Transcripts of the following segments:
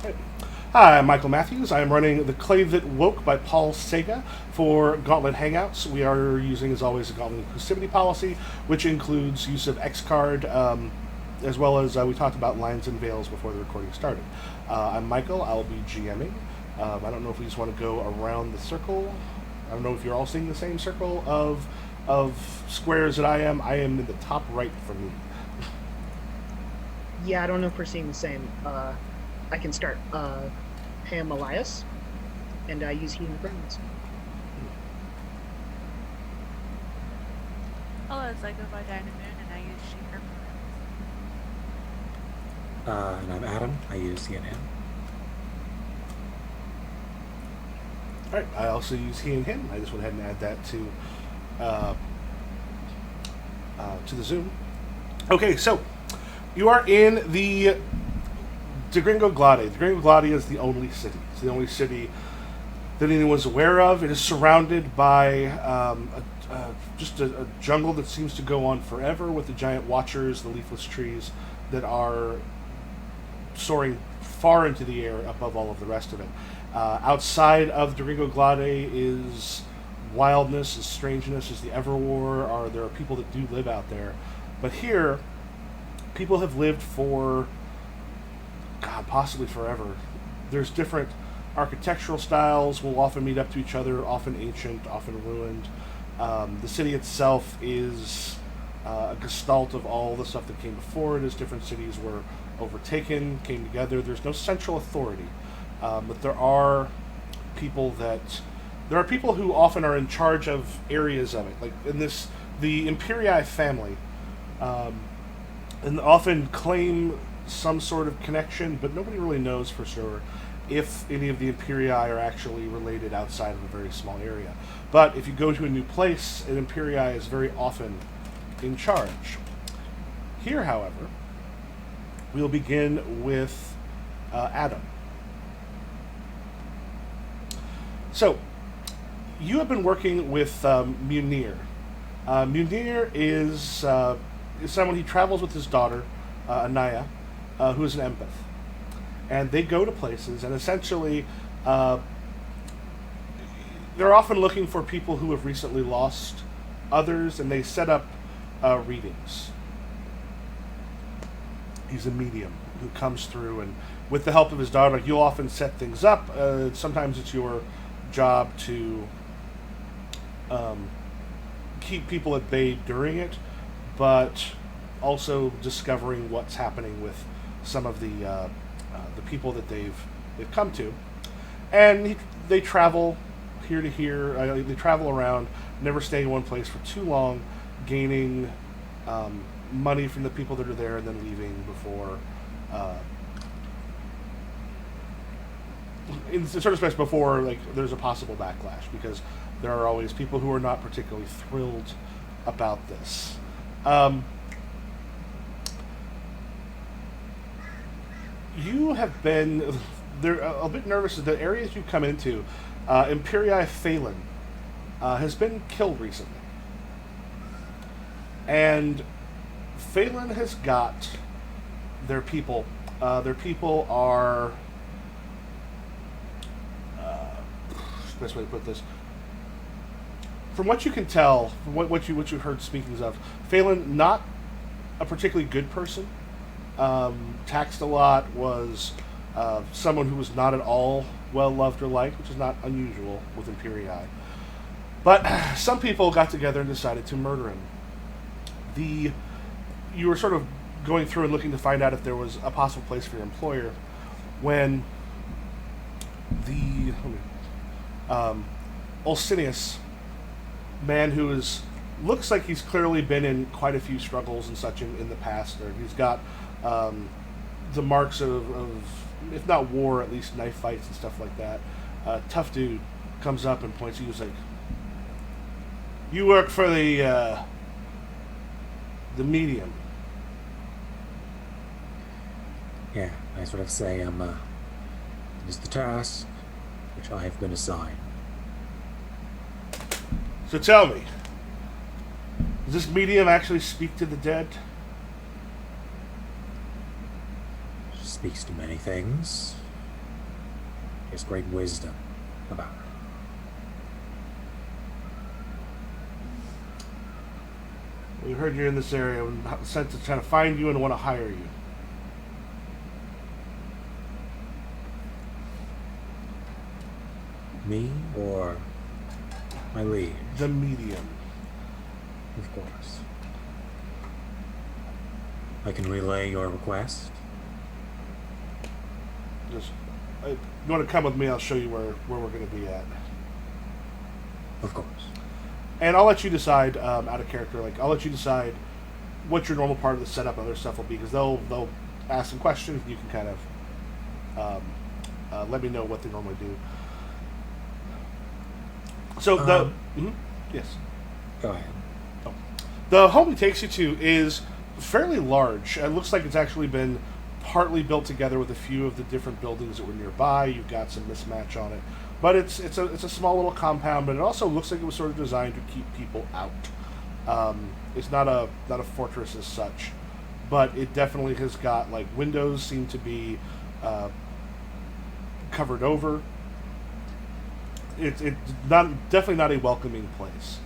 Right. Hi, I'm Michael Matthews. I am running The Clay That Woke by Paul Sega for Gauntlet Hangouts. We are using, as always, a Gauntlet inclusivity policy, which includes use of X-Card, as well as we talked about lines and veils before the recording started. I'm Michael. I'll be GMing. I don't know if we just want to go around the circle. I don't know if you're all seeing the same circle of squares that I am. I am in the top right for me. Yeah, I don't know if we're seeing the same. I can start. Ham Elias, and I use he and pronouns. Hello, it's I go by Dynamoon and I use she, her pronouns. And I'm Adam. I use he and him. All right. I also use he and him. I just went ahead and add that to the Zoom. Okay, so you are in the De Gringo Glade. De Gringo Glade is the only city. It's the only city that anyone's aware of. It is surrounded by just a jungle that seems to go on forever, with the giant watchers, the leafless trees that are soaring far into the air above all of the rest of it. Outside of De Gringo Glade is wildness, is strangeness, is the Everwar. There are people that do live out there. But here, people have lived for, God, possibly forever. There's different architectural styles will often meet up to each other, often ancient, often ruined. The city itself is a gestalt of all the stuff that came before it, as different cities were overtaken, came together. There's no central authority, but there are people who often are in charge of areas of it. Like in this, the Empyrei family, and often claim some sort of connection, but nobody really knows for sure if any of the Empyrei are actually related outside of a very small area. But if you go to a new place, an Empyrei is very often in charge. Here, however, we'll begin with Adam. So, you have been working with Munir. Munir is someone, he travels with his daughter, Anaya, who is an empath. And they go to places, and essentially, they're often looking for people who have recently lost others, and they set up readings. He's a medium who comes through, and with the help of his daughter, you'll often set things up. Sometimes it's your job to keep people at bay during it, but also discovering what's happening with some of the people that they've come to, and they travel here to here. They travel around, never staying in one place for too long, gaining money from the people that are there, and then leaving before. In certain respects, before there's a possible backlash, because there are always people who are not particularly thrilled about this. You have been they're a bit nervous that the areas you come into. Empyrei Phelan has been killed recently, and Phelan has got their people. Their people are best way to put this. From what you can tell, from what you've heard speakings of, Phelan, not a particularly good person. Taxed a lot, was someone who was not at all well loved or liked, which is not unusual with Empyrei. But some people got together and decided to murder him. You were sort of going through and looking to find out if there was a possible place for your employer when the Ulcinius, man who looks like he's clearly been in quite a few struggles and such in the past, or he's got the marks of, if not war, at least knife fights and stuff like that. Tough dude comes up and points at you. He's like, "You work for the medium." Yeah, I sort of say it is the task which I have been assigned. So tell me, does this medium actually speak to the dead? Speaks to many things. There's great wisdom about her. We heard you're in this area and sent to try to find you and want to hire you. Me or my liege? The medium. Of course. I can relay your request. Just, you want to come with me? I'll show you where we're going to be at. Of course. And I'll let you decide, out of character, like, I'll let you decide what your normal part of the setup and other stuff will be, because they'll ask some questions, and you can kind of let me know what they normally do. So, yes. Go ahead. Oh. The home he takes you to is fairly large. It looks like it's actually been partly built together with a few of the different buildings that were nearby. You've got some mismatch on it. But it's a small little compound, but it also looks like it was sort of designed to keep people out. It's not a fortress as such, but it definitely has got, like, windows seem to be covered over. It's definitely not a welcoming place.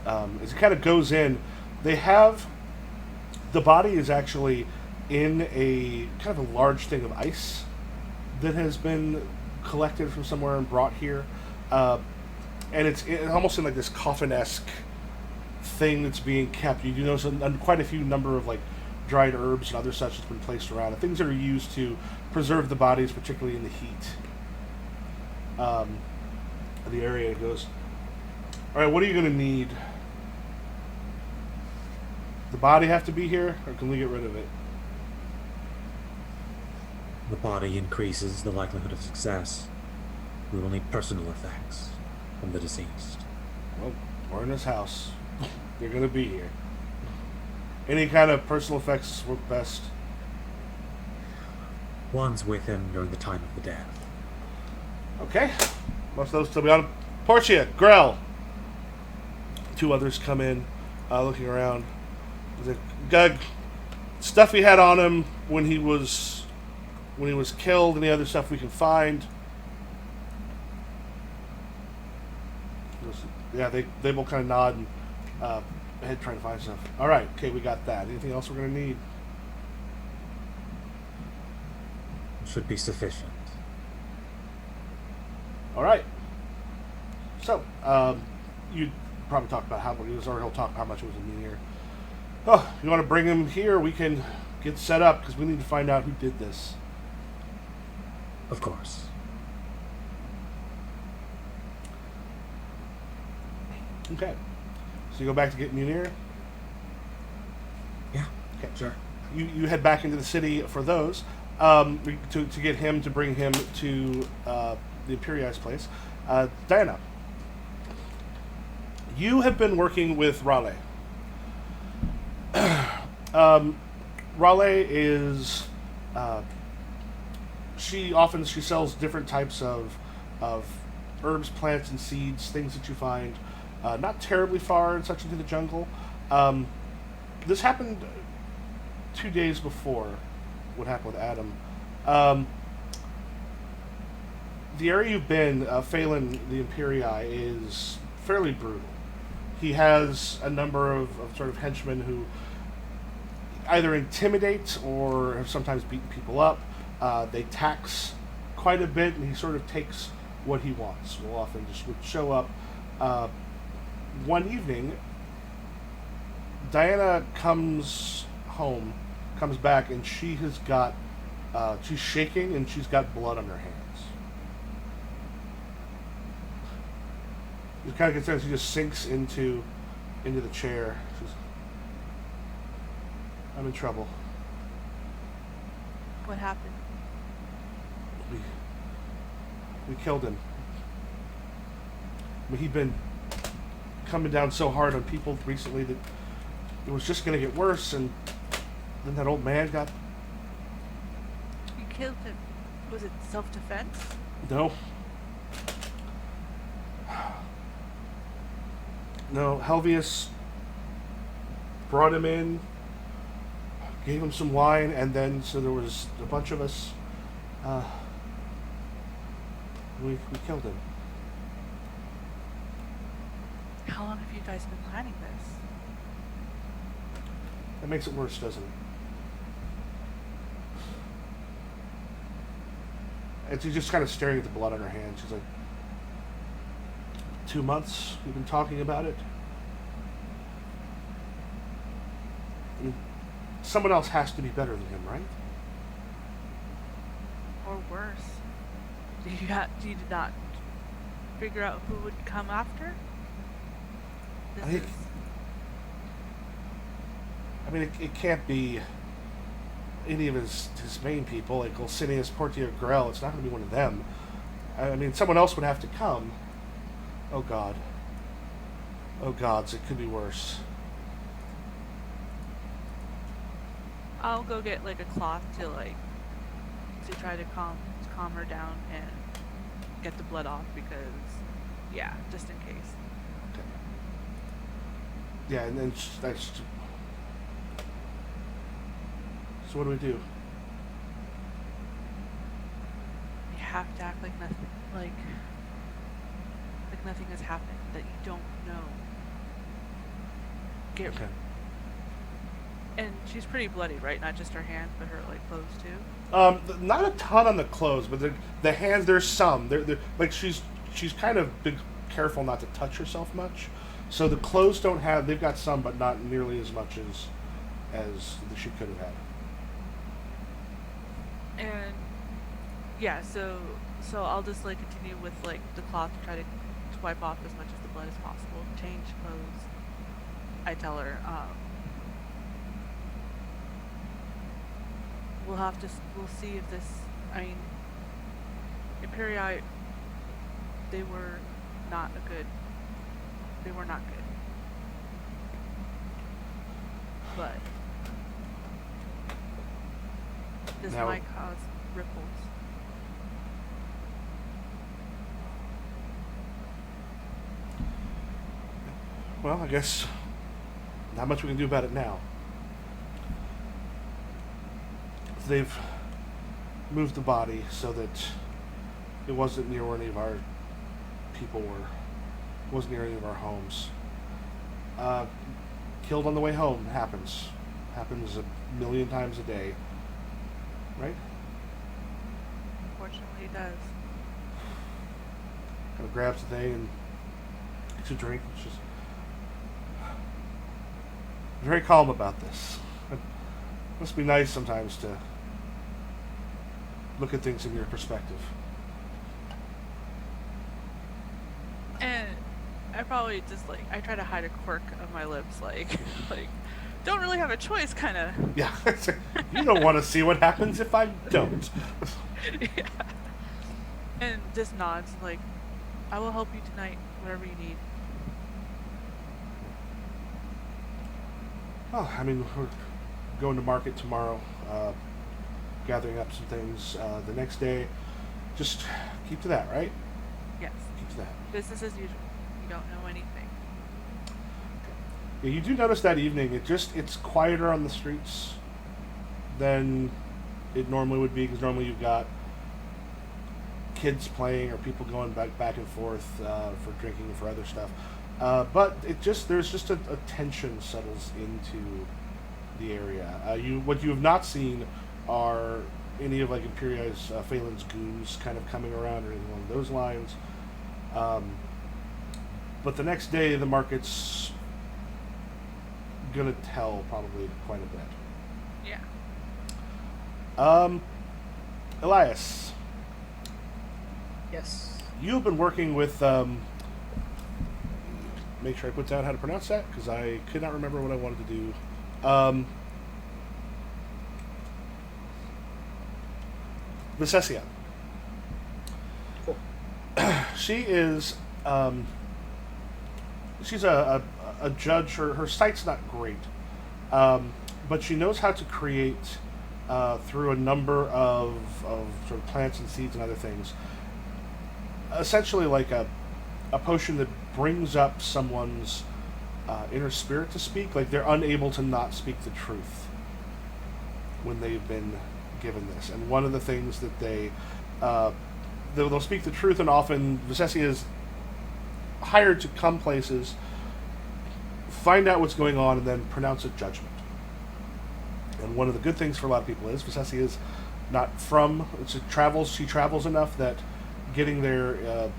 As it kind of goes in, they have the body is actually in a kind of a large thing of ice that has been collected from somewhere and brought here, and it's almost in like this coffin-esque thing that's being kept. You do notice quite a few number of like dried herbs and other such that's been placed around, and things that are used to preserve the bodies, particularly in the heat. The area goes, all right, what are you going to need? The body have to be here, or can we get rid of it? The body increases the likelihood of success. We will need personal effects from the deceased. Well, we're in this house. They're going to be here. Any kind of personal effects work best? One's with him during the time of the death. Okay. Most of those still be on. Portia, Grell. Two others come in, looking around. The stuff he had on him when he was killed, any other stuff we can find. Yeah, they will kind of nod and head trying to find stuff. All right, okay, we got that. Anything else we're going to need? Should be sufficient. All right. So, you probably talked about how much it was, or he'll talk how much it was in here. Oh, you want to bring him here? We can get set up because we need to find out who did this. Of course. Okay. So you go back to get Munir? Yeah. Okay. Sure. You head back into the city for those, to get him, to bring him to the Empyrei's place. Diana, you have been working with Raleigh. Raleigh is... She sells different types of herbs, plants, and seeds, things that you find not terribly far and such into the jungle. This happened 2 days before what happened with Adam. The area you've been, Phelan, the Empyrei, is fairly brutal. He has a number of sort of henchmen who either intimidate or have sometimes beaten people up. They tax quite a bit, and he sort of takes what he wants. Will often just would show up. One evening, Diana comes back, and she has got, she's shaking, and she's got blood on her hands. She's kind of concerned. She just sinks into the chair. I'm in trouble. What happened? We killed him. I mean, he'd been coming down so hard on people recently that it was just going to get worse, and then that old man got... You killed him. Was it self-defense? No. No, Helvius brought him in, gave him some wine, and then, so there was a bunch of us. We killed him. How long have you guys been planning this? That makes it worse, doesn't it? And she's just kind of staring at the blood on her hand. She's like, 2 months we've been talking about it. I mean, someone else has to be better than him, right? Or worse? Did you not figure out who would come after? I think- I mean, it can't be any of his main people, like Golsinius, Portia, Grell. It's not going to be one of them. I mean, someone else would have to come. Oh, God. Oh, gods, it could be worse. I'll go get like a cloth to try to calm her down and get the blood off because, yeah, just in case. Okay. Yeah, and then so what do we do? You have to act like nothing, like nothing has happened, that you don't know. Okay. And she's pretty bloody, right? Not just her hands, but her like clothes too. Not a ton on the clothes, but the hands. There's some. They're like she's kind of been careful not to touch herself much. So the clothes don't have. They've got some, but not nearly as much as she could have had. And yeah, so I'll just like continue with like the cloth to try to wipe off as much of the blood as possible. Change clothes. I tell her, we'll see if this, I mean, Empyrei, they were not good. But this Now- might cause ripples. Well, I guess not much we can do about it now. They've moved the body so that it wasn't near where any of our people were. It wasn't near any of our homes. Killed on the way home happens. Happens 1,000,000 times a day. Right? Unfortunately, it does. Kind of grabs the thing and gets a drink. It's just very calm about this. It must be nice sometimes to look at things in your perspective. And I probably just like I try to hide a quirk of my lips, like don't really have a choice, kind of. Yeah, you don't want to see what happens if I don't. Yeah. And just nods, like I will help you tonight, whatever you need. Oh, I mean, we're going to market tomorrow, gathering up some things. The next day, just keep to that, right? Yes. Keep to that. Business as usual. You don't know anything. Yeah, you do notice that evening, it's quieter on the streets than it normally would be, because normally you've got kids playing or people going back and forth for drinking and for other stuff. But there's just a tension settles into the area. What you have not seen are any of like Empyrei's Phelan's goons kind of coming around or anything along those lines. But the next day the market's gonna tell probably quite a bit. Yeah. Elias, Yes. you've been working with make sure I put down how to pronounce that because I could not remember what I wanted to do. Vicesia. Cool. She is she's a judge. Her sight's not great, but she knows how to create through a number of sort of plants and seeds and other things. Essentially, like a potion that brings up someone's inner spirit to speak. Like they're unable to not speak the truth when they've been given this. And one of the things that they'll speak the truth, and often Visessi is hired to come places, find out what's going on, and then pronounce a judgment. And one of the good things for a lot of people is Visessi is not from. She travels enough that getting there,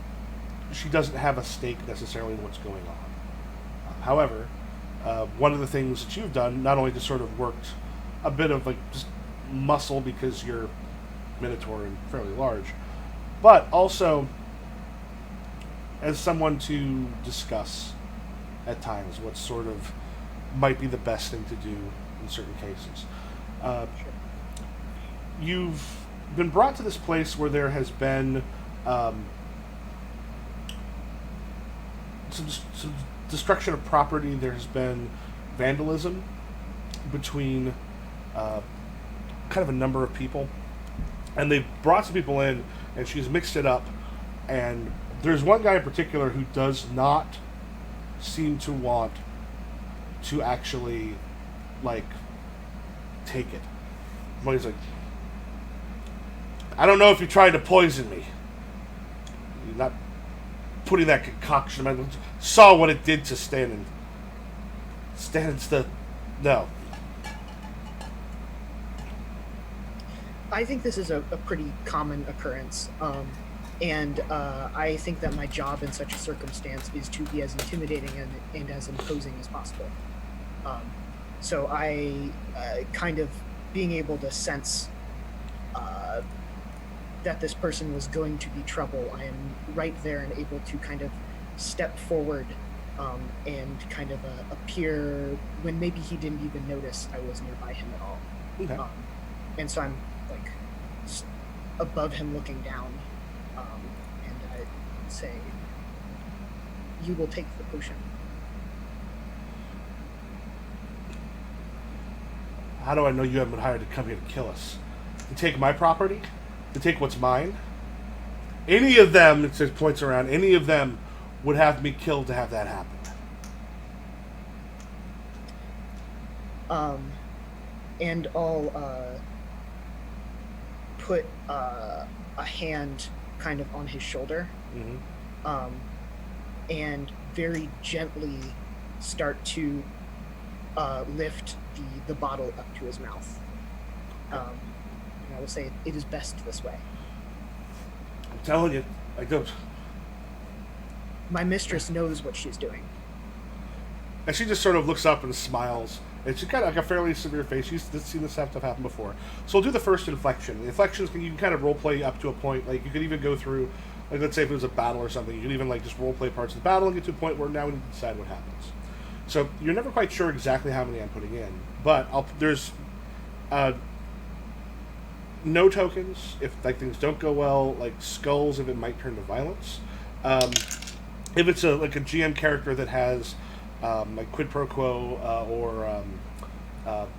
she doesn't have a stake necessarily in what's going on. However, one of the things that you've done, not only just sort of worked a bit of like just muscle because you're minotaur and fairly large, but also as someone to discuss at times what sort of might be the best thing to do in certain cases. You've been brought to this place where there has been some destruction of property. There has been vandalism between kind of a number of people, and they've brought some people in, and she's mixed it up. And there's one guy in particular who does not seem to want to actually like take it. But he's like, I don't know if you're trying to poison me. You're not putting that concoction. I saw what it did to Stan's no. I think this is a pretty common occurrence, and I think that my job in such a circumstance is to be as intimidating and as imposing as possible. So I kind of being able to sense that this person was going to be trouble, I am right there and able to kind of step forward and kind of appear when maybe he didn't even notice I was nearby him at all. Okay. And so I'm like above him looking down, and I say, you will take the potion. How do I know you haven't been hired to come here to kill us? To take my property? To take what's mine? Any of them, it says points around, any of them would have me killed to have that happen. And I'll put a hand kind of on his shoulder, and very gently start to lift the bottle up to his mouth. And I will say, it is best this way. I'm telling you, I don't. My mistress knows what she's doing. And she just sort of looks up and smiles. And she's got like a fairly severe face. She's seen this stuff happen before. So we'll do the first inflection. The inflections, you can kind of role play up to a point. Like you could even go through, like let's say if it was a battle or something, you could even like just role play parts of the battle and get to a point where now we need to decide what happens. So you're never quite sure exactly how many I'm putting in, but there's no tokens if like things don't go well, like skulls if it might turn to violence. If it's like a GM character that has like quid pro quo or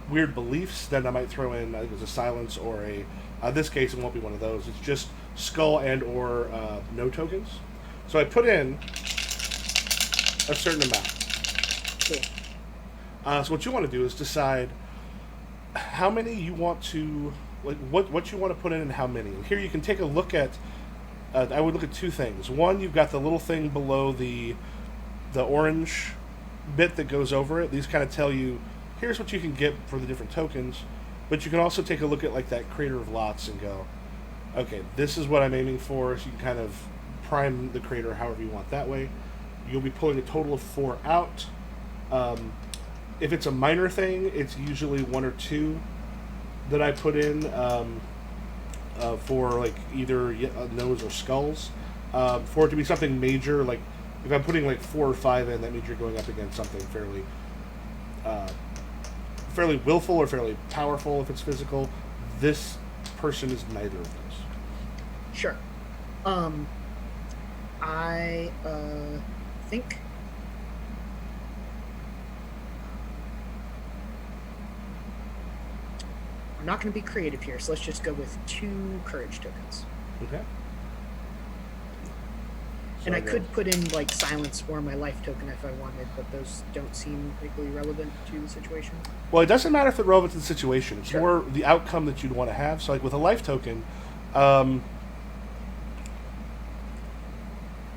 weird beliefs, then I might throw in I think it's a silence or a. This case it won't be one of those. It's just skull and or no tokens. So I put in a certain amount. Cool. So what you want to do is decide how many you want to, like what you want to put in and how many. And here you can take a look at, I would look at two things. One, you've got the little thing below the orange bit that goes over it. These kind of tell you, here's what you can get for the different tokens. But you can also take a look at like that crater of lots and go, okay, this is what I'm aiming for. So you can kind of prime the crater however you want that way. You'll be pulling a total of 4 out. If it's a minor thing, it's usually 1 or 2 that I put in for like either nose or skulls. For it to be something major, like if I'm putting like 4 or 5 in, that means you're going up against something fairly willful or fairly powerful if it's physical. This person is neither of those. Sure. I think I'm not going to be creative here, so let's just go with 2 courage tokens. Okay. And I could put in like silence or my life token if I wanted, but those don't seem particularly relevant to the situation. Well, it doesn't matter if it's relevant to the situation. It's Sure. more the outcome that you'd want to have. So, like with a life token,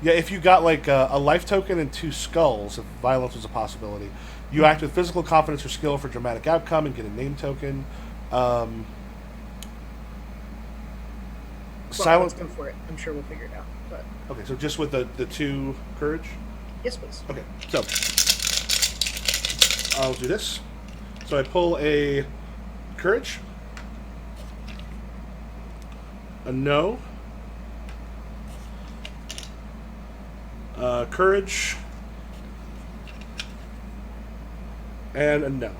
Yeah, if you got like a life token and 2 skulls, if violence was a possibility, you act with physical confidence or skill for dramatic outcome and get a name token. Well, Silent. let's go for it. I'm sure we'll figure it out. But Okay, so just with the 2 courage. yes, please. Okay, so I'll do this. So I pull a courage, a no, courage, and a no.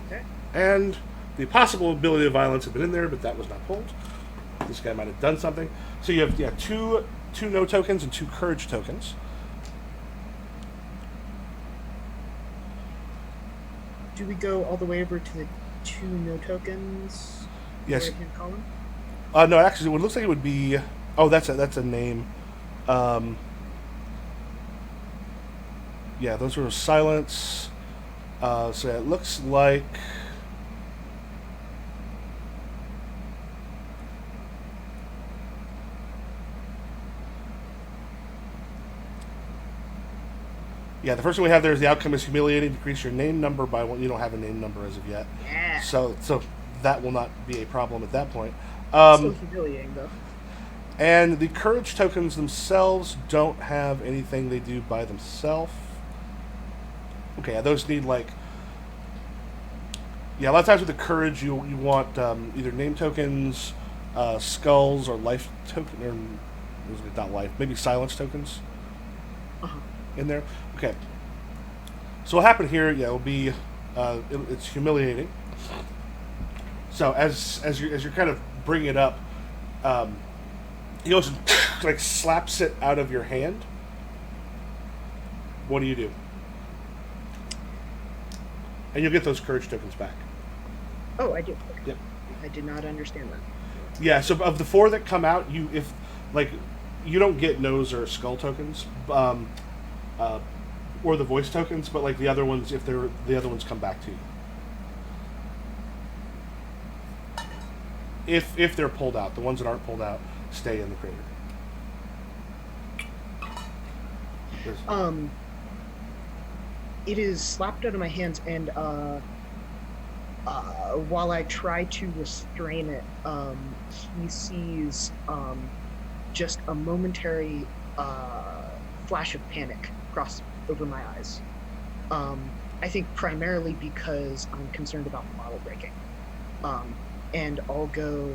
Okay. And the possible ability of violence had been in there, but that was not pulled. This guy might have done something. So you have two no tokens and 2 courage tokens. Do we go all the way over to the 2 no tokens? Yes. Right hand column? No, actually, it looks like it would be. Oh, that's a name. Yeah, those were silence. So it looks like. Yeah, the first one we have there is the outcome is humiliating. Decrease your name number by 1. You don't have a name number as of yet. Yeah. So that will not be a problem at that point. Still humiliating, though. And the courage tokens themselves don't have anything they do by themselves. Okay, yeah, those need like. Yeah, a lot of times with the courage, you want either name tokens, skulls, or life token, or not life, maybe silence tokens Uh-huh. in there. Okay. So what happened here? Yeah, it'll be it's humiliating. So as you're kind of bringing it up, he goes and like slaps it out of your hand. What do you do? And you'll get those courage tokens back. Oh, I do. Yep. I did not understand that. Yeah. So of the 4 that come out, you don't get nose or skull tokens, or the voice tokens, but like the other ones, the other ones come back to you. If they're pulled out, the ones that aren't pulled out stay in the crater. It is slapped out of my hands, and while I try to restrain it, he sees just a momentary flash of panic cross over my eyes. I think primarily because I'm concerned about the bottle breaking. And I'll go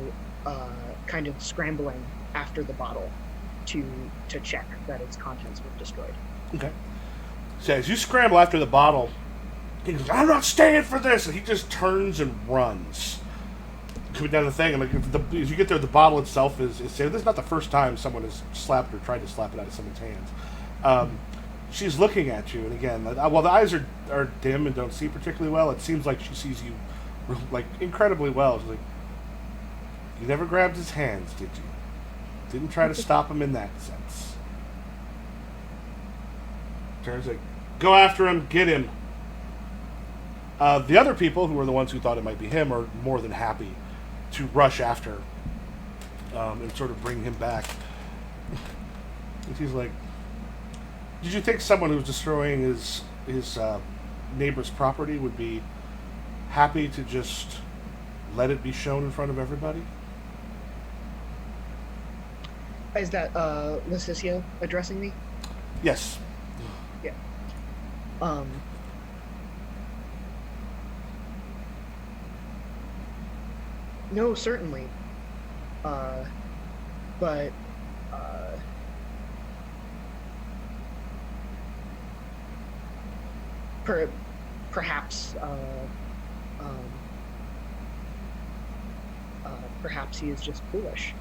kind of scrambling after the bottle to check that its contents were destroyed. Okay. So as you scramble after the bottle, he goes, "I'm not staying for this!" And he just turns and runs. Coming down the thing, and like as you get there, the bottle itself is saved. This is not the first time someone has slapped or tried to slap it out of someone's hands. She's looking at you, and again, while the eyes are dim and don't see particularly well, it seems like she sees you like incredibly well. She's like, "You never grabbed his hands, did you? Didn't try to stop him in that sense." Turns like, "Go after him, get him." The other people, who were the ones who thought it might be him, are more than happy to rush after and sort of bring him back. And she's like, "Did you think someone who's destroying his neighbor's property would be happy to just let it be shown in front of everybody?" Is that Leticia addressing me? Yes. Yeah. No, certainly. But perhaps perhaps he is just foolish.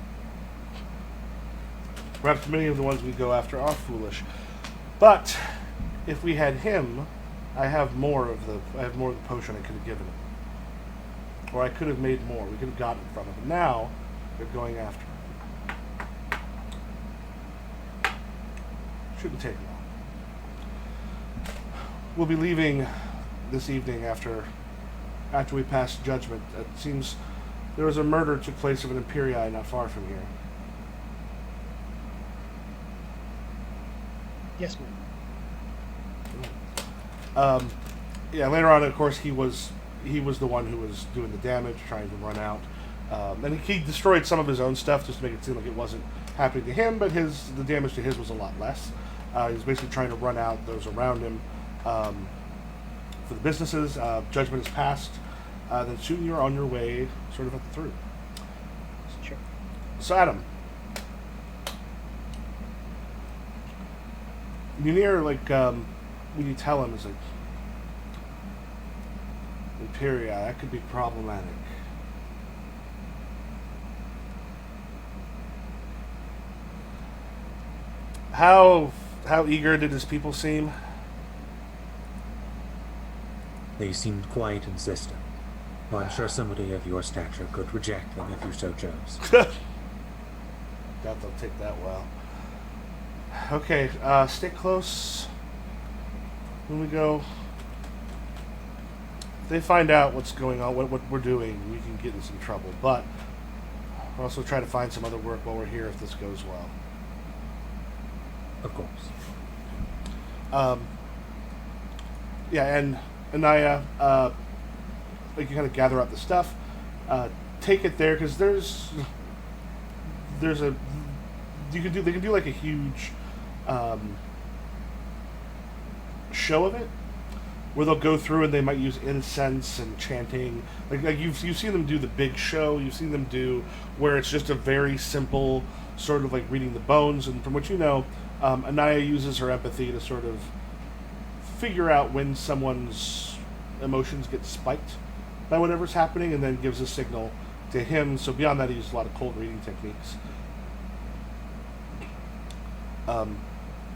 Perhaps many of the ones we go after are foolish. But if we had him, I have more of the potion I could have given him. Or I could have made more. We could have gotten in front of him. Now, they're going after him. Shouldn't take long. We'll be leaving this evening after we pass judgment. It seems there was a murder took place of an Empyrei not far from here. Yes, ma'am. Yeah, later on, of course, he was the one who was doing the damage, trying to run out. And he destroyed some of his own stuff just to make it seem like it wasn't happening to him, but the damage to his was a lot less. He was basically trying to run out those around him. For the businesses, judgment is passed. Then soon you're on your way, sort of at the through. Sure. So Adam, Munir, like when you tell him, is like Empyrei, that could be problematic. How eager did his people seem? They seemed quite insistent. Well, I'm sure somebody of your stature could reject them if you so chose. Doubt they'll take that well. Okay, stay close. When we go, if they find out what's going on, what we're doing, we can get in some trouble. But we'll also try to find some other work while we're here if this goes well. Of course. Yeah, and Anaya, like you kind of gather up the stuff, take it there because there's a they can do like a huge show of it where they'll go through and they might use incense and chanting like you've seen them do the big show, you've seen them do where it's just a very simple sort of like reading the bones, and from what you know, Anaya uses her empathy to sort of figure out when someone's emotions get spiked by whatever's happening and then gives a signal to him. So beyond that, he uses a lot of cold reading techniques.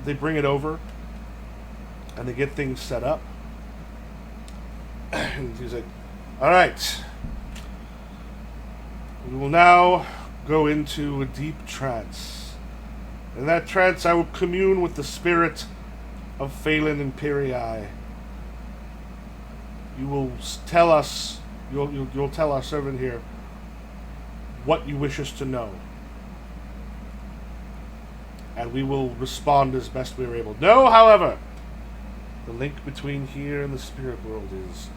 They bring it over and they get things set up. And he's like, all right, we will now go into a deep trance. In that trance, I will commune with the spirit of Phelan and Empyrei. You will tell us, you'll tell our servant here what you wish us to know. And we will respond as best we are able. Know, however, the link between here and the spirit world is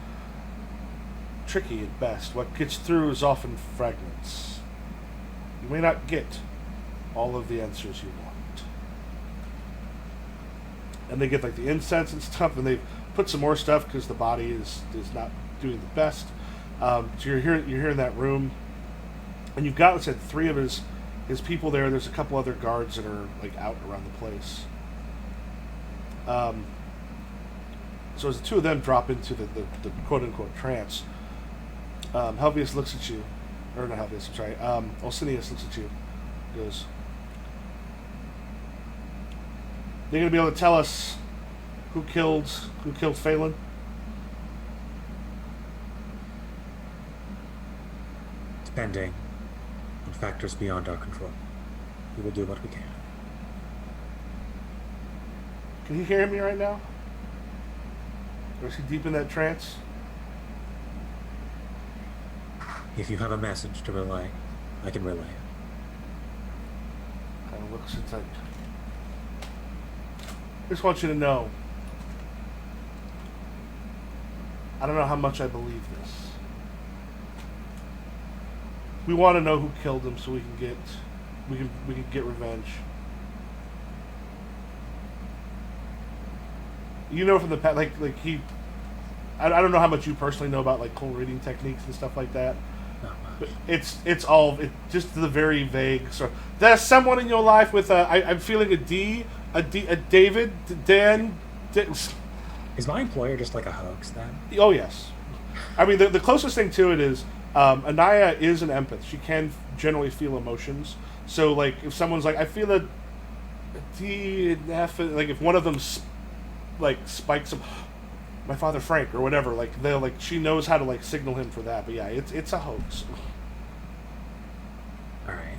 tricky at best. What gets through is often fragments. You may not get all of the answers you want. And they get like the incense and stuff, and they've put some more stuff because the body is not doing the best. So you're here in that room, and you've got, let's say, 3 of his people there. There's a couple other guards that are like out around the place. So as the 2 of them drop into the quote unquote trance, Helvius looks at you, or not Helvius, I'm sorry. Alcinius looks at you, goes, "You're gonna be able to tell us who killed Phelan?" Depending on factors beyond our control, we will do what we can. Can you hear me right now? Or is he deep in that trance? If you have a message to relay, I can relay it. Kind of looks at like, I just want you to know, I don't know how much I believe this. We want to know who killed him so we can get revenge. You know from the past, like he, I don't know how much you personally know about like cold reading techniques and stuff like that. Not much. But it's just the very vague sort. There's someone in your life with I'm feeling a David, Dan. Is my employer just like a hoax then? Oh yes, I mean the closest thing to it is Anaya is an empath. She can generally feel emotions. So like if someone's like I feel a D and F, like if one of them like spikes him, my father Frank or whatever, like they'll like she knows how to like signal him for that. But yeah, it's a hoax. All right.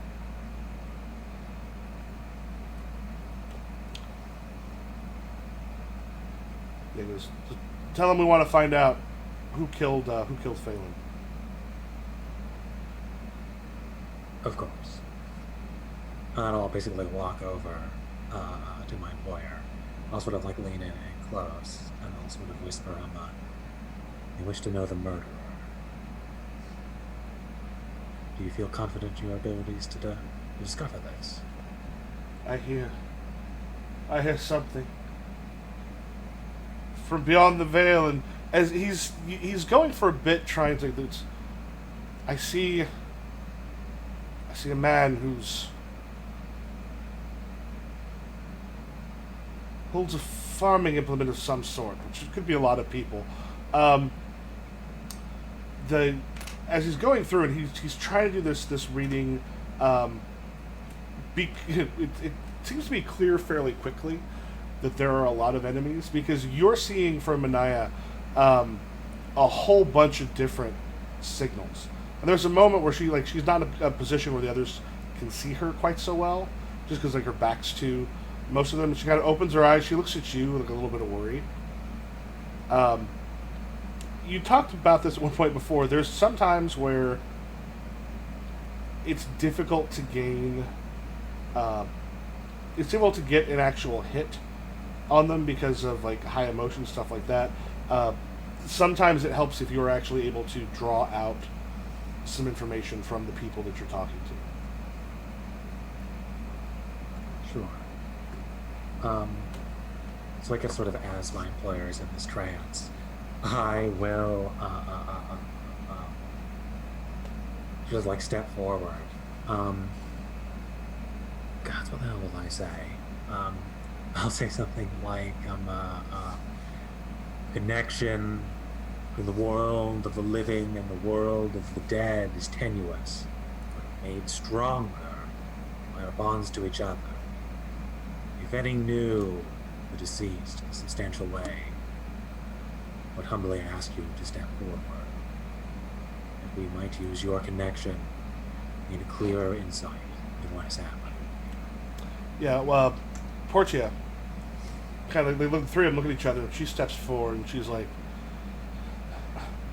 He goes, tell him we want to find out who killed Phelan. Of course. And I'll basically walk over to my employer I'll sort of like lean in close, and I'll sort of whisper, you wish to know the murderer. Do you feel confident in your abilities to discover this? I hear something from beyond the veil, and as he's going for a bit, trying to. I see a man who's holds a farming implement of some sort, which could be a lot of people. As he's going through it, he's trying to do this reading. It seems to be clear fairly quickly that there are a lot of enemies, because you're seeing from Manaya a whole bunch of different signals. And there's a moment where she's not in a position where the others can see her quite so well, just because her back's to most of them. She kind of opens her eyes. She looks at you with a little bit of worry. You talked about this at one point before. There's sometimes where it's difficult to gain. It's difficult to get an actual hit on them because of high emotion stuff like that. Sometimes it helps if you're actually able to draw out some information from the people that you're talking to. Sure. So I guess sort of as my employer is in this trance, I will just step forward. God, what the hell will I say? I'll say something like connection between the world of the living and the world of the dead is tenuous, but made stronger by our bonds to each other. If any knew the deceased in a substantial way, I would humbly ask you to step forward, that we might use your connection to gain a clearer insight into what has happened. Yeah, well, Portia, the three of them look at each other, and she steps forward, and she's like,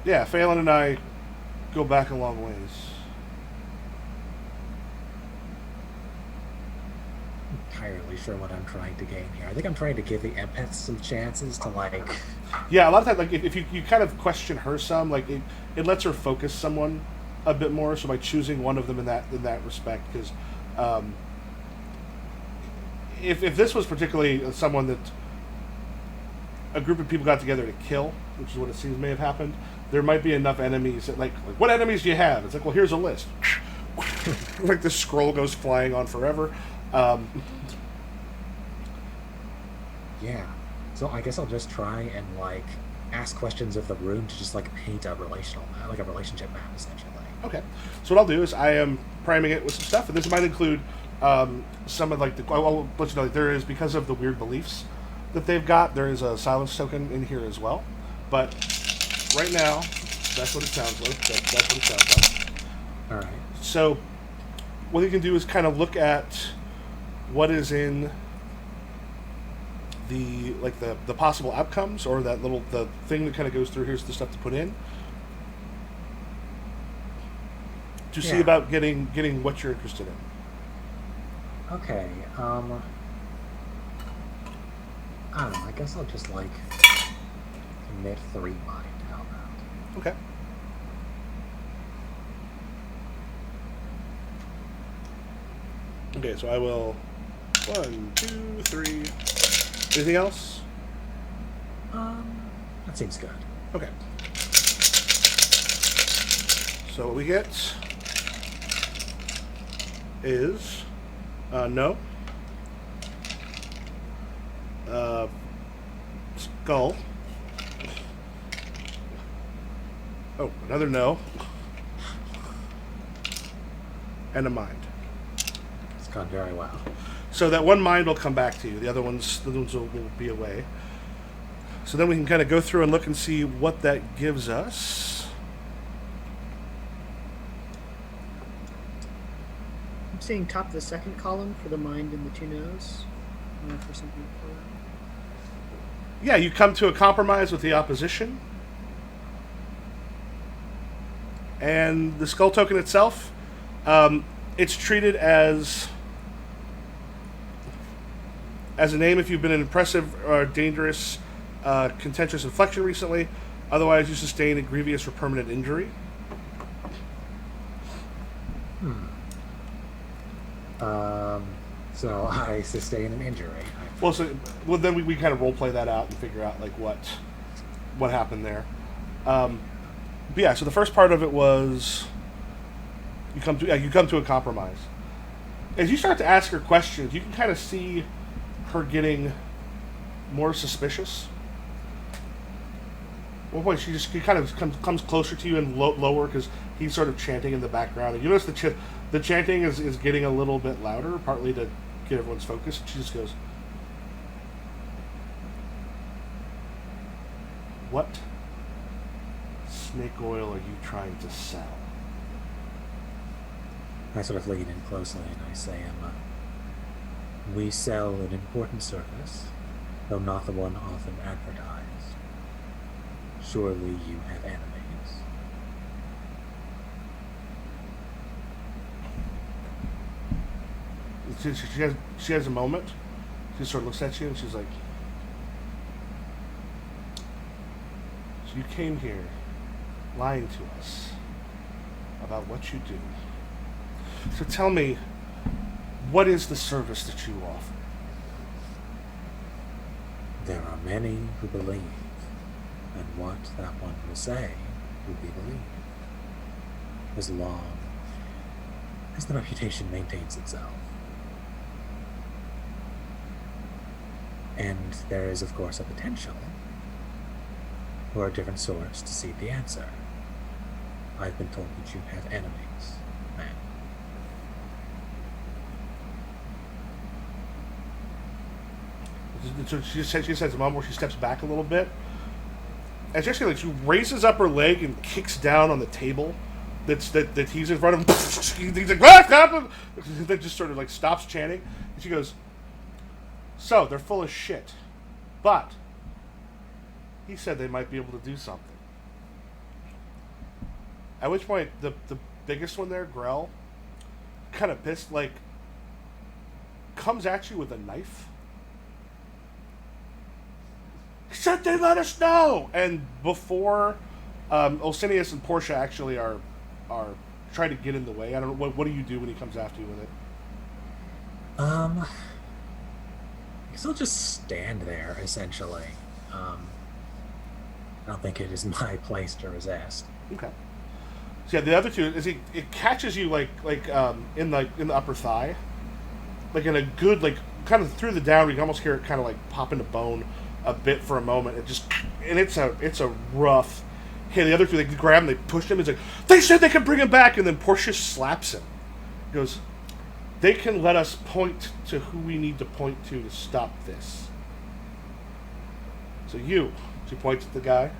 yeah, Phelan and I go back a long ways. Entirely sure what I'm trying to gain here. I think I'm trying to give the empaths some chances to Yeah, a lot of times, if you kind of question her some, it lets her focus someone a bit more. So by choosing one of them in that respect, because if this was particularly someone that a group of people got together to kill, which is what it seems may have happened, there might be enough enemies that what enemies do you have? It's well, here's a list. The scroll goes flying on forever. Yeah. So I guess I'll just try and ask questions of the room to just paint a relationship map essentially. Okay. So what I'll do is I am priming it with some stuff, and this might include some of I'll let you know there is, because of the weird beliefs that they've got, there is a silence token in here as well. But right now, that's what it sounds like. That's what it sounds like. All right. So what you can do is kind of look at what is in the the possible outcomes, or the thing that kind of goes through. Here's the stuff to put in to see about getting what you're interested in. Okay. I don't know. I guess I'll just commit 3 mind. How about? Okay. Okay, so I will 1, 2, 3. Anything else? That seems good. Okay. So what we get is no. Skull. Oh, another no. And a mind. It's gone very well. So that one mind will come back to you. The other ones will be away. So then we can kind of go through and look and see what that gives us. I'm seeing top of the second column for the mind and the 2 no's. For something for that. Yeah, you come to a compromise with the opposition. And the skull token itself, it's treated as As a name, if you've been an impressive or dangerous, contentious inflection recently, otherwise you sustain a grievous or permanent injury. So I sustain an injury. Well, then we kind of role play that out and figure out like what happened there. But yeah, so the first part of it was you come to a compromise. As you start to ask her questions, you can kind of see her getting more suspicious. At one point, she kind of comes closer to you and lower because he's sort of chanting in the background. And you notice the chanting is getting a little bit louder, partly to get everyone's focus. She just goes, "What snake oil are you trying to sell?" I sort of lean in closely and I say, we sell an important service, though not the one often advertised. Surely you have enemies. She has a moment. She sort of looks at you and she's like, "So you came here lying to us about what you do. So tell me, what is the service that you offer?" There are many who believe, and what that one will say will be believed, as long as the reputation maintains itself. And there is, of course, a potential for a different source to see the answer. I've been told that you have enemies, ma'am. So she says a moment where she steps back a little bit. And she actually, like, she raises up her leg and kicks down on the table that he's in front of him. He's like, "What happened?" Then just sort of like stops chanting. And she goes, "So they're full of shit, but he said they might be able to do something." At which point, the biggest one there, Grell, kind of pissed, like, comes at you with a knife. "He said they let us know!" And before Olsinius and Portia actually are trying to get in the way, I don't know, what do you do when he comes after you with it? I guess I'll just stand there, essentially. I don't think it is my place to resist. Okay. So yeah, the other two is it catches you like in the upper thigh, like in a good, like, kind of through the down. You can almost hear it kind of like pop into bone a bit for a moment. It's a rough hit. The other two, they grab him, they push him. He's like, "They said they could bring him back," and then Portia slaps him. He goes, "They can let us point to who we need to point to stop this. So you," she points at the guy,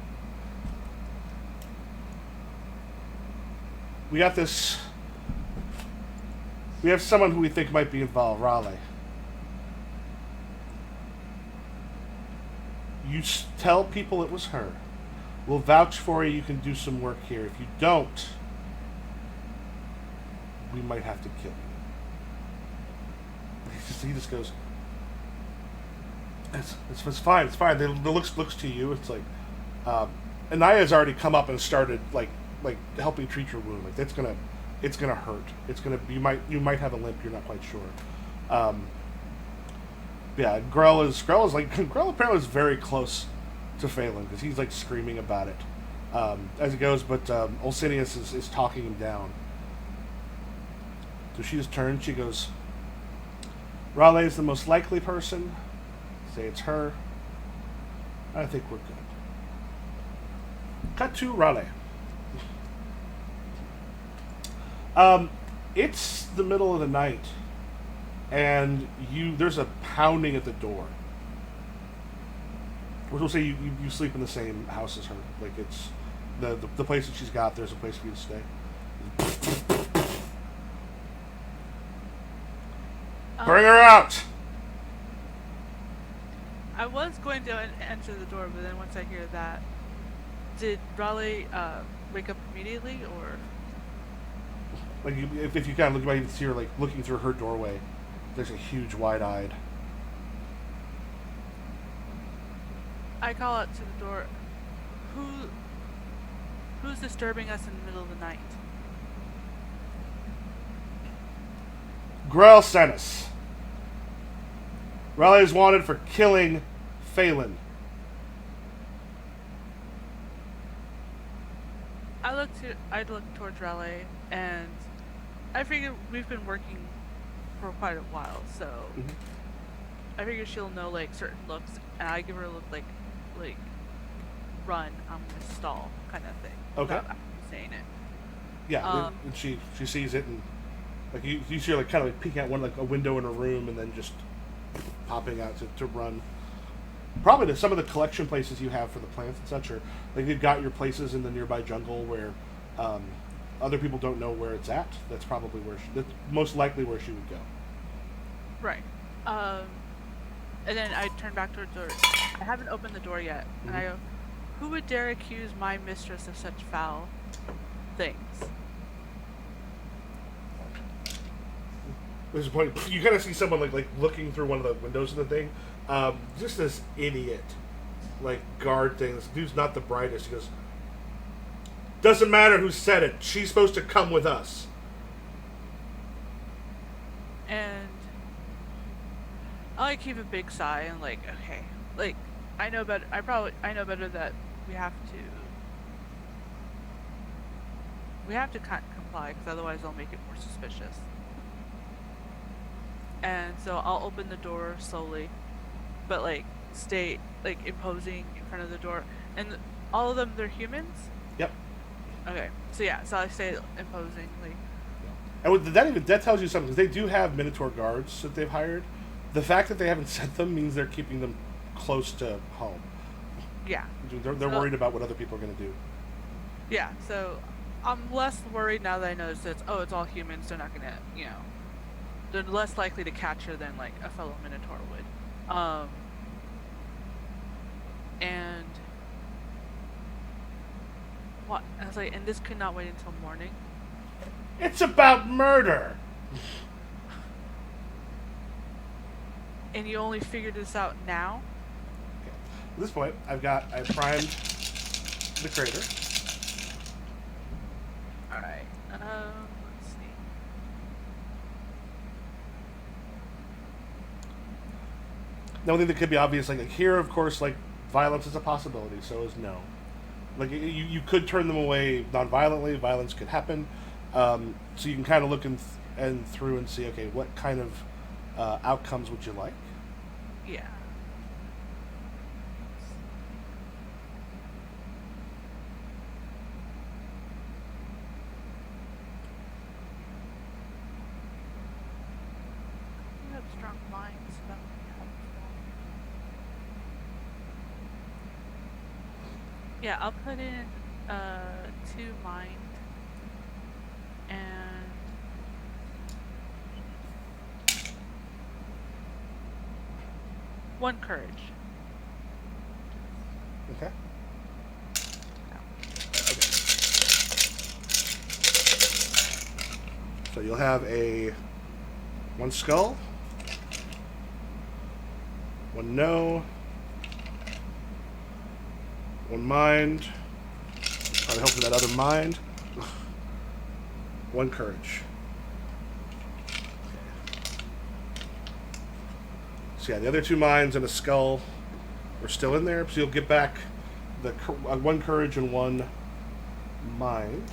"we got this. We have someone who we think might be involved, Raleigh. You tell people it was her. We'll vouch for you. You can do some work here. If you don't, we might have to kill you." He just goes, It's fine. It's fine." They looks to you. It's like, Anaya's already come up and started like helping treat your wound. Like, it's gonna hurt. You might have a limp. You're not quite sure. Yeah, Grell apparently is very close to Phelan because he's like screaming about it as it goes. But Olsinius is talking him down. So she just turns. She goes, "Raleigh is the most likely person. Say it's her. I think we're good." Cut to Raleigh. It's the middle of the night, and there's a pounding at the door. We'll say you sleep in the same house as her. Like, it's the place that she's got. There's a place for you to stay. Bring her out. I was going to enter the door, but then once I hear that, did Raleigh wake up immediately, or? Like, if you kind of look, you might even see her like looking through her doorway. There's a huge, wide-eyed. I call out to the door. Who? Who's disturbing us in the middle of the night? Grell sent us. Raleigh is wanted for killing Phelan. I look towards Raleigh, and I figure we've been working for quite a while, so I figure she'll know like certain looks, and I give her a look like run, I'm gonna stall kind of thing. Okay. Without actually saying it. Yeah, and she sees it, and like you see her like kind of like peeking out like a window in a room, and then just popping out to run. Probably to some of the collection places you have for the plants and such, or like you've got your places in the nearby jungle where other people don't know where it's at. That's probably that's most likely where she would go. Right. And then I turn back towards the door. I haven't opened the door yet, and I go, "Who would dare accuse my mistress of such foul things?" There's a point. You kind of see someone like looking through one of the windows of the thing. Just this idiot, like guard thing. This dude's not the brightest. He goes, "Doesn't matter who said it. She's supposed to come with us." And I like heave a big sigh and like, okay, like I know better. I know better that we have to comply, because otherwise I'll make it more suspicious. And so I'll open the door slowly, but like stay like imposing in front of the door. And all of them, they're humans? Yep. Okay. So yeah, so I stay imposingly. And that tells you something, because they do have Minotaur guards that they've hired. The fact that they haven't sent them means they're keeping them close to home. Yeah. They're worried about what other people are going to do. Yeah, so I'm less worried now that I notice that it's all humans. They're not gonna, they're less likely to catch her than like a fellow Minotaur would. And what? I was like, and this could not wait until morning. It's about murder. And you only figured this out now? Okay. At this point, I primed the crater. Alright. Let's see. The only thing that could be obvious, like here, of course, like violence is a possibility. So is no. Like you could turn them away non-violently. Violence could happen. So you can kind of look and through and see, okay, what kind of outcomes would you like? Yeah. You have strong minds, so that would be helpful. Yeah, I'll put in 2 mind and 1 courage. Okay. So you'll have 1 skull, 1 no, 1 mind, probably hope for that other mind, 1 courage. So yeah, the other 2 minds and a skull are still in there, so you'll get back the 1 courage and 1 mind.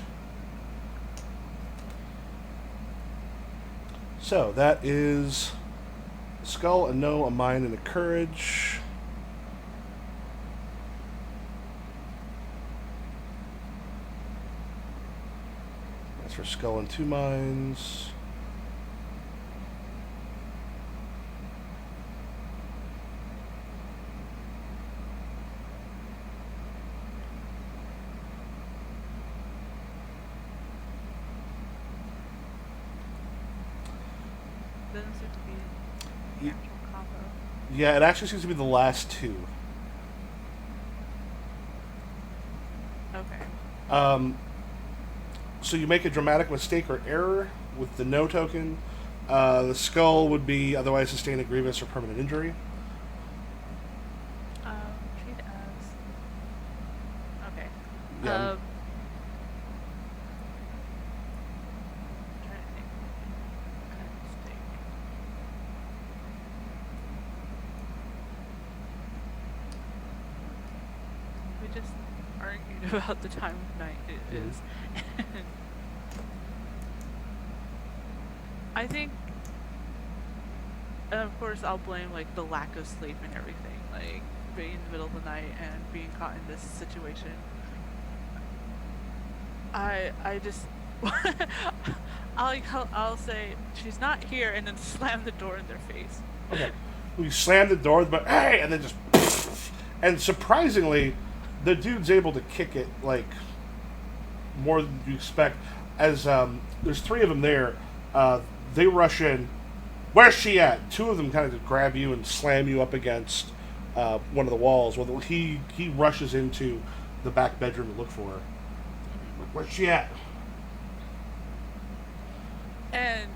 So that is a skull, a no, a mind, and a courage. That's for skull and 2 minds. Doesn't seem to be an actual combo. Yeah, it actually seems to be the last 2. Okay. So you make a dramatic mistake or error with the no token. The skull would be otherwise sustain a grievous or permanent injury. Treat as argued about the time of night it is. And I think, and of course, I'll blame like the lack of sleep and everything, like being in the middle of the night and being caught in this situation. I just I'll say she's not here and then slam the door in their face. Okay. We slam the door, but hey, and then just, and surprisingly, the dude's able to kick it like more than you expect. As there's three of them there, they rush in. Where's she at? Two of them kind of just grab you and slam you up against one of the walls. Well, he rushes into the back bedroom to look for her. Where's she at? And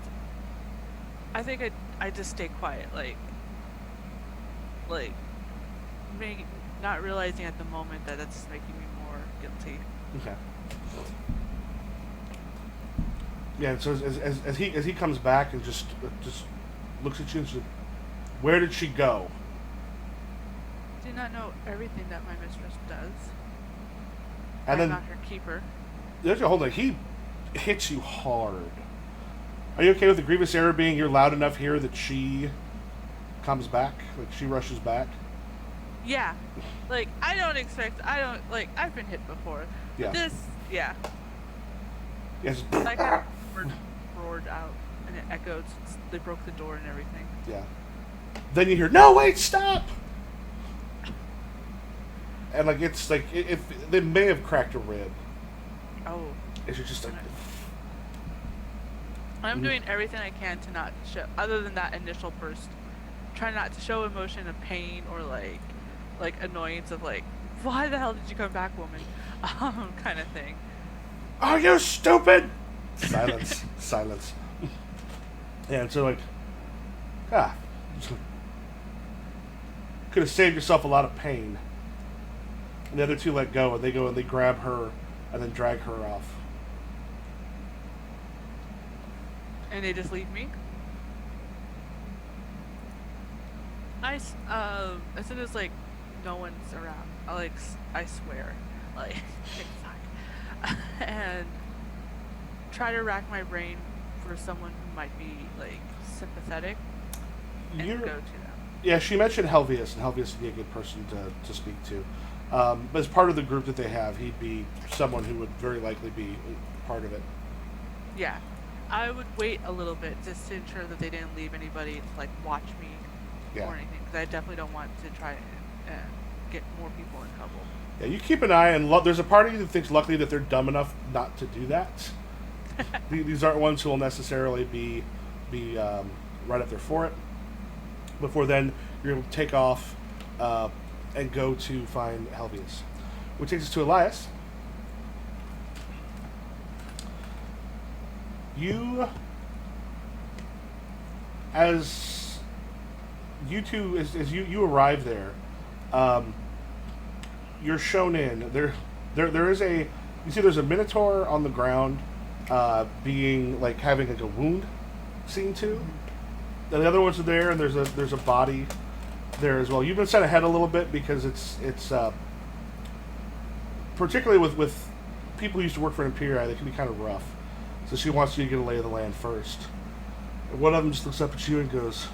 I think I just stay quiet, like not realizing at the moment that that's making me more guilty. Okay. Yeah, and so as he comes back and just looks at you and says, "Where did she go?" Do not know everything that my mistress does. And I'm then not her keeper. hold on, he hits you hard. Are you okay with the grievous error being you're loud enough here that she comes back, like she rushes back? Yeah, like I don't like I've been hit before. Yeah. But this, yeah. Yes. I kind of roared out and it echoed. They broke the door and everything. Yeah. Then you hear, "No, wait, stop!" And like it's like if they may have cracked a rib. Oh. It's just like. I'm doing everything I can to not show, other than that initial burst, try not to show emotion of pain or like annoyance of like, why the hell did you come back, woman? Kind of thing. Are you stupid? Silence. Silence. And so like, could have saved yourself a lot of pain. And the other two let go, and they go and they grab her and then drag her off. And they just leave me. As soon as like no one's around, I swear, like fuck, and try to rack my brain for someone who might be like sympathetic and go to them. Yeah, she mentioned Helvius, and Helvius would be a good person to speak to. But as part of the group that they have, he'd be someone who would very likely be part of it. Yeah. I would wait a little bit just to ensure that they didn't leave anybody to like watch me or anything, because I definitely don't want to try and get more people in trouble. Yeah, you keep an eye, and there's a part of you that thinks luckily that they're dumb enough not to do that. These aren't ones who will necessarily be right up there for it. Before then, you're able to take off and go to find Helvius, which takes us to Elias. As you arrive there, you're shown in. There is a, you see there's a minotaur on the ground, being like having like a wound seen to. And the other ones are there, and there's a body there as well. You've been sent ahead a little bit because it's particularly with people who used to work for Empyrei, they can be kind of rough. So she wants you to get a lay of the land first. And one of them just looks up at you and goes,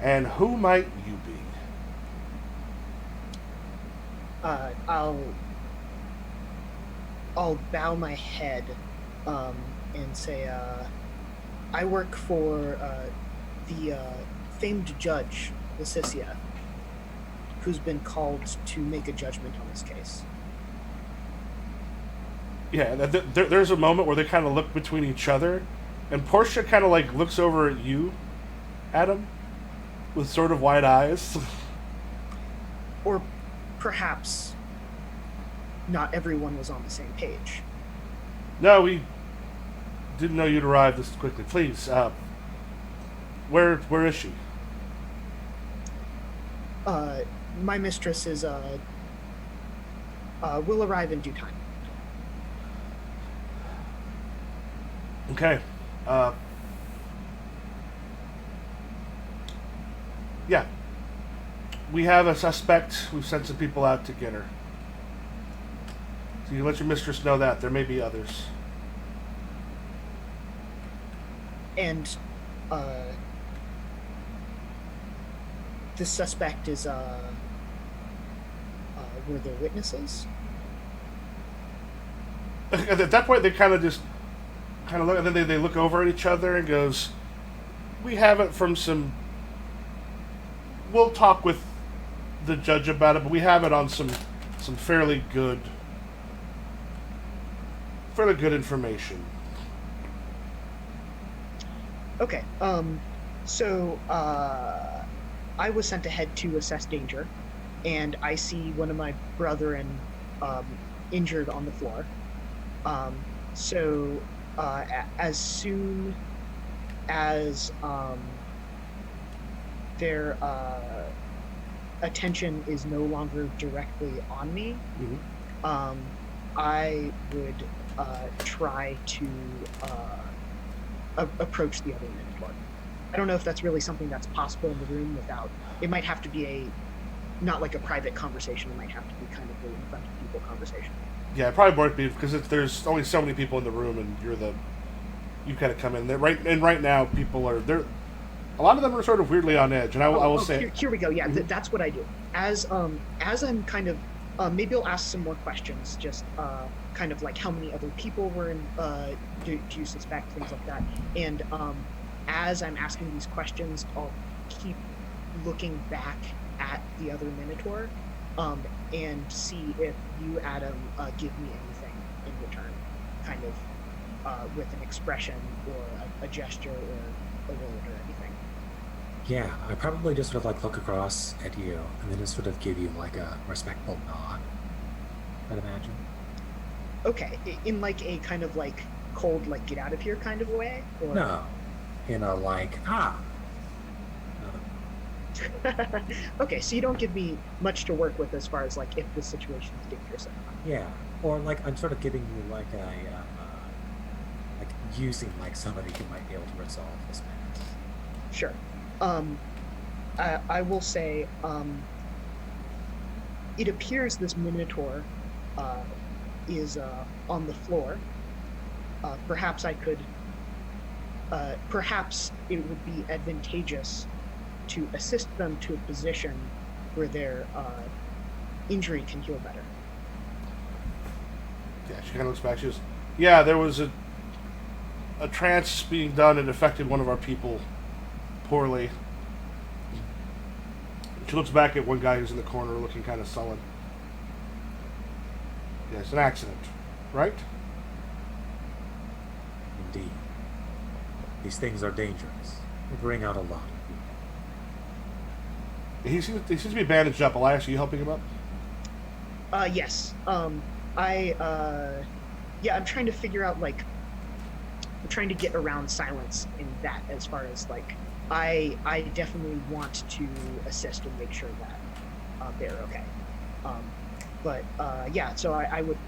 "And who might you be?" I'll bow my head and say, I work for the famed judge, Leticia, who's been called to make a judgment on this case. Yeah, there's a moment where they kind of look between each other, and Portia kind of like looks over at you, Adam, with sort of wide eyes. Or perhaps not everyone was on the same page. No, we didn't know you'd arrive this quickly. Please, where is she? My mistress is will arrive in due time. Okay. Yeah. We have a suspect. We've sent some people out to get her. So you let your mistress know that. There may be others. And the suspect is were there witnesses? At that point, they kind of look, and then they look over at each other and goes, "We have it from some. We'll talk with the judge about it, but we have it on some fairly good information." Okay. So I was sent ahead to assess danger, and I see one of my brethren injured on the floor. So as soon as their attention is no longer directly on me, I would try to approach the other minotaur. I don't know if that's really something that's possible in the room without. It might have to be not like a private conversation. It might have to be kind of a in front of people conversation. Yeah, it probably won't be because there's only so many people in the room, and you kind of come in there right now. People are there. A lot of them are sort of weirdly on edge, and I will say here we go. Yeah, that's what I do. As I'm kind of maybe I'll ask some more questions. Just kind of like how many other people were in. Do you suspect things like that? And as I'm asking these questions, I'll keep looking back at the other minotaur and see if you, Adam, give me anything in return, kind of with an expression or a gesture or a word or anything. Yeah, I probably just sort of like look across at you and then just sort of give you like a respectful nod, I'd imagine. Okay, in like a kind of like cold, like get out of here kind of way? Or... No, in a like, Okay, so you don't give me much to work with as far as like if the situation is dangerous or not. Yeah, or like I'm sort of giving you like like using like somebody who might be able to resolve this matter. Sure. I will say it appears this minotaur is on the floor. Perhaps I could. Perhaps it would be advantageous to assist them to a position where their injury can heal better. Yeah, she kind of looks back. She goes, "Yeah, there was a trance being done. It affected one of our people poorly." She looks back at one guy who's in the corner looking kind of sullen. "Yeah, it's an accident, right?" Indeed. These things are dangerous. They bring out a lot of people. He seems to be bandaged up. Elias, are you helping him up? Yes. I'm trying to figure out like I'm trying to get around silence in that as far as like I definitely want to assist and make sure that they're okay. So I would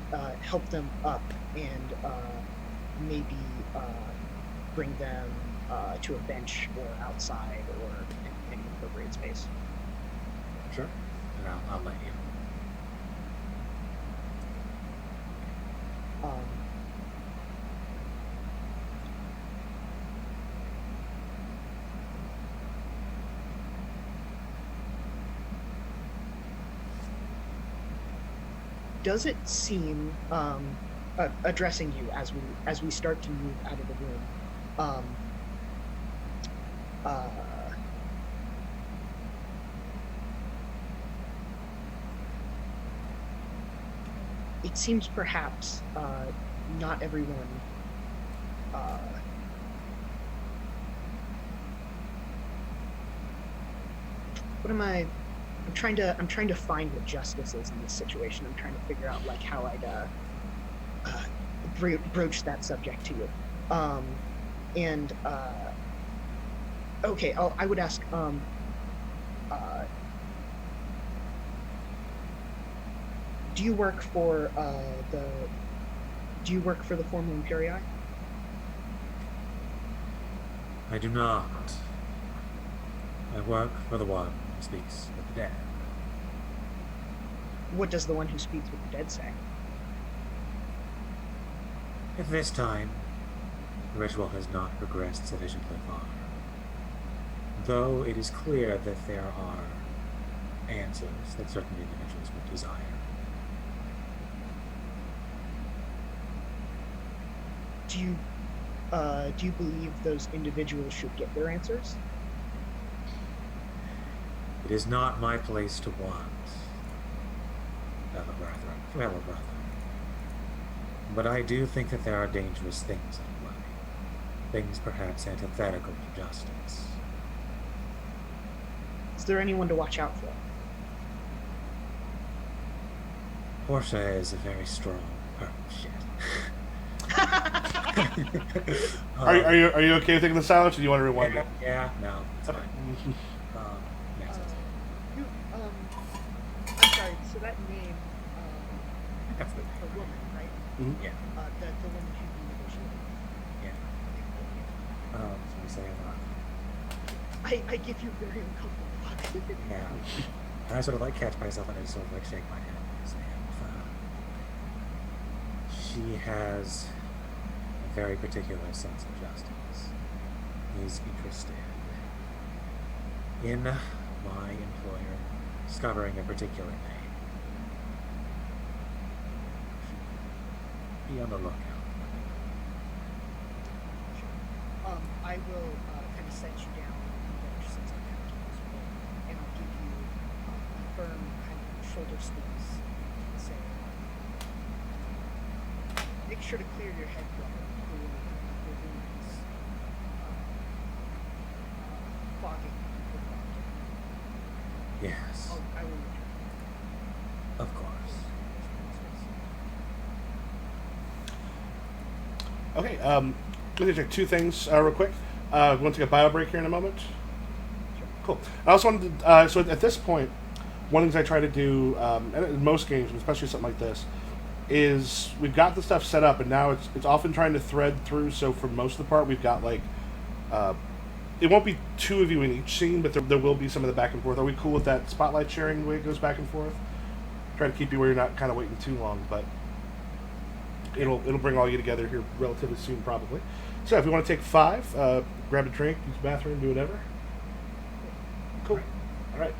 help them up and maybe bring them to a bench or outside or any appropriate space. Sure. And I'll let you. Does it seem, addressing you as we start to move out of the room, it seems perhaps not everyone I'm trying to find what justice is in this situation. I'm trying to figure out like how I'd broach that subject to you. Okay, I would ask do you work for the former Empyrei? I do not. I work for the one who speaks with the dead. What does the one who speaks with the dead say? At this time, the ritual has not progressed sufficiently far. Though it is clear that there are answers that certain individuals would desire. Do you believe those individuals should get their answers? It is not my place to want, fellow brethren. But I do think that there are dangerous things at play. Things perhaps antithetical to justice. Is there anyone to watch out for? Portia is a very strong shit. Are you okay with taking the silence, or do you want to rewind it? Yeah, no, it's fine. Next. I'm sorry. So that name, That's the the woman, right? Mhm. Yeah. The woman who'd be negotiating. Yeah. So we say I give you a very uncomfortable look. yeah. And I sort of like catch myself and I sort of like shake my head. She has a very particular sense of justice. Is interested in my employer discovering a particular name. Be on the lookout. I will kind of set you down on the bench since I'm kind of useful, and I'll give you a firm kind of shoulder squeeze and say, make sure to clear your head, brother. The room is fogging with vodka. Yes, I will return. of course. Okay, let me check two things real quick. We want to take a bio break here in a moment. Cool. I also wanted to, so at this point, one of the things I try to do, and in most games, especially something like this, is we've got the stuff set up, and now it's often trying to thread through. So for most of the part, we've got like, it won't be two of you in each scene, but there will be some of the back and forth. Are we cool with that spotlight sharing the way it goes back and forth? Try to keep you where you're not kind of waiting too long, but it'll bring all you together here relatively soon, probably. So if we want to take 5, grab a drink, use the bathroom, do whatever. Cool. All right.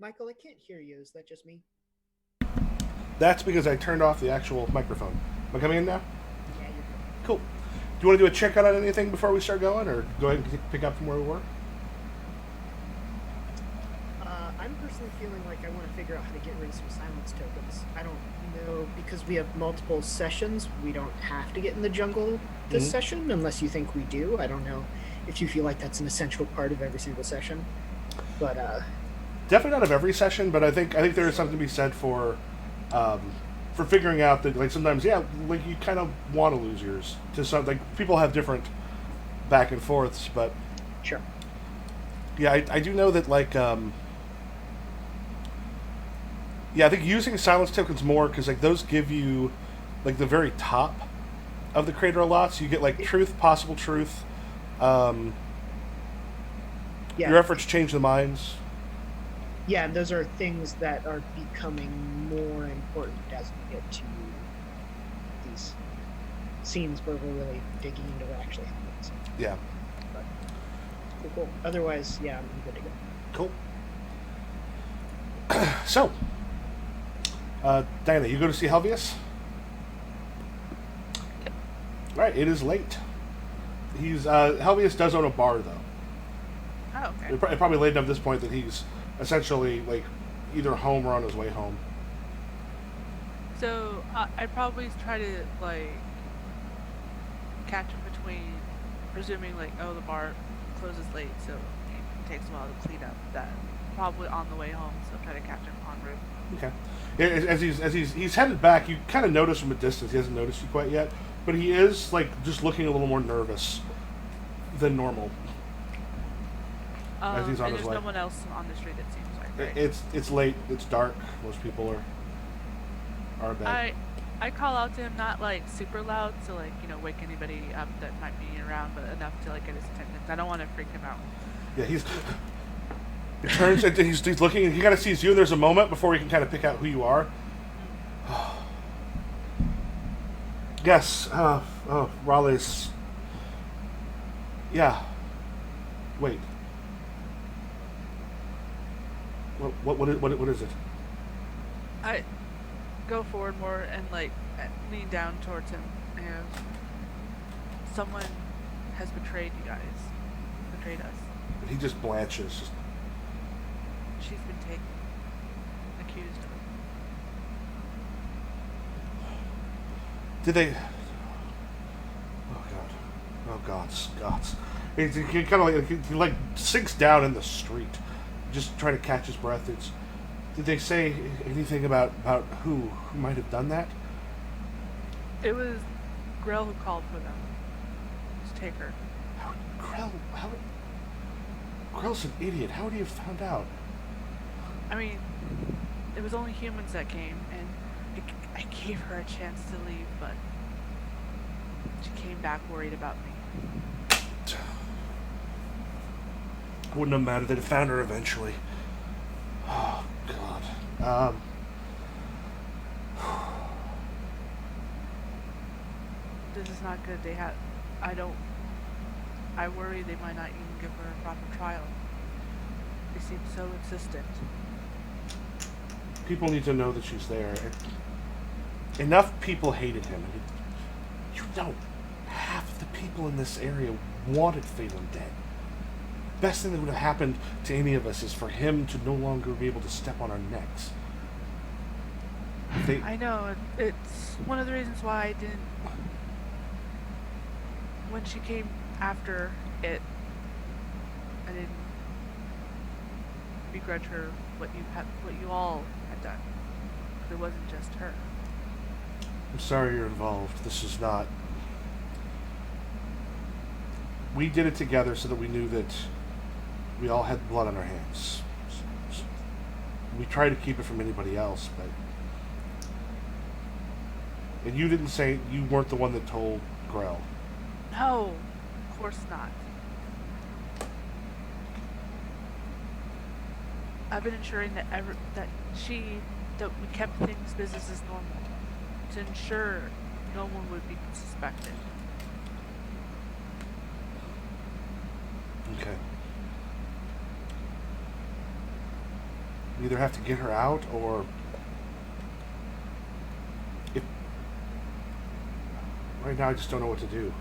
Michael, I can't hear you. Is that just me? That's because I turned off the actual microphone. Am I coming in now? Yeah, you're good. Cool. Do you want to do a check on anything before we start going, or go ahead and pick up from where we were? I'm personally feeling like I want to figure out how to get rid of some silence tokens. I don't know, because we have multiple sessions, we don't have to get in the jungle this session, unless you think we do. I don't know if you feel like that's an essential part of every single session. But, Definitely not of every session, but I think there is something to be said for figuring out that, like, sometimes, yeah, like, you kind of want to lose yours to some, like, people have different back and forths, but sure. yeah, I do know that, like, yeah, I think using silence tokens more, because, like, those give you, like, the very top of the crater a lot, so you get, like, truth, possible truth, Yeah. your efforts change the minds. Yeah, those are things that are becoming more important as we get to these scenes where we're really digging into what actually happens. Yeah. But, cool. Otherwise, yeah, I'm good to go. Cool. So, Diana, you go to see Helvius? Right, it is late. Helvius does own a bar, though. Oh, okay. It's probably late enough at this point that he's essentially, like, either home or on his way home. So I'd probably try to, like, catch him between, presuming, like, oh, the bar closes late, so it takes a while to clean up. That probably on the way home, so try to catch him en route. Okay. As he's headed back, you kind of notice from a distance. He hasn't noticed you quite yet, but he is, like, just looking a little more nervous than normal. As he's on and his there's way. no one else on the street, it seems like, right? It's late. It's dark. Most people are in bed. I call out to him, not, like, super loud, to, like, you know, wake anybody up that might be around, but enough to, like, get his attention. I don't want to freak him out. Yeah, he turns and he's looking, and he kind of sees you, and there's a moment before he can kind of pick out who you are. Yes, Raleigh's. Yeah. Wait. What is it? I go forward more and, like, lean down towards him, and someone has betrayed you guys. Betrayed us. He just blanches. Just, She's been taken. Accused of. did they? Oh God! He kind of like sinks down in the street, just trying to catch his breath. Did they say anything about who might have done that? It was Grell who called for them to take her. Grell's an idiot. How would he have found out? I mean, it was only humans that came, and I gave her a chance to leave, but she came back worried about me. Wouldn't have mattered. They'd have found her eventually. Oh God. This is not good. I worry they might not even give her a proper trial. They seem so insistent. People need to know that she's there. Enough people hated him. You know, half of the people in this area wanted Phelan dead. Best thing that would have happened to any of us is for him to no longer be able to step on our necks. I know. It's one of the reasons why I didn't. When she came after it, I didn't begrudge her what you all had done. It wasn't just her. I'm sorry you're involved. This is not... We did it together so that we knew that we all had blood on our hands. We tried to keep it from anybody else, but... And you didn't say... You weren't the one that told Grell. No, of course not. I've been ensuring that we kept things business as normal, to ensure no one would be suspected. Okay. We either have to get her out, or if right now I just don't know what to do.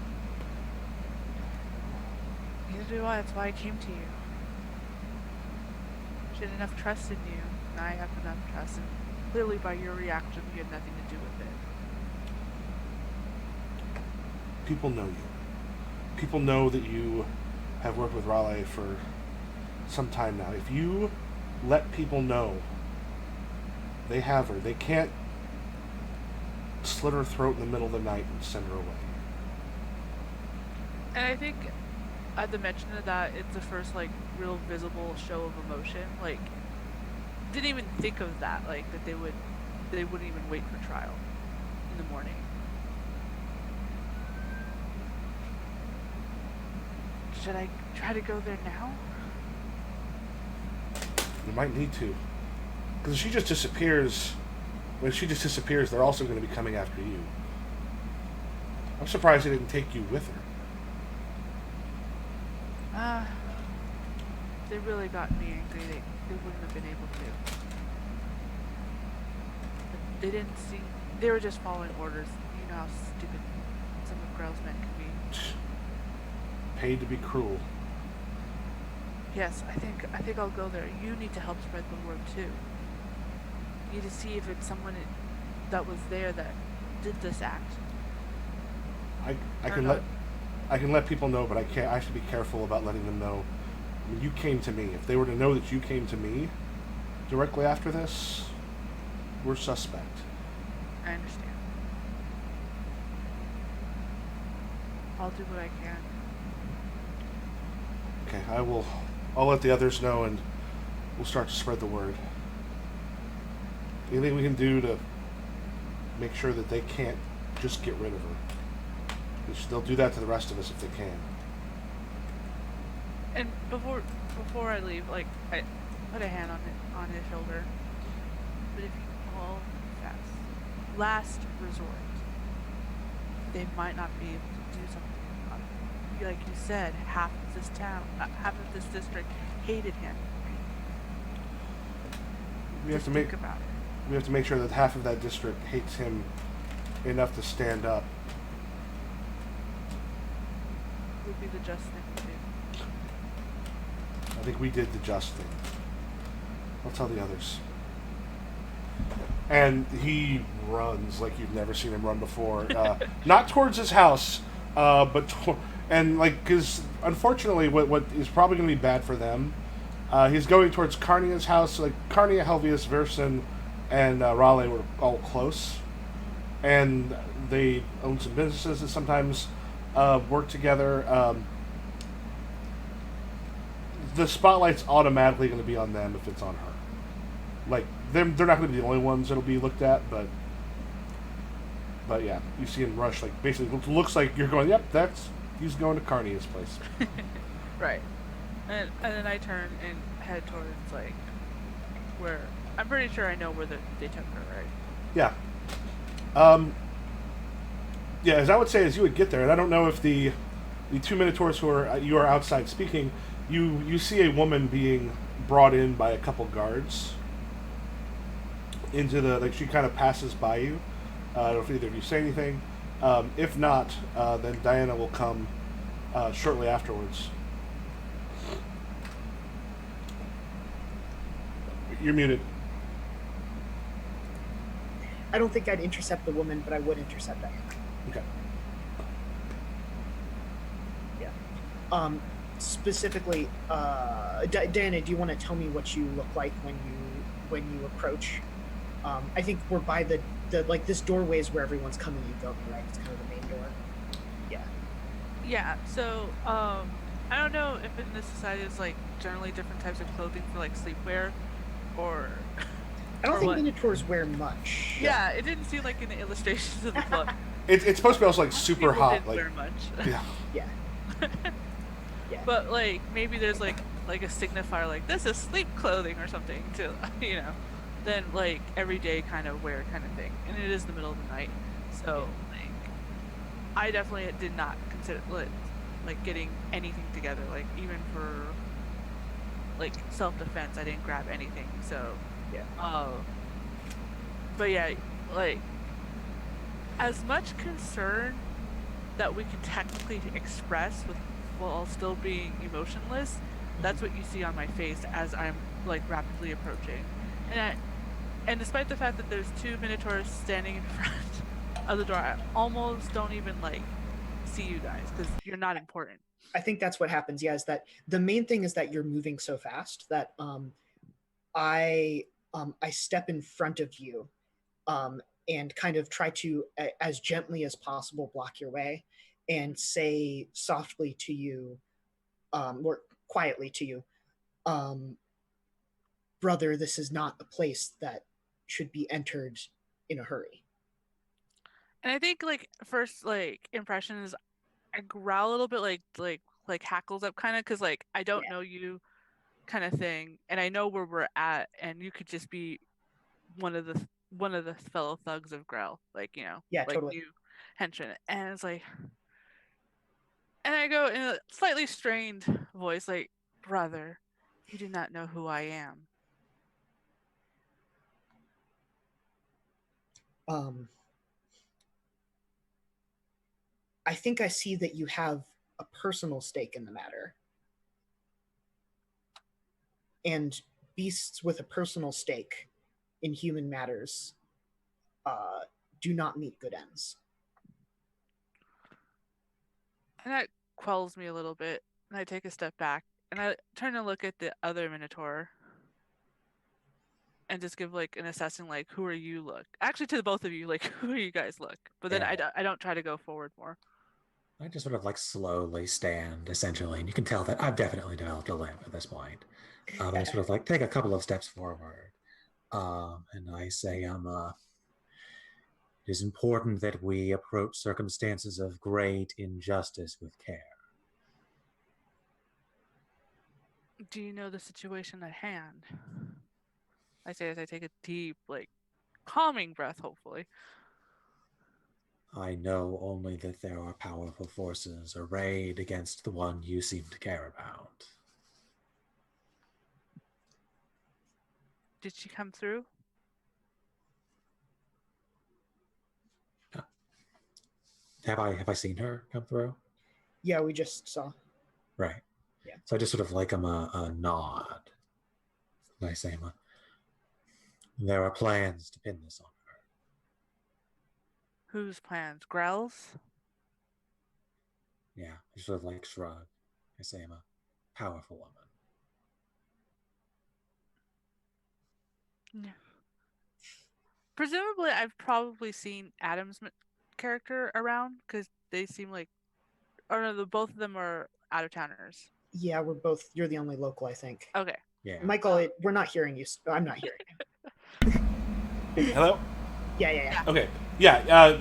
Neither do I. That's why I came to you. She had enough trust in you, and I have enough trust, and clearly by your reaction, you had nothing to do with it. People know you. People know that you have worked with Raleigh for some time now. If you let people know they have her, they can't slit her throat in the middle of the night and send her away. And I think at the mention of that, it's the first like real visible show of emotion. Like, didn't even think of that. Like that they wouldn't even wait for trial in the morning. Should I try to go there now? You might need to, because if she just disappears, when she just disappears, they're also going to be coming after you. I'm surprised they didn't take you with her. They really got me angry. They wouldn't have been able to. But they didn't see. They were just following orders. You know how stupid some of Grell's men can be. Paid to be cruel. Yes, I think I'll go there. You need to help spread the word too. You need to see if it's someone that was there that did this act. I can let people know, but I can't. I have to be careful about letting them know. I mean, you came to me. If they were to know that you came to me directly after this, we're suspect. I understand. I'll do what I can. Okay, I'll let the others know, and we'll start to spread the word. Anything we can do to make sure that they can't just get rid of her. They'll do that to the rest of us if they can. And before I leave, like I put a hand on his shoulder. But if you all confess, last resort, they might not be able to do something about it. Like you said, half of this town, half of this district hated him. We have to think about it. We have to make sure that half of that district hates him enough to stand up. Would be the just thing to do. I think we did the just thing. I'll tell the others. And he runs like you've never seen him run before. Not towards his house, but because unfortunately, what is probably going to be bad for them, he's going towards Carnia's house. Like Carnia, Helvius, Verson, and Raleigh were all close, and they own some businesses that sometimes work together. The spotlight's automatically going to be on them if it's on her. Like they're not going to be the only ones that'll be looked at, but yeah, you see him rush. Like basically, it looks like you're going. Yep, he's going to Carnia's place. Right, and then I turn and head towards like where I'm pretty sure I know where they took her. Right. Yeah. Yeah, as I would say, as you would get there, and I don't know if the two minotaurs who are outside speaking, you see a woman being brought in by a couple guards into the, like, she kind of passes by you. I don't know if either of you say anything. If not, then Diana will come shortly afterwards. You're muted. I don't think I'd intercept the woman, but I would intercept Diana. Okay. Yeah. Specifically, Diana, do you want to tell me what you look like when you approach? I think we're by the like this doorway is where everyone's coming and going, right? It's kind of the main door. Yeah. Yeah. So I don't know if in this society it's like generally different types of clothing for like sleepwear, or. I don't think what? Minotaurs wear much. Yeah, it didn't seem like in the illustrations of the book. It's supposed to be also like super People hot. didn't Like wear much. yeah. Yeah. Yeah. But like maybe there's like a signifier like this is sleep clothing or something to then like everyday kind of wear kind of thing, and it is the middle of the night, so like I definitely did not consider like getting anything together, like even for like self-defense. I didn't grab anything. So, Yeah. but yeah, like as much concern that we can technically express with while still being emotionless, that's what you see on my face as I'm like rapidly approaching. And despite the fact that there's two minotaurs standing in front of the door, I almost don't even like see you guys because you're not important. I think that's what happens. Yeah, is that the main thing is that you're moving so fast that I step in front of you and kind of try to as gently as possible block your way and say softly to you or quietly to you, brother, this is not a place that should be entered in a hurry. And I think like first like impression is I growl a little bit like hackles up kind of because like I don't Yeah. know you kind of thing, and I know where we're at, and you could just be one of the fellow thugs of Grell, like Yeah, like totally. you henchman, and it's like, and I go in a slightly strained voice, like, brother, you do not know who I am. Um, I think I see that you have a personal stake in the matter. And beasts with a personal stake in human matters uh, do not meet good ends. And that quells me a little bit, and I take a step back, and I turn to look at the other Minotaur, and just give like an assessing, like, who are you? Look, actually, to the both of you, like, who are you guys? Look, but then Yeah. I don't try to go forward more. I just sort of like slowly stand, essentially, and you can tell that I've definitely developed a limp at this point. I sort of like take a couple of steps forward, and I say, it is important that we approach circumstances of great injustice with care. Do you know the situation at hand? I say as I take a deep, like, calming breath, hopefully. I know only that there are powerful forces arrayed against the one you seem to care about. Did she come through? Have I seen her come through? Yeah, we just saw. Right. Yeah. So I just sort of like a nod. And I say, there are plans to pin this on her. Whose plans? Grell's? Yeah, I just sort of like shrug. I say, I'm a powerful woman. Yeah. Presumably, I've probably seen Adam's character around because they seem like, or no, both of them are out of towners. Yeah, we're both. You're the only local, I think. Okay. Yeah. Michael, we're not hearing you. I'm not hearing you. Hello? Yeah. Okay. Yeah.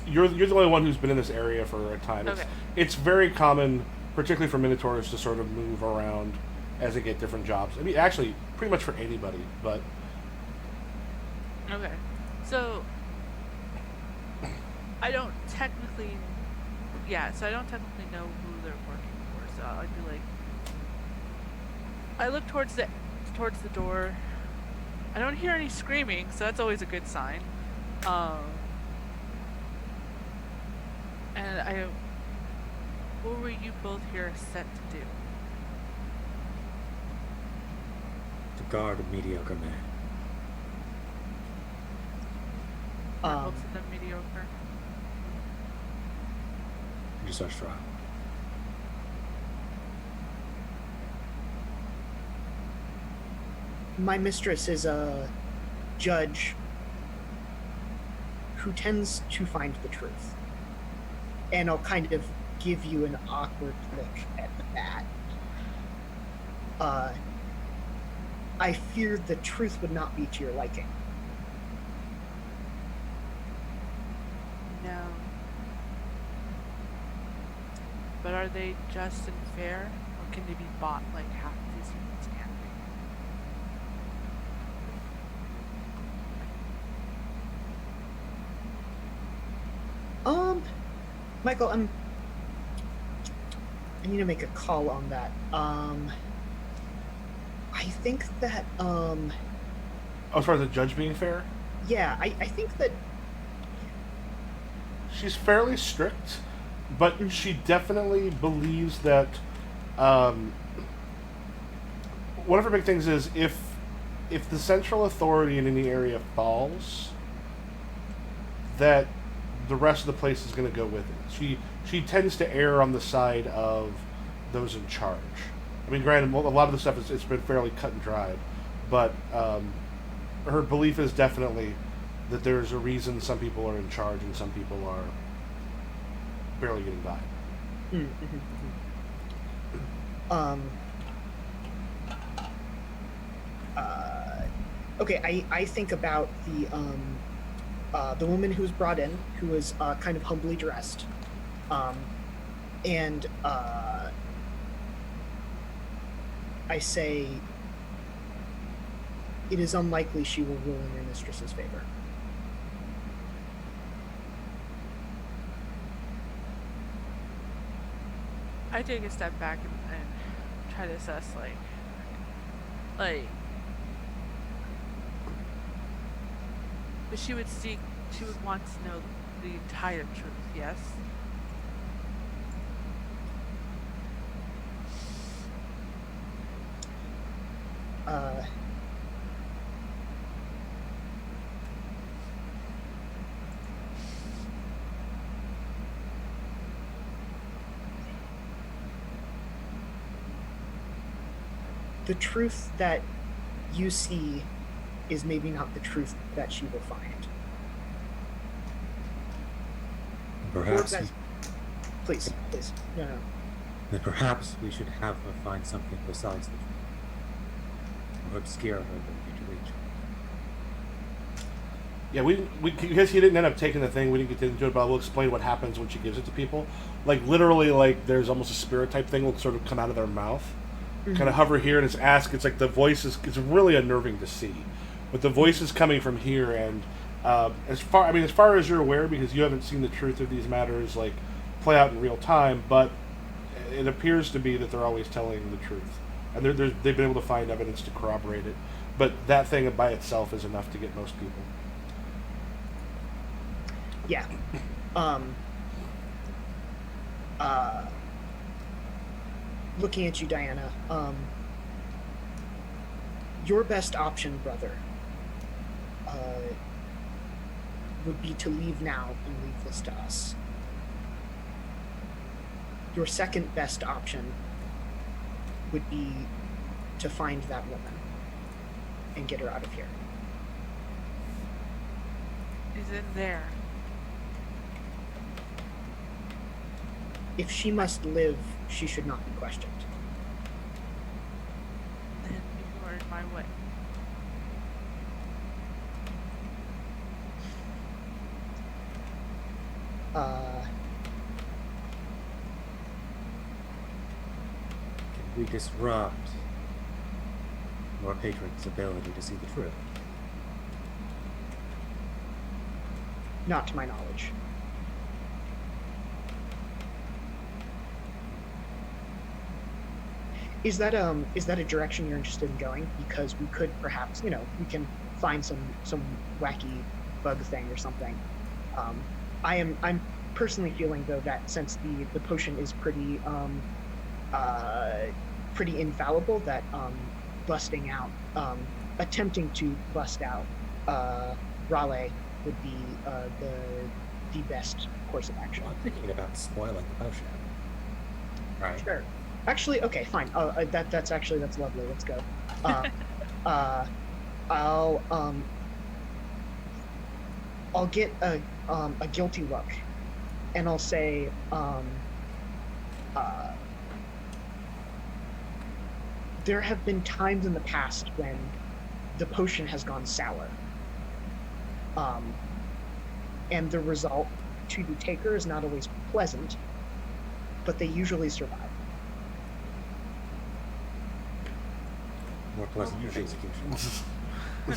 You're the only one who's been in this area for a time. Okay. It's very common, particularly for minotaurs, to sort of move around as they get different jobs. I mean, actually, pretty much for anybody. But Okay. So I don't technically, so I don't technically know who they're working for. So I'd be like, I look towards the door. I don't hear any screaming, so that's always a good sign. And I, what were you both here set to do? To guard a mediocre man. Are both of them mediocre? You just sort of shrug. My mistress is a judge who tends to find the truth. And I'll kind of give you an awkward look at that. I fear the truth would not be to your liking. No. But are they just and fair, or can they be bought like half of these humans can be? Michael, I need to make a call on that. I think that As far as the judge being fair, yeah, I think that she's fairly strict, but she definitely believes that um, one of her big things is if the central authority in any area falls, that the rest of the place is going to go with it. She tends to err on the side of those in charge. I mean, granted, a lot of the stuff it's been fairly cut and dried, but her belief is definitely that there's a reason some people are in charge and some people are barely getting by. um okay, I think about the woman who was brought in, who was kind of humbly dressed, and I say it is unlikely she will rule in your mistress's favor. I take a step back and try to assess like, but she would want to know the entire truth, yes? Uh, the truth that you see is maybe not the truth that she will find. Perhaps, Please. No. then perhaps we should have her find something besides the truth, or obscure her ability to reach. Yeah, we because he didn't end up taking the thing, we didn't get into it, but we'll explain what happens when she gives it to people. Like literally, like there's almost a spirit type thing will sort of come out of their mouth, kind of hover here, and it's like the voice is it's really unnerving to see, but the voice is coming from here, and as far as you're aware, because you haven't seen the truth of these matters like play out in real time, but it appears to be that they're always telling the truth, and they've been able to find evidence to corroborate it. But that thing by itself is enough to get most people. Yeah. Looking at you, Diana. Your best option, brother, would be to leave now and leave this to us. Your second best option would be to find that woman and get her out of here. Is it there? If she must live, she should not be questioned. Then you are in my way. Can we disrupt your patron's ability to see the truth? Not to my knowledge. Is that a direction you're interested in going? Because we could perhaps, we can find some wacky bug thing or something. I'm personally feeling though that since the potion is pretty infallible, that busting out, attempting to bust out Raleigh would be the best course of action. Well, I'm thinking about spoiling the potion. Right. Sure. Actually, okay, fine. That's lovely. Let's go. I'll get a guilty look, and I'll say, there have been times in the past when the potion has gone sour, and the result to the taker is not always pleasant, but they usually survive. More pleasant than execution. I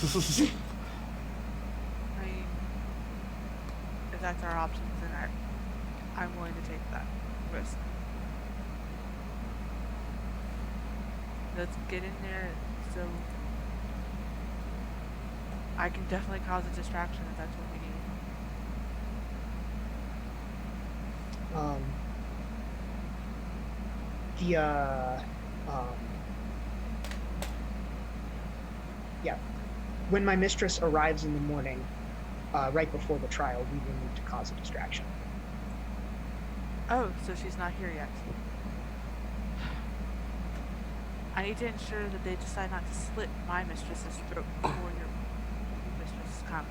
mean, if that's our options, then I'm willing to take that risk. Let's get in there, So I can definitely cause a distraction if that's what we need. The yeah, when my mistress arrives in the morning, right before the trial, we will need to cause a distraction. Oh, so she's not here yet. I need to ensure that they decide not to slit my mistress's throat before your mistress comes.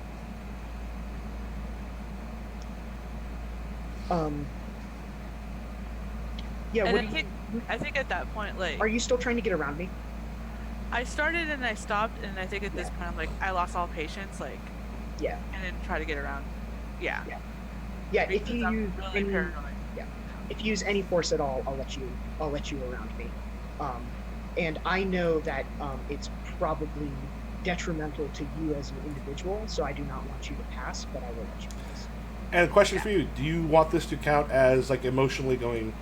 Yeah, And what I do think I think at that point, like, are you still trying to get around me? I started and I stopped, and I think at this Yeah. point I'm like, I lost all patience, like, Yeah. and then try to get around. Yeah. Yeah. Yeah, if Because you I'm use really any, paranoid. yeah, if you use any force at all, I'll let you around me. And I know that it's probably detrimental to you as an individual, so I do not want you to pass, but I will let you pass. And a question for you: do you want this to count as like emotionally going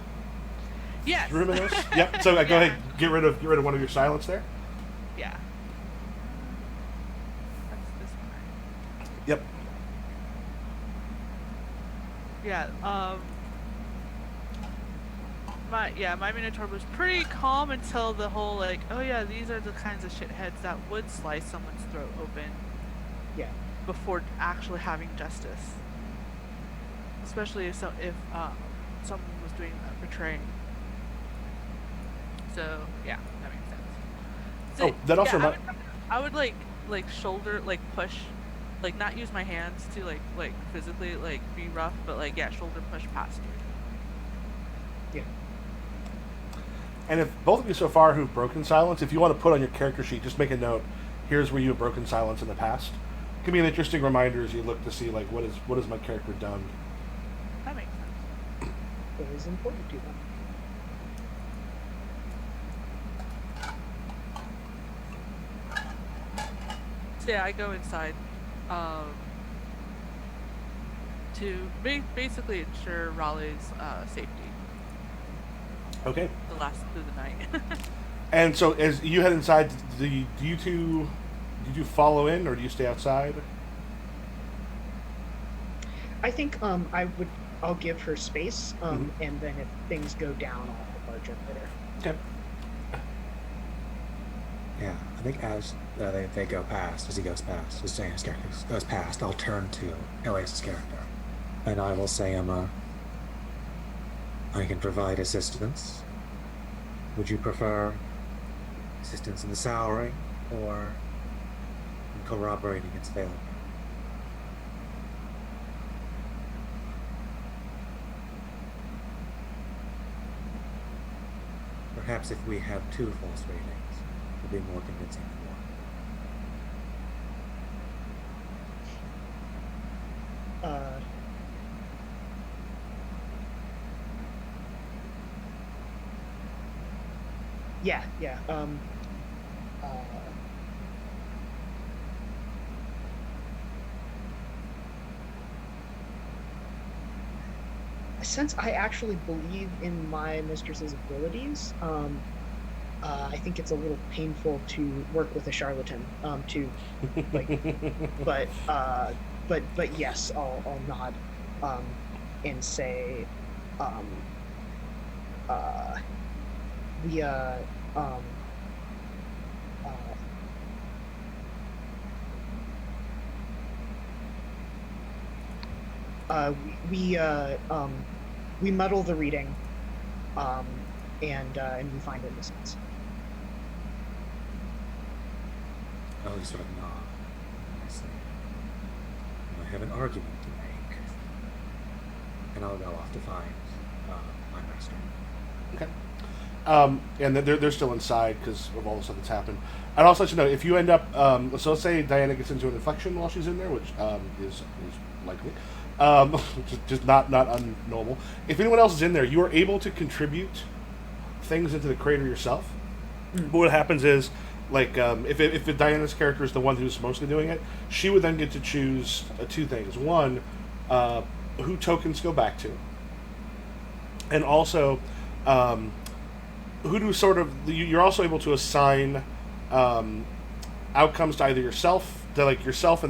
Yes. through this? Yep. So go ahead, get rid of one of your silence there. Yeah. That's this one. Yep. Yeah. My minotaur was pretty calm until the whole like, oh yeah, these are the kinds of shitheads that would slice someone's throat open Yeah. before actually having justice. Especially if someone was doing betraying. So yeah, that makes sense. So, Oh, that also yeah, remi- I would like shoulder, like push, like not use my hands to like physically like be rough, but like yeah, shoulder push past you. Yeah. And if both of you so far who've broken silence, if you want to put on your character sheet, just make a note. Here's where you have broken silence in the past. It can be an interesting reminder as you look to see like what has my character done. That makes sense. It is important to them. So yeah, I go inside to basically ensure Raleigh's safety. Okay. The last through the night. And so as you head inside, do you two follow in or do you stay outside? I think I'll give her space, and then if things go down, I'll barge in later. Okay. Yeah, I think as they go past, as he goes past, as Diana's character goes past, I'll turn to Elias's character, and I will say, Emma, I can provide assistance. Would you prefer assistance in the souring or in corroborating its failure? Perhaps if we have two false ratings, it'll be more convincing than one. Yeah. Since I actually believe in my mistress's abilities, I think it's a little painful to work with a charlatan. But yes, I'll nod, and say, we we muddle the reading, and we find innocence. I'll just sort of nod. I say, I have an argument to make, and I'll go off to find my master. Okay. And they're still inside because of all the stuff that's happened. I'd also let you know if you end up. So let's say Diana gets into an infection while she's in there, which is likely. Just not unnormal. If anyone else is in there, you are able to contribute things into the crater yourself. But what happens is, like, if Diana's character is the one who's mostly doing it, she would then get to choose two things. One, who tokens go back to, and also who do sort of. You're also able to assign outcomes to either yourself, and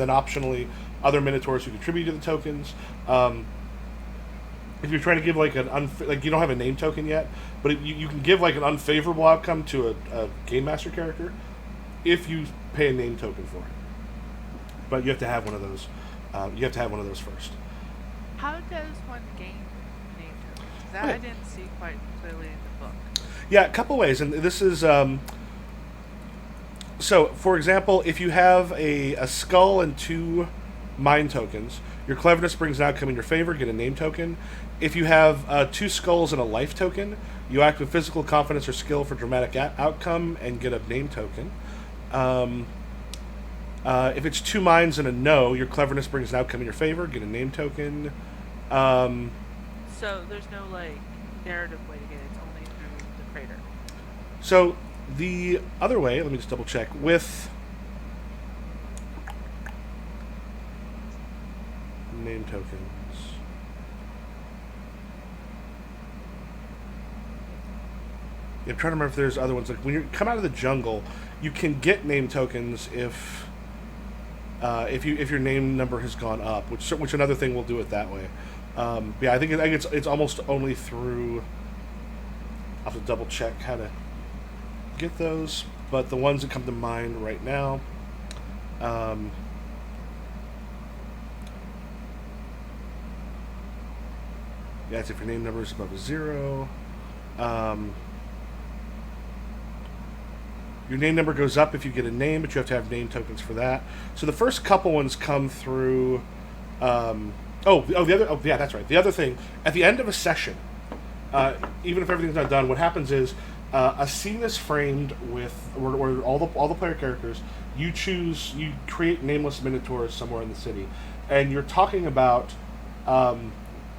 then optionally other minotaurs who contribute to the tokens. If you're trying to give like you don't have a name token yet, but you can give like an unfavorable outcome to a game master character if you pay a name token for it. But you have to have one of those. You have to have one of those first. How does one gain name tokens? That Okay. I didn't see quite clearly in the book. Yeah, a couple ways, and this is so. For example, if you have a skull and 2 mind tokens, your cleverness brings an outcome in your favor. Get a name token. If you have 2 skulls and a life token, you act with physical confidence or skill for dramatic outcome and get a name token. If it's 2 minds and a no, your cleverness brings an outcome in your favor. Get a name token. So there's no like narrative way to get it. It's only through the crater. So the other way, let me just double check with name tokens. Yeah, I'm trying to remember if there's other ones. Like when you come out of the jungle, you can get name tokens if your name number has gone up, which another thing we'll do it that way. Yeah, I think it's almost only through. I'll have to double check how to get those, but the ones that come to mind right now. Yeah, it's if your name number is above a 0. Your name number goes up if you get a name, but you have to have name tokens for that. So the first couple ones come through. Yeah, that's right. The other thing, at the end of a session, even if everything's not done, what happens is a scene is framed with where all the player characters. You create nameless minotaurs somewhere in the city, and you're talking about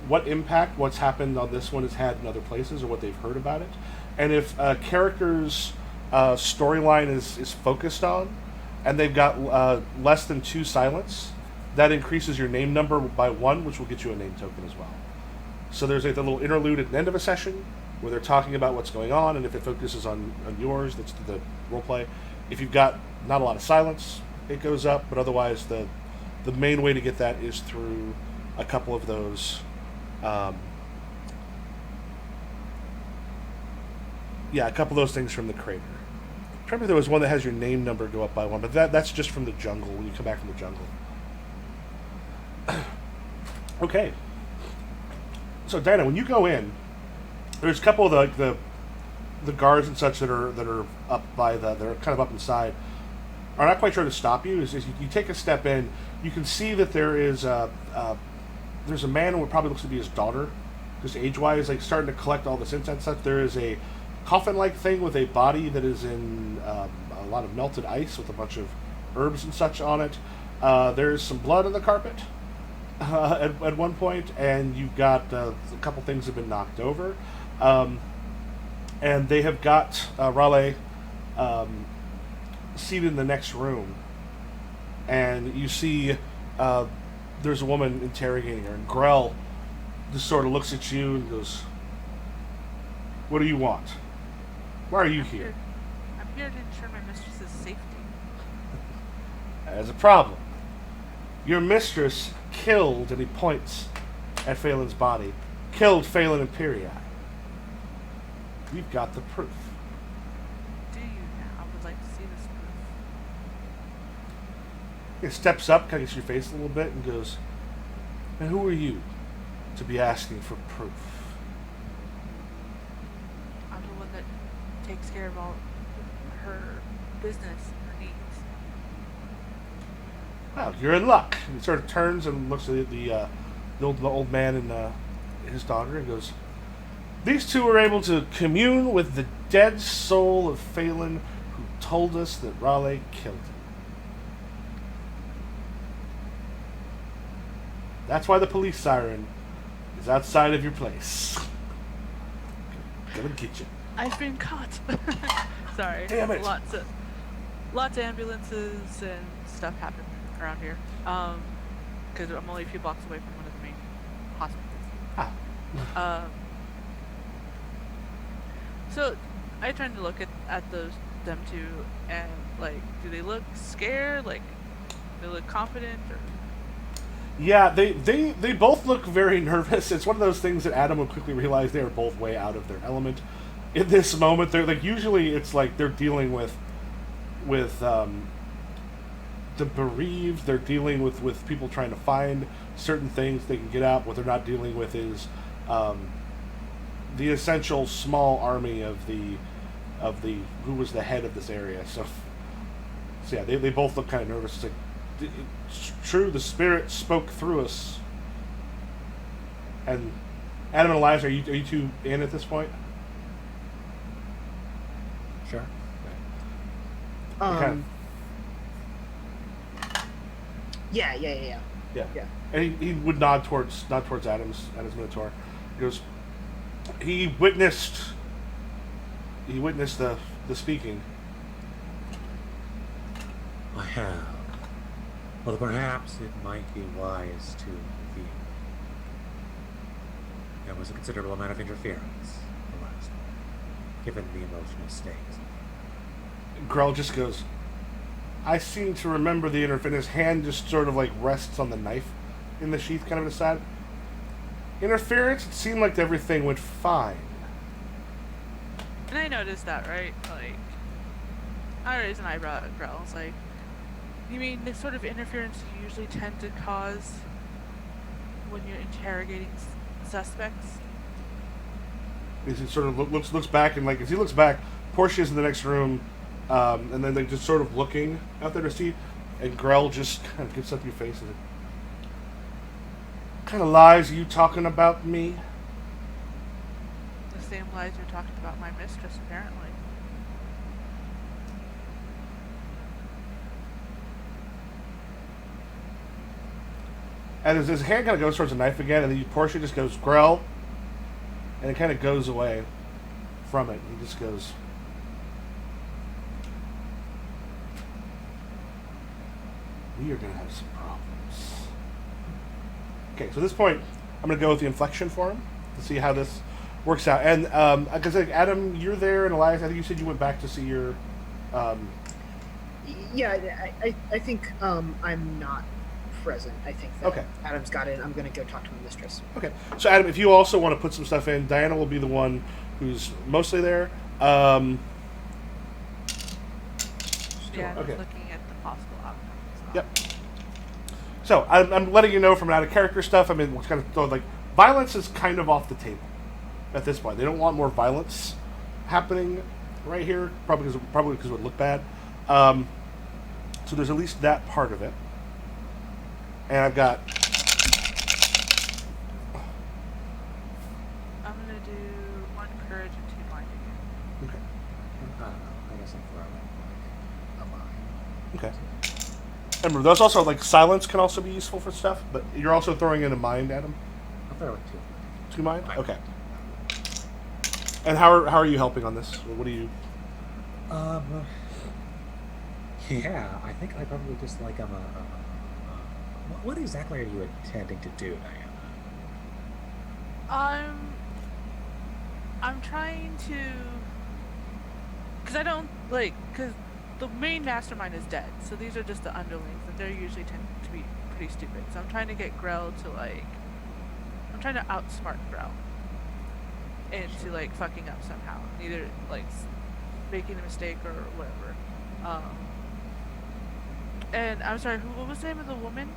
what impact what's happened on this one has had in other places or what they've heard about it, and if a character's storyline is focused on, and they've got less than 2 silence, that increases your name number by 1, which will get you a name token as well. So there's like the little interlude at the end of a session where they're talking about what's going on, and if it focuses on yours, that's the roleplay. If you've got not a lot of silence, it goes up, but otherwise the main way to get that is through a couple of those. A couple of those things from the crater. I remember there was one that has your name number go up by 1, but that's just from the jungle, when you come back from the jungle. Okay. So Diana, when you go in, there's a couple of the guards and such that are up by they're kind of up inside, are not quite sure to stop you. Is you take a step in, you can see that there's a man who probably looks to be his daughter, just age-wise, like starting to collect all this incense stuff. There is a coffin-like thing with a body that is in a lot of melted ice with a bunch of herbs and such on it. There's some blood on the carpet at one point, and you've got a couple things have been knocked over. And they have got Raleigh seated in the next room. And you see there's a woman interrogating her, and Grell just sort of looks at you and goes, "What do you want? Why are you here?" I'm here to ensure my mistress's safety. There's a problem. Your mistress killed, and he points at Phelan's body, killed Phelan Empyrei. We've got the proof. Do you now? I would like to see this proof. He steps up, kind of gets your face a little bit, and goes, "And who are you to be asking for proof?" I'm the one that takes care of all her business and her needs. Well, you're in luck. And he sort of turns and looks at the old man and his daughter and goes, "These two were able to commune with the dead soul of Phelan, who told us that Raleigh killed him. That's why the police siren is outside of your place. Gonna get you." I've been caught. Sorry. Damn it. Lots of ambulances and stuff happen around here. Because I'm only a few blocks away from one of the main hospitals. So I turned to look at those them two, and like, do they look scared? Like, they look confident, or Yeah, they both look very nervous. It's one of those things that Adam will quickly realize they are both way out of their element. In this moment, they're like, usually it's like they're dealing with the bereaved. They're dealing with people trying to find certain things they can get out. What they're not dealing with is the essential small army of the who was the head of this area. So yeah, they both look kind of nervous. It's like, it's true, the spirit spoke through us. And Adam and Elias, are you two in at this point? Sure. Okay. Yeah. Yeah. And he would nod towards Adam's minotaur. He goes, he witnessed the speaking. I have. Well, perhaps it might be wise to reveal. There was a considerable amount of interference the last one, given the emotional state. Grell just goes, I seem to remember the interference. His hand just sort of like rests on the knife in the sheath, kind of aside. Interference, it seemed like everything went fine. and I noticed that, right? Like, I raised an eyebrow at Grell. It's like, you mean the sort of interference you usually tend to cause when you're interrogating suspects? He sort of looks back, and like as he looks back, Portia's in the next room, and then they just sort of looking out there to see, and Grell just kind of gets up your face and like, what kind of lies are you talking about me? The same lies you're talking about my mistress, apparently. And his hand kind of goes towards the knife again, and then Portia just goes, Grell, and it kind of goes away from it. He just goes, we are going to have some problems. Okay, so at this point, I'm going to go with the inflection for him to see how this works out. And because Adam, you're there, and Elias, I think you said you went back to see your. Yeah, I think I'm not present. I think that Okay. Adam's got it. I'm going to go talk to my mistress. Okay, so Adam, if you also want to put some stuff in, Diana will be the one who's mostly there. Yeah, I'm Okay. looking at the possible outcomes. Yep. So I'm letting you know from out of character stuff. I mean, what's kind of like violence is kind of off the table at this point. They don't want more violence happening right here, probably because it would look bad. So there's at least that part of it. And I've got. I'm gonna do 1 courage and 2 mind again. Okay. I don't know. I guess I'm throwing like a mind. Okay. Remember, there's also like silence can also be useful for stuff, but you're also throwing in a mind, Adam. I'll throw it too. 2 mind. Mind. Okay. And how are you helping on this? What do you? Yeah, I think I probably just like what exactly are you intending to do, Diana? I'm trying to, because the main mastermind is dead, so these are just the underlings, and they usually tend to be pretty stupid. So I'm trying to get Grell to I'm trying to outsmart Grell into like fucking up somehow, either like making a mistake or whatever. And I'm sorry, what was the name of the woman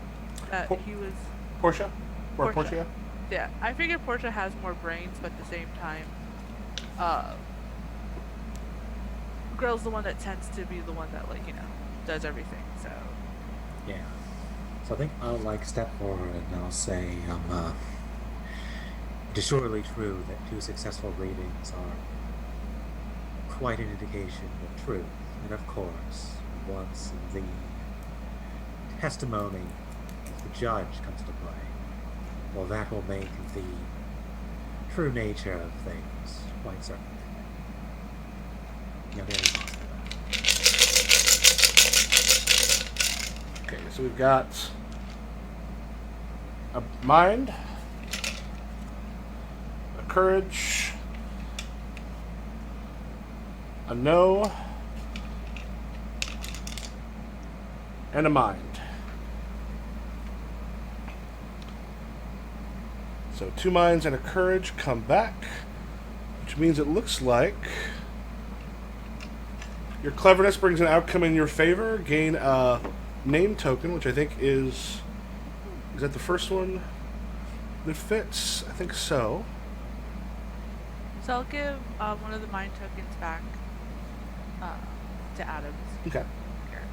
that he was? Portia? Or Portia. Portia? Yeah, I figure Portia has more brains, but at the same time, Grell's the one that tends to be the one that does everything. So Yeah. So I think I'll step forward and I'll say, it is surely true that 2 successful readings are quite an indication of truth. And of course, once the testimony of the judge comes to play, well, that will make the true nature of things quite certain. You have any thoughts on that? Okay, so we've got a mind, a courage, a no, and a mind. So 2 minds and a courage come back, which means it looks like your cleverness brings an outcome in your favor. Gain a name token, which I think is that the first one that fits? I think so. So I'll give one of the mind tokens back to Adam's Okay. character.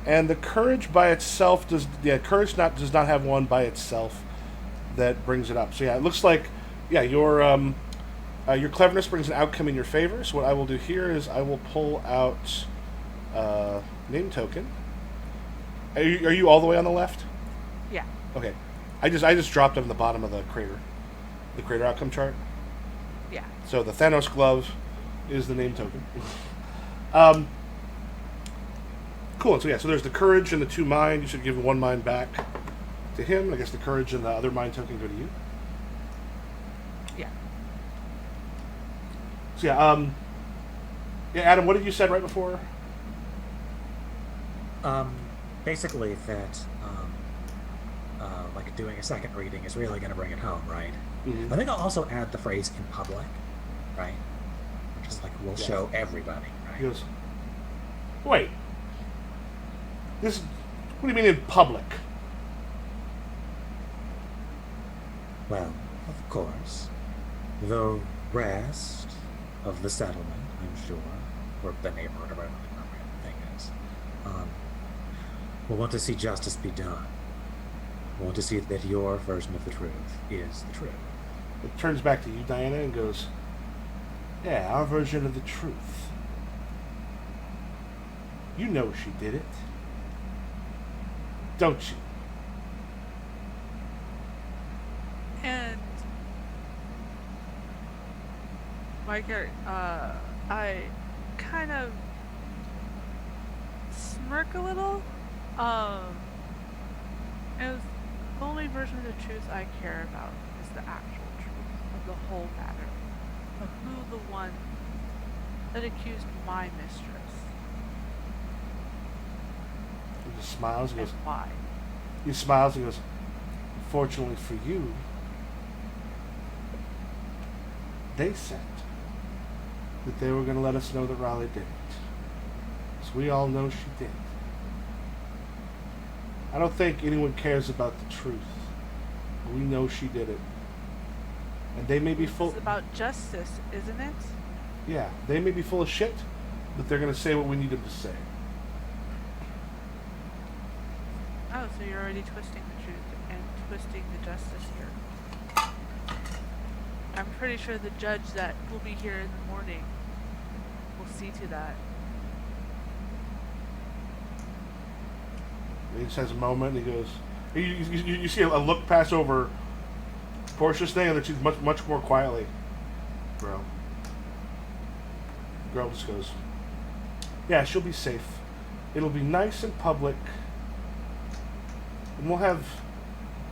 And the courage by itself does not have one by itself that brings it up. So yeah, it looks like your cleverness brings an outcome in your favor. So what I will do here is I will pull out name token. Are you all the way on the left? Yeah. Okay. I just dropped it on the bottom of the crater outcome chart. Yeah. So the Thanos glove is the name token. Cool. So yeah, so there's the courage and the 2 mind. You should give 1 mind back to him. I guess the courage and the other mind token go to you. Yeah. So yeah, Adam, what did you said right before? Basically that like doing a second reading is really going to bring it home, right? Mm-hmm. I think I'll also add the phrase "in public," right? Which is like we'll show everybody, right? He goes, wait. This. What do you mean in public? Well, of course, the rest of the settlement, I'm sure, or the neighborhood, or whatever the appropriate thing is, will want to see justice be done. Will want to see that your version of the truth is the truth. It turns back to you, Diana, and goes, yeah, our version of the truth. You know she did it. Don't you? And my character, I kind of smirk a little. It was the only version of the truth I care about is the actual truth of the whole matter, of who the one that accused my mistress He just smiles and and goes, why. he smiles and goes, fortunately for you, they said that they were going to let us know that Raleigh did it. So we all know she did. I don't think anyone cares about the truth. But we know she did it. And they may be full... It's about justice, isn't it? Yeah, they may be full of shit, but they're going to say what we need them to say. Oh, so you're already twisting the truth and twisting the justice here. I'm pretty sure the judge that will be here in the morning will see to that. He just has a moment and he goes... You see a look pass over Portia's thing, and then she's much more quietly. Girl just goes, yeah, she'll be safe. It'll be nice and public. And we'll have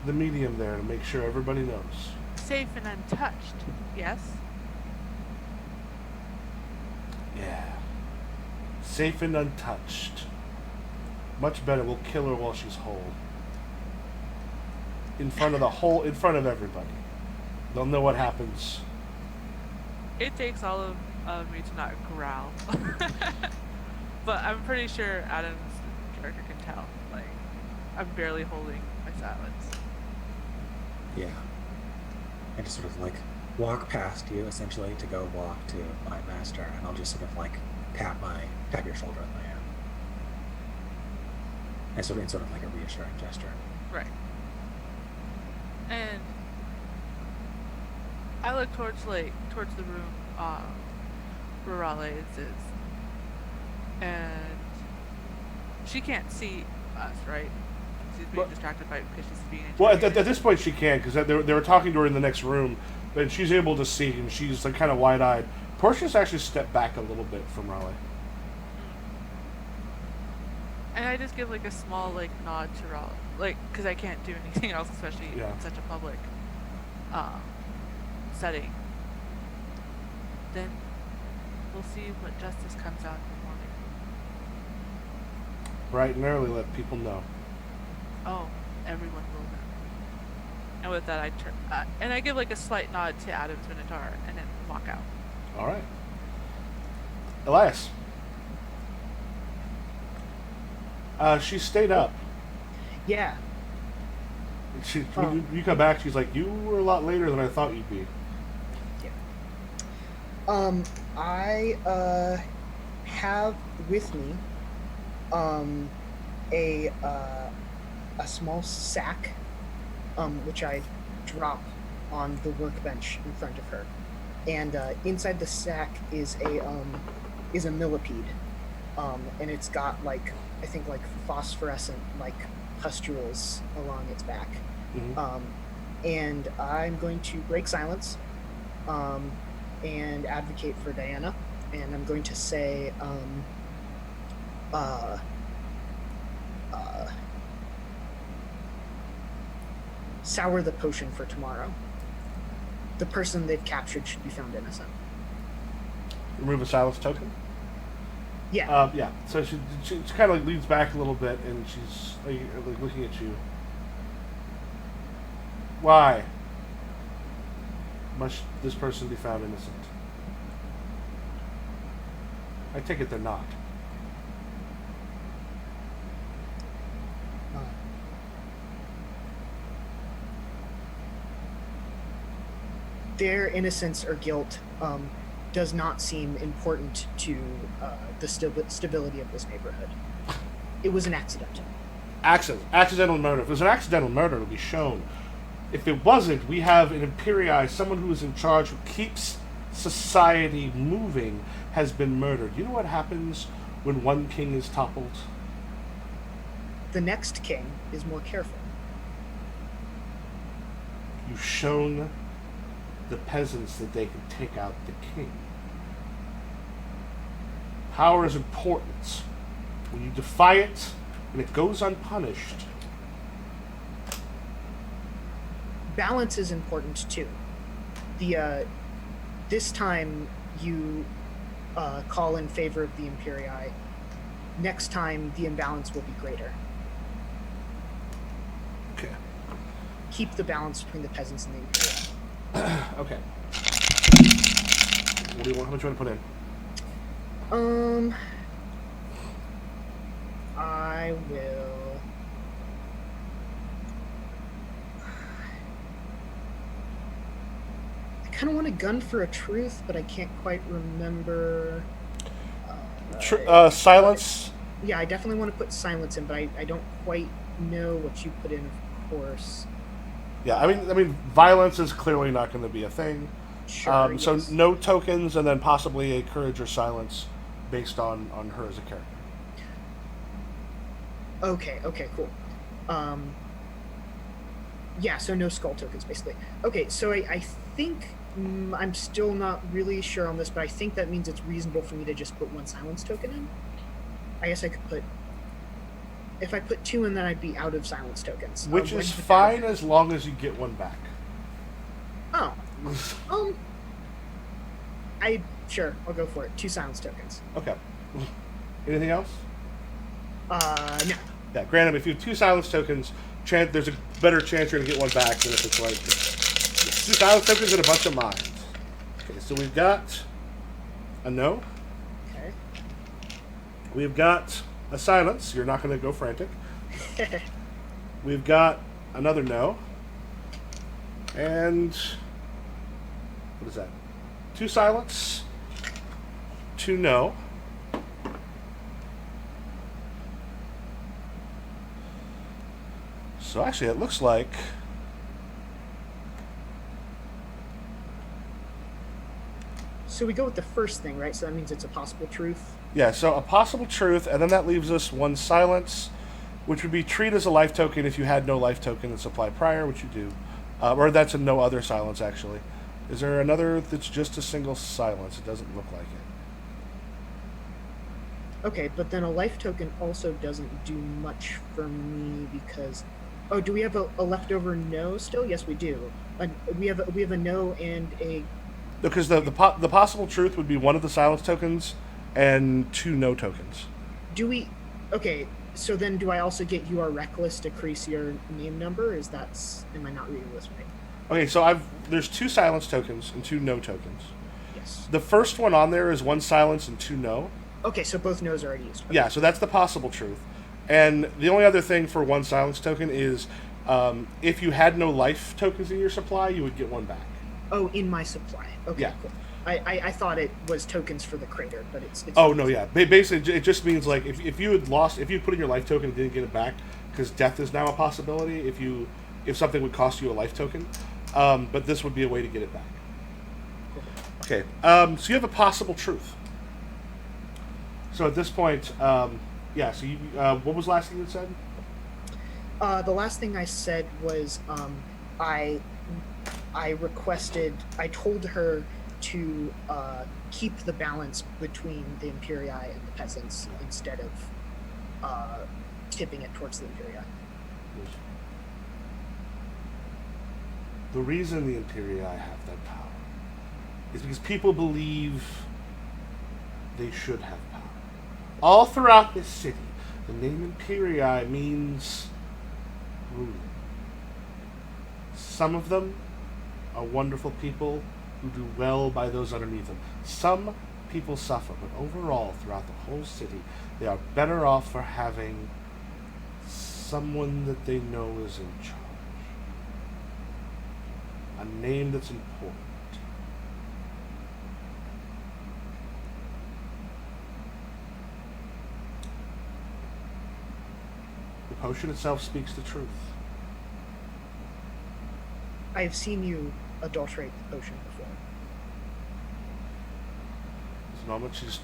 the medium there to make sure everybody knows. Safe and untouched, yes? Yeah. Safe and untouched. Much better. We'll kill her while she's whole. In front of everybody. They'll know what happens. It takes all of me to not growl. But I'm pretty sure Adam's character can tell. Like, I'm barely holding my silence. Yeah. I just sort of like walk past you essentially to go walk to my master, and I'll just sort of like tap your shoulder with my hand. And sort of like a reassuring gesture. Right. And I look towards the room where Raleigh's is. And she can't see us, right? She's being distracted by because she's being Well, at this point she can, because they were talking to her in the next room, but she's able to see, and she's like kind of wide-eyed. Portia's actually stepped back a little bit from Raleigh. And I just give like a small like nod to Raleigh, like because I can't do anything else, especially in such a public setting. Then we'll see what justice comes out in the morning. Bright and early, let people know. Oh, everyone will know. And with that, I turn and I give like a slight nod to Adam's Minotaur and then walk out. All right. Elias. She stayed up. Yeah. When you come back, she's like, you were a lot later than I thought you'd be. I have with me a small sack, which I drop on the workbench in front of her, and inside the sack is a millipede, and it's got like I think like phosphorescent like pustules along its back, Mm-hmm. and I'm going to break silence, and advocate for Diana, and I'm going to say, sour the potion for tomorrow. The person they've captured should be found innocent. Remove a silence token. Yeah. Yeah. So she kind of like leans back a little bit, and she's like looking at you. Why must this person be found innocent? I take it they're not. Their innocence or guilt does not seem important to the stability of this neighborhood. It was an accident. Accidental murder. If it was an accidental murder, it'll be shown. If it wasn't, we have an Empyrei, someone who is in charge, who keeps society moving, has been murdered. You know what happens when one king is toppled? The next king is more careful. You've shown the peasants that they can take out the king. Power is important. When you defy it and it goes unpunished. Balance is important too. This time you call in favor of the Empyrei. Next time the imbalance will be greater. Okay. Keep the balance between the peasants and the Empyrei. Okay. What do you want? How much you want to put in? I will. I kind of want a gun for a truth, but I can't quite remember. Silence. Yeah, I definitely want to put silence in, but I don't quite know what you put in, of course. Yeah, I mean, violence is clearly not going to be a thing. Sure. So yes. no tokens, and then possibly a courage or silence based on her as a character. Okay, cool. Yeah, so no skull tokens, basically. Okay, so I think I'm still not really sure on this, but I think that means it's reasonable for me to just put one silence token in. I guess I could put... If I put two in, then I'd be out of silence tokens. Which is fine as long as you get one back. Oh. Sure, I'll go for it. Two silence tokens. Okay. Anything else? No. Yeah, granted, if you have two silence tokens, there's a better chance you're going to get one back than if it's like two silence tokens and a bunch of mines. Okay, so we've got a no. Okay. We've got a silence. You're not going to go frantic. We've got another no. And what is that? Two silence. Two no. So actually, it looks like So we go with the first thing, right? So that means it's a possible truth. yeah. So a possible truth, and then that leaves us one silence, which would be treat as a life token if you had no life token and supply prior, which you do, or that's a no other silence actually. Is there another that's just a single silence? It doesn't look like it. Okay, but then a life token also doesn't do much for me because... Oh, do we have a leftover no still? Yes, we do. We have a no and a Because the possible truth would be one of the silence tokens and 2 no tokens. Do we? Okay, so then do I also get you are reckless, decrease your name number? Am I not reading this right? Okay, so there's 2 silence tokens and 2 no tokens. Yes. The first one on there is 1 silence and 2 no. Okay, so both no's are already used. Okay. Yeah, so that's the possible truth. And the only other thing for 1 silence token is if you had no life tokens in your supply, you would get 1 back. Oh, in my supply. Okay, Yeah. cool. I thought it was tokens for the crater, but it's Oh no, yeah. Basically, it just means like if you had lost, if you put in your life token and didn't get it back, because death is now a possibility. If something would cost you a life token, but this would be a way to get it back. Okay. So you have a possible truth. So at this point, yeah. So you, what was the last thing you said? The last thing I said was I told her to keep the balance between the Empyrei and the peasants instead of tipping it towards the Empyrei. The reason the Empyrei have that power is because people believe they should have power. All throughout this city, the name Empyrei means ruling. Some of them are wonderful people who do well by those underneath them. Some people suffer, but overall, throughout the whole city, they are better off for having someone that they know is in charge. A name that's important. The potion itself speaks the truth. I have seen you adulterate the potion before. This moment she's...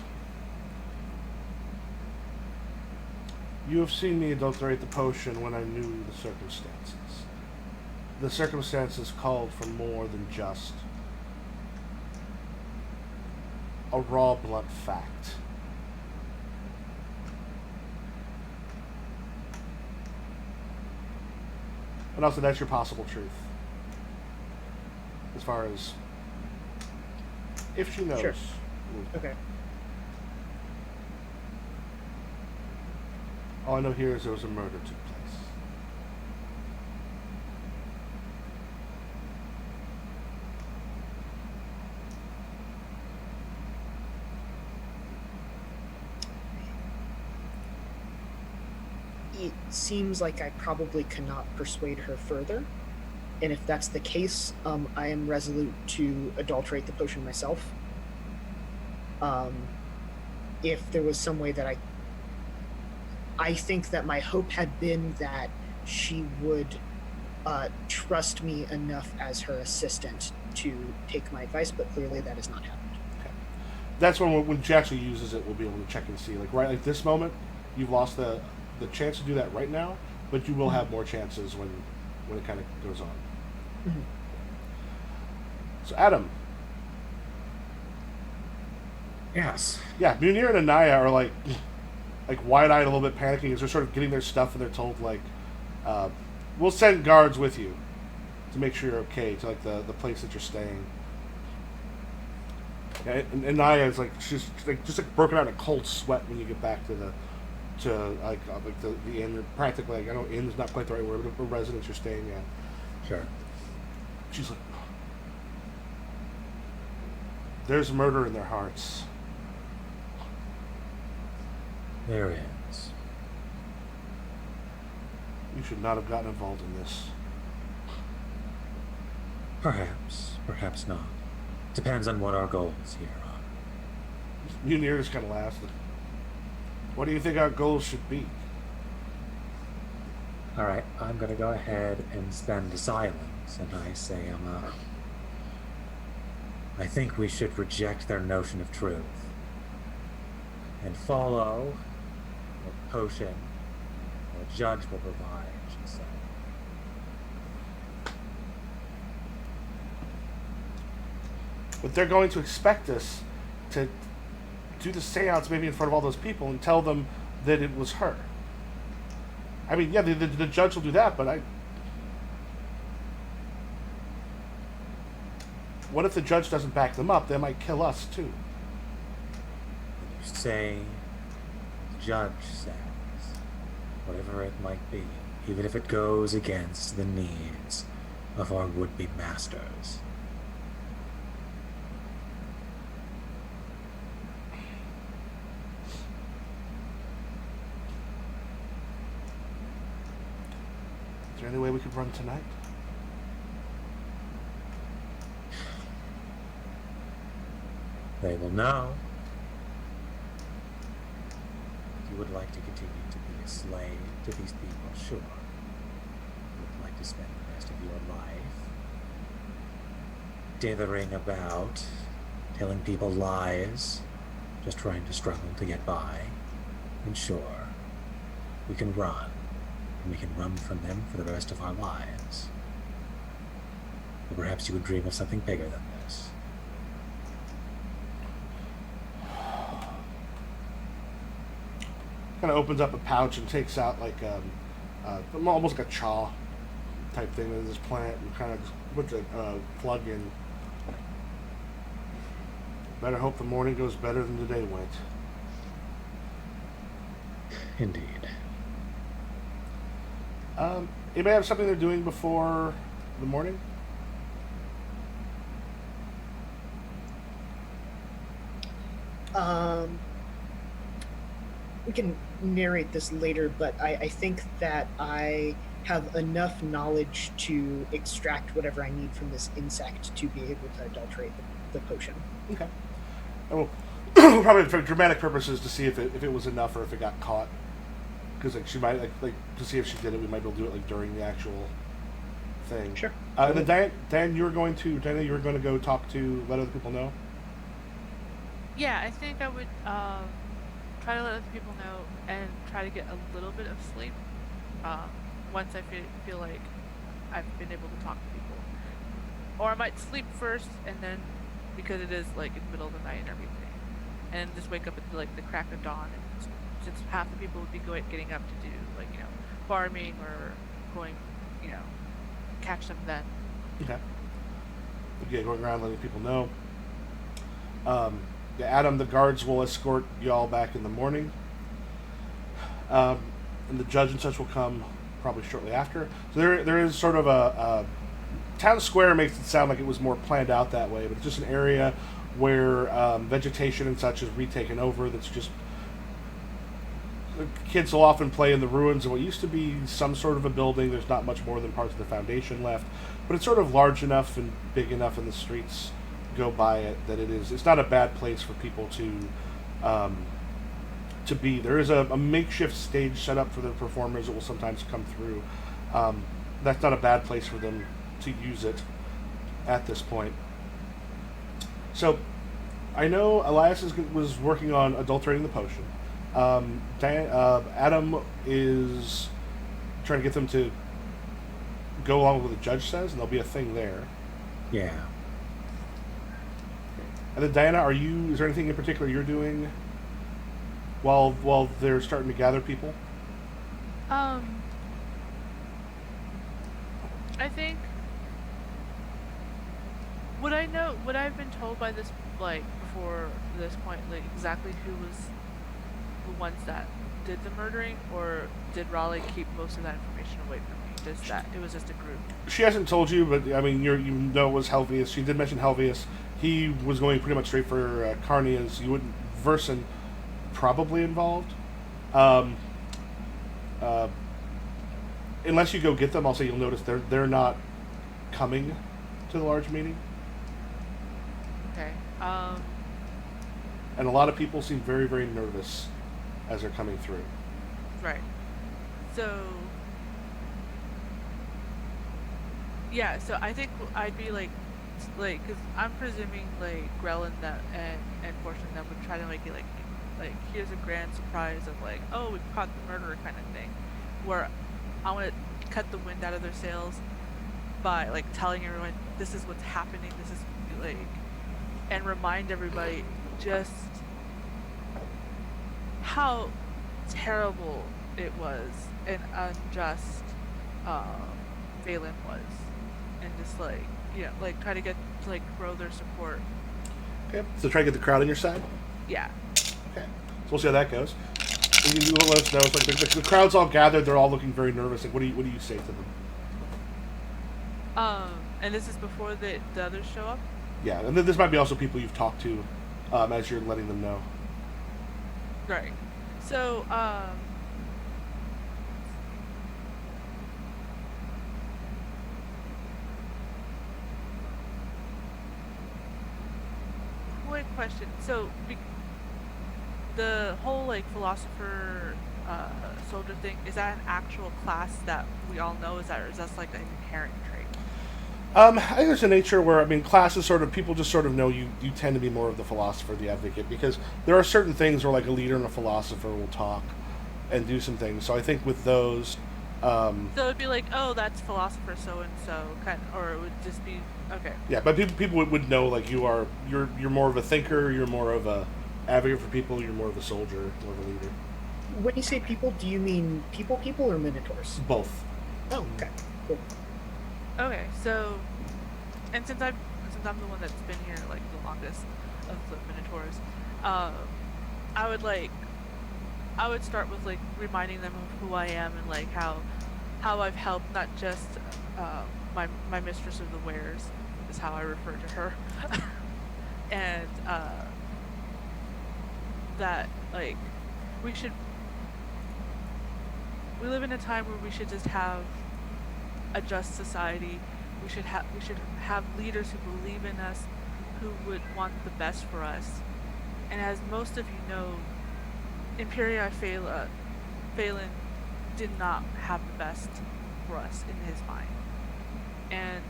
You have seen me adulterate the potion when I knew the circumstances. The circumstances called for more than just a raw, blunt fact. And also, that's your possible truth. As far as if she knows. Sure. Okay. All I know here is there was a murder took place. It seems like I probably cannot persuade her further. And if that's the case, I am resolute to adulterate the potion myself. If there was some way that I think that my hope had been that she would trust me enough as her assistant to take my advice, but clearly that has not happened. Okay. That's when she actually uses it, we'll be able to check and see. Like right at this moment, you've lost the chance to do that right now, but you will have more chances when it kind of goes on. Mm-hmm. So Adam. Yes. Yeah, Munir and Anaya are like wide-eyed, a little bit panicking as they're sort of getting their stuff, and they're told like, "We'll send guards with you to make sure you're okay to like the place that you're staying." Yeah, and Anaya is like she's just broken out in a cold sweat when you get back to the inn. Practically, like, I know inn is not quite the right word, but the residence you're staying at. Sure. She's like, "There's murder in their hearts." There is. You should not have gotten involved in this. Perhaps. Perhaps not. Depends on what our goals here are. Munir just kind of laughs. What do you think our goals should be? Alright, I'm gonna go ahead and spend silence, and I say, I think we should reject their notion of truth and follow the potion the judge will provide, she said. But they're going to expect us to do the seance maybe in front of all those people and tell them that it was her. I mean, yeah, the judge will do that, but what if the judge doesn't back them up? They might kill us too. When you say the judge says, whatever it might be, even if it goes against the needs of our would-be masters. Is there any way we could run tonight? They will know. If you would like to continue to be a slave to these people, sure. If you would like to spend the rest of your life dithering about, telling people lies, just trying to struggle to get by, then sure, we can run. And we can run from them for the rest of our lives. Or perhaps you would dream of something bigger than this. Kind of opens up a pouch and takes out like almost like a chaw type thing with this plant, and kind of just puts a plug in. Better hope the morning goes better than the day went. Indeed. Anybody have something they're doing before the morning? We can narrate this later, but I think that I have enough knowledge to extract whatever I need from this insect to be able to adulterate the potion. Okay. And we'll probably for dramatic purposes to see if it was enough or if it got caught. Because like she might like to see if she did it, we might be able to do it like during the actual thing. Sure. And then Diana, you were going to go talk to let other people know. Yeah, I think I would try to let other people know and try to get a little bit of sleep once I feel like I've been able to talk to people. Or I might sleep first and then, because it is like in the middle of the night and everything, and just wake up at like the crack of dawn, and since half the people would be getting up to do like farming or going catch them then. Okay. Yeah, going around letting people know. Adam, the guards will escort y'all back in the morning. And the judge and such will come probably shortly after. So there is sort of a town square makes it sound like it was more planned out that way, but it's just an area where vegetation and such is retaken over. That's just kids will often play in the ruins of what used to be some sort of a building. There's not much more than parts of the foundation left, but it's sort of large enough and big enough, and the streets go by it that it's not a bad place for people to be. There is a makeshift stage set up for the performers that will sometimes come through. That's not a bad place for them to use it at this point. So I know Elias was working on adulterating the potion. Adam is trying to get them to go along with what the judge says, and there'll be a thing there. Yeah. And then Diana, is there anything in particular you're doing while they're starting to gather people? I think would I've been told by this before this point exactly who was the ones that did the murdering, or did Raleigh keep most of that information away from me? Just that it was just a group. She hasn't told you, but I mean it was Helvius. She did mention Helvius. He was going pretty much straight for Carnias. You wouldn't Verson probably involved. Unless you go get them, I'll say you'll notice they're not coming to the large meeting. Okay. And a lot of people seem very, very nervous as they're coming through. Right. So yeah, so I think I'd be because I'm presuming Grell and Portia and them would try to make it like here's a grand surprise of oh, we caught the murderer kind of thing, where I want to cut the wind out of their sails by telling everyone this is what's happening, this is and remind everybody just how terrible it was and unjust Valen was. and just like like try to get to like grow their support. Okay. So try to get the crowd on your side. Yeah. Okay. So we'll see how that goes. And you let us know. It's like the crowd's all gathered. They're all looking very nervous. Like, what do you say to them? And this is before the others show up. Yeah, and then this might be also people you've talked to as you're letting them know. Right. So, quick question. So, the whole like philosopher soldier thing, is that an actual class that we all know? Is that like an inherent trait? I think there's a nature where, I mean, classes sort of, people just sort of know you tend to be more of the philosopher, the advocate, because there are certain things where, like, a leader and a philosopher will talk and do some things. So I think with those... so it'd be like, oh, that's philosopher so-and-so, kind of, or it would just be, okay. Yeah, but people would know, like, you're more of a thinker, you're more of a advocate for people, you're more of a soldier, more of a leader. When you say people, do you mean people or minotaurs? Both. Oh, okay, cool. Okay, so, and since I'm the one that's been here like the longest of the minotaurs, I would start with like reminding them of who I am and like how I've helped not just my mistress of the wares is how I refer to her, and that like we live in a time where we should just have a just society. We should have leaders who believe in us, who would want the best for us. And as most of you know, Empyrei Phelan did not have the best for us in his mind. And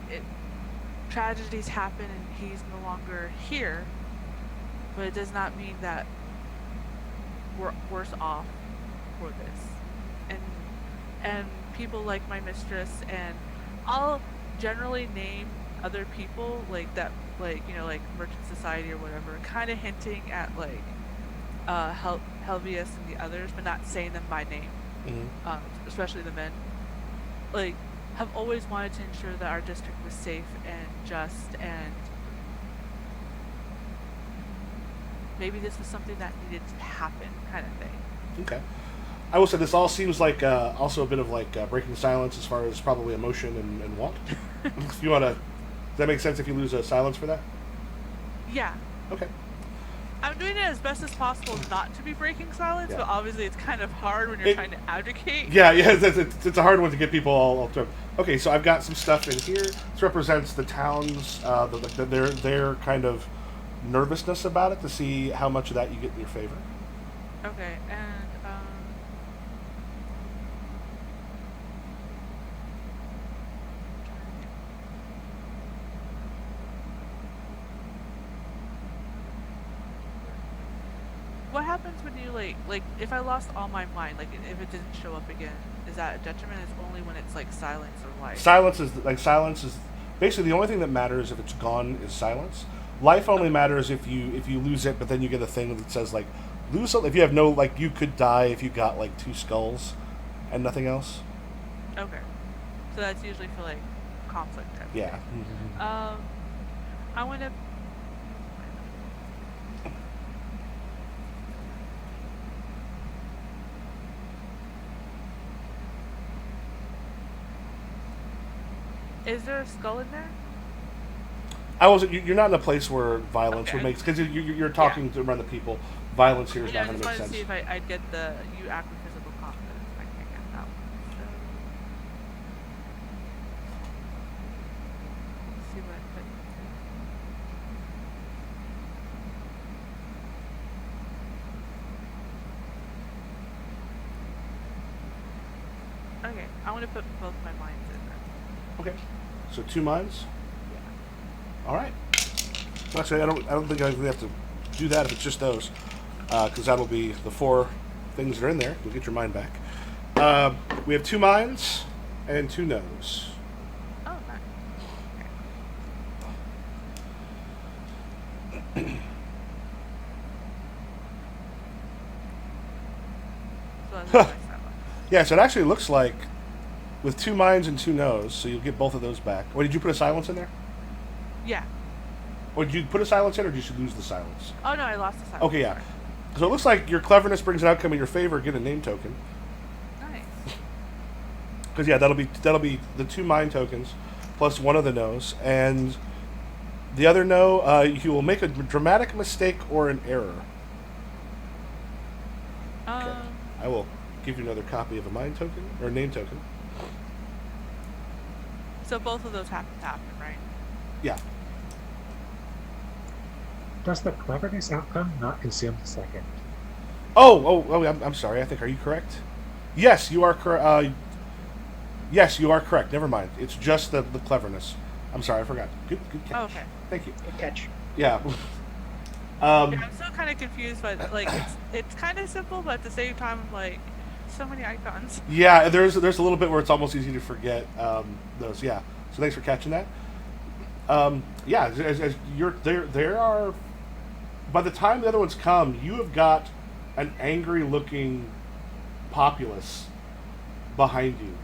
tragedies happen and he's no longer here, but it does not mean that we're worse off for this. And people like my mistress, and I'll generally name other people like that, like like merchant society or whatever, kind of hinting at like Helvius and the others, but not saying them by name. Mm-hmm. Especially the men, like have always wanted to ensure that our district was safe and just, and maybe this was something that needed to happen, kind of thing. Okay. I will say this all seems like also a bit of like breaking silence as far as probably emotion and want. If you want to, does that make sense if you lose a silence for that? Yeah. Okay. I'm doing it as best as possible not to be breaking silence, Yeah. but obviously it's kind of hard when you're trying to advocate. Yeah, it's a hard one to get people all to. Okay, so I've got some stuff in here. This represents the town's their kind of nervousness about it, to see how much of that you get in your favor. Okay, and what happens when you like if I lost all my mind, like if it didn't show up again, is that a detriment? It's only when it's like silence or life. Silence is basically the only thing that matters. If it's gone, is silence. Life only matters if you lose it, but then you get a thing that says like lose something. If you have no, like, you could die if you got like 2 skulls and nothing else. Okay, so that's usually for like conflict type. Yeah. I want to. Is there a skull in there? I wasn't. You're not in a place where violence Okay. would make, because you're talking to around the people. Violence here is Yeah, not I going just to make wanted to sense. see if I'd get the you act with physical confidence. I can't get that one. So, let's see what I put. Okay, I want to put both my minds in there. Okay. So 2 mines. Yeah. All right. Well, actually, I don't think I really have to do that if it's just those, because that'll be the 4 things that are in there. You'll get your mine back. We have 2 mines and 2 no's. Oh, nice. So that's my silence. Yeah, so it actually looks like with 2 minds and 2 no's, so you'll get both of those back. Or did you put a silence in there? Yeah. Or did you put a silence in, or did you lose the silence? Oh no, I lost the silence. Okay, yeah. So it looks like your cleverness brings an outcome in your favor. Get a name token. Nice. Because yeah, that'll be the 2 mind tokens plus 1 of the no's, and the other no, you will make a dramatic mistake or an error. Okay. I will give you another copy of a mind token or a name token. So both of those have to happen, right? Yeah. Does the cleverness outcome not consume the second? Oh! I'm sorry. I think, are you correct? Yes, you are correct. Yes, you are correct. Never mind. It's just the cleverness. I'm sorry, I forgot. Good catch. Oh, okay. Thank you. Good catch. Yeah. Yeah, I'm still kind of confused, but like it's kind of simple, but at the same time, I'm like, so many icons. Yeah, there's a little bit where it's almost easy to forget those. Yeah. So thanks for catching that. Yeah, as you're there are. By the time the other ones come, you have got an angry-looking populace behind you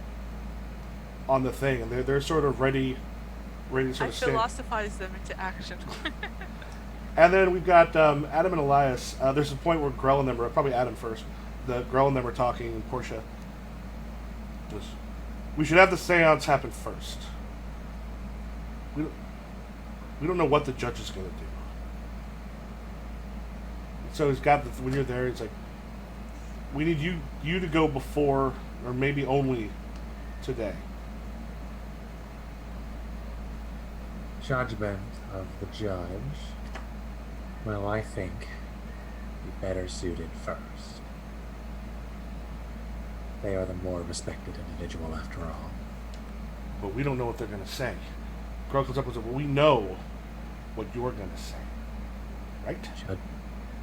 on the thing, and they're sort of ready to sort I of stand. philosophize them into action. And then we've got Adam and Elias. There's a point where Grell and them are probably Adam first. The Grell and them are talking, and Portia. We should have the seance happen first. We don't know what the judge is going to do. So he's got when you're there, it's like we need you to go before, or maybe only today. Judgment of the judge. Well, I think be better suited first. They are the more respected individual after all. But we don't know what they're going to say. Grell comes up and says, well, we know what you're going to say. Right?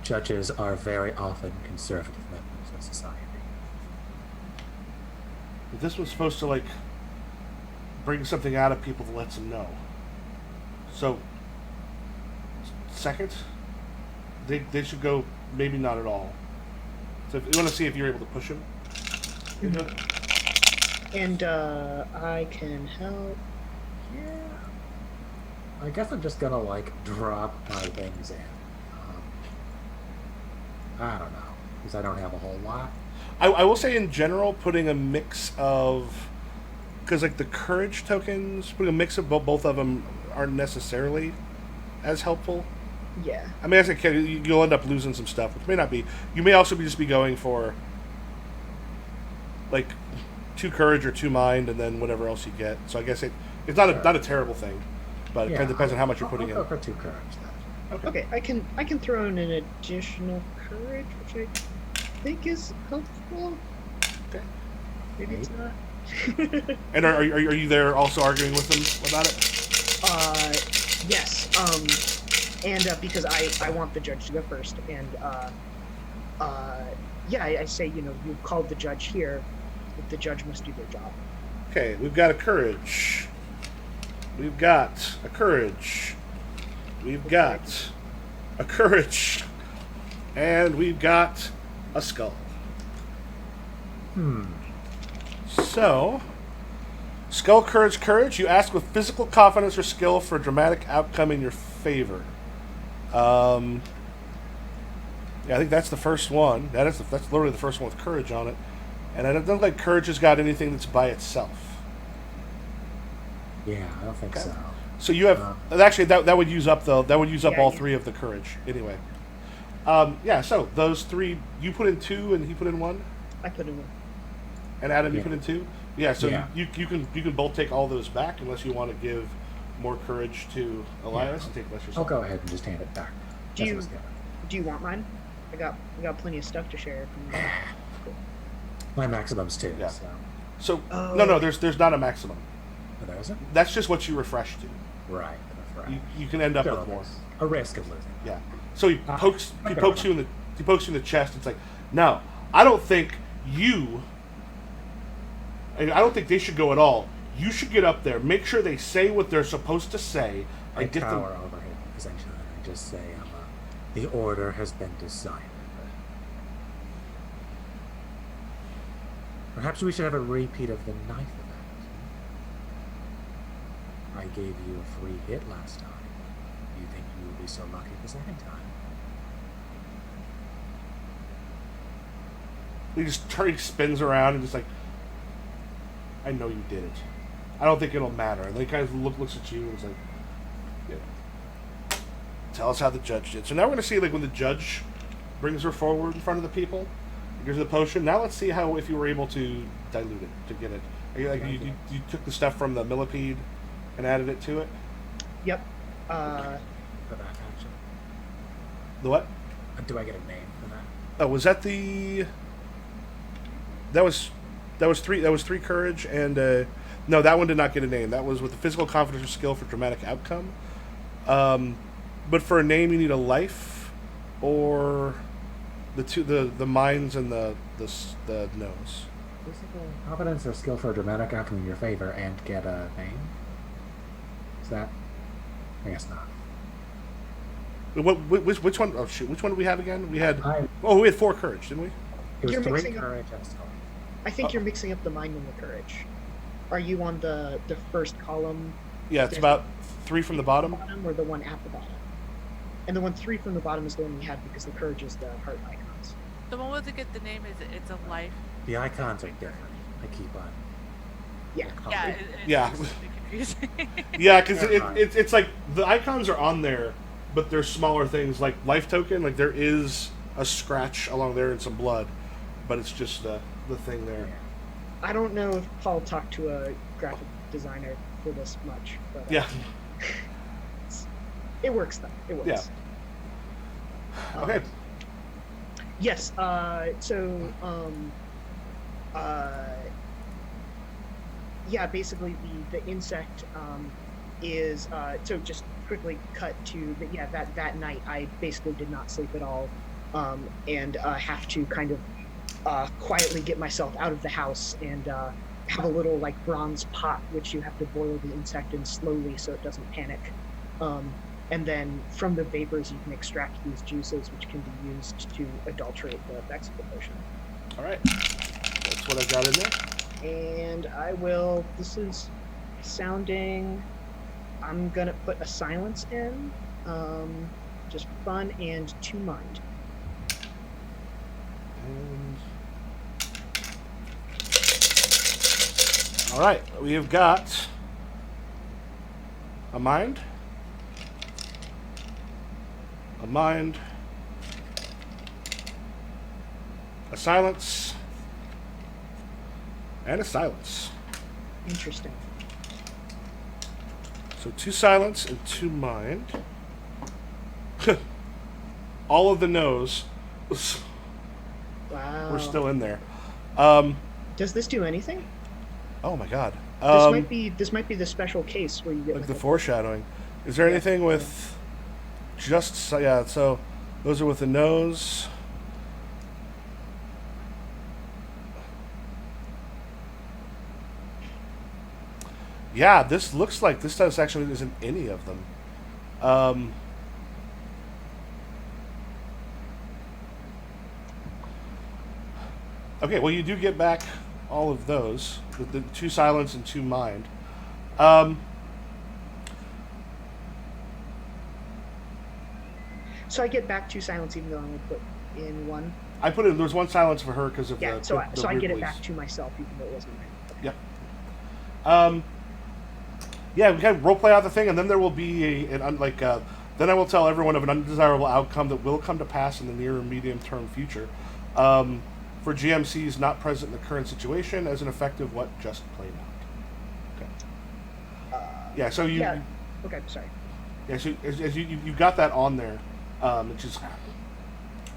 Judges are very often conservative members of society. But this was supposed to, bring something out of people that lets them know. So, second, they should go maybe not at all. So if you want to see if you're able to push him. And I can help. Yeah. I guess I'm just gonna drop my wings in. I don't know, because I don't have a whole lot. I will say in general, putting a mix of, because the courage tokens, putting a mix of both of them aren't necessarily as helpful. Yeah. I mean, as a kid, you'll end up losing some stuff, which may not be. You may also just be going for 2 courage or 2 mind, and then whatever else you get. So I guess it's not not a terrible thing, but it depends on how much you're putting I'll in. go for 2 courage then. Okay, I can throw in an additional courage, which I think is helpful. Okay. Maybe it's not. And are you there also arguing with them about it? Yes. And because I want the judge to go first, and yeah, I say, you've called the judge here, but the judge must do their job. Okay, we've got a courage. We've got a courage. We've got a courage. And we've got a skull. So, skull, courage. You ask with physical confidence or skill for a dramatic outcome in your favor. Yeah, I think that's the first one. That's literally the first one with courage on it. And I don't think courage has got anything that's by itself. Yeah, I don't think so. So you have actually that would use up all 3 of the courage anyway. Yeah. So those 3, you put in 2 and he put in 1. I put in 1. And Adam, you put in 2. Yeah. So Yeah. you can both take all those back unless you want to give more courage to Elias and take less yourself. I'll go ahead and just hand it back. Do That's you what's good. do you want mine? I got plenty of stuff to share. My maximum's 2. Yeah. So. So Oh. no, there's not a maximum. Oh, there isn't? That's just what you refresh to. Right. That's right. You can end up Still with more. a risk of losing. Yeah. So he Ah, pokes okay. you in the chest. It's like, no, I don't think they should go at all. You should get up there, make sure they say what they're supposed to say, I and get them. tower over him, essentially. I just say, the order has been decided. Perhaps we should have a repeat of the knife event. gave you a free hit last time, you think you will be so lucky the second time? He spins around and just like, I know you did it. I don't think it'll matter. And then he kind of looks at you and is like, yeah. Tell us how the judge did. So now we're going to see like when the judge brings her forward in front of the people, gives her the potion. Now let's see how if you were able to dilute it to get it. Like you took the stuff from the millipede and added it to it. Yep. For that action. The what? Do I get a name for that? Oh, was that the? That was three. That was 3 courage and no, that one did not get a name. That was with the physical confidence or skill for dramatic outcome. But for a name, you need a life, or the minds and the nose. Physical competence or skill for a dramatic outcome in your favor and get a name? Is that? I guess not. Which one? Oh shoot! Which one did we have again? We had. I- We had 4 courage, didn't we? It was You're 3 mixing up- courage and a skill. I think you're mixing up the mind and the courage. Are you on the first column? Yeah, it's about 3 from the bottom. Or the one at the bottom? And the one 3 from the bottom is the one we had because the courage is the heart icons. The one with the name is it's a life. The icons are different. I keep on. Yeah. Yeah, Yeah. it's confusing. Yeah, because Yeah. it's like the icons are on there, but they're smaller things like life token. Like there is a scratch along there and some blood, but it's just the thing there. I don't know if Paul talked to a graphic designer for this much, but Yeah. it works though. It works. Yeah. Okay. Yes. Yeah. Basically, the insect is so. Just quickly cut to that night. I basically did not sleep at all, and have to kind of quietly get myself out of the house and have a little like bronze pot which you have to boil the insect in slowly so it doesn't panic. And then from the vapors you can extract these juices which can be used to adulterate the effects of the potion. All right. That's what I've got in there. And this is sounding, I'm gonna put a silence in, just fun and 2 mind. And... All right, we have got a mind, a silence, and a silence. Interesting. So 2 silence and 2 mind. All of the nose. Wow. We're still in there. Does this do anything? Oh my god. This might be the special case where you get Like the foreshadowing. Is there anything with just so those are with the nose. Yeah, this looks like this does actually isn't any of them. Okay, well you do get back all of those, the 2 silence and 2 mind. So I get back 2 silence even though I only put in 1. I put in. There's 1 silence for her because of Yeah, the. so the I get it weird back to myself even though it wasn't mine. Yep. Yeah, we kind of role play out the thing, and then there will be then I will tell everyone of an undesirable outcome that will come to pass in the near and medium term future. For GMCs not present in the current situation, as an effect of what just played out. Okay. Yeah. So you. Yeah. Okay. Sorry. Yeah. So as you got that on there, which is.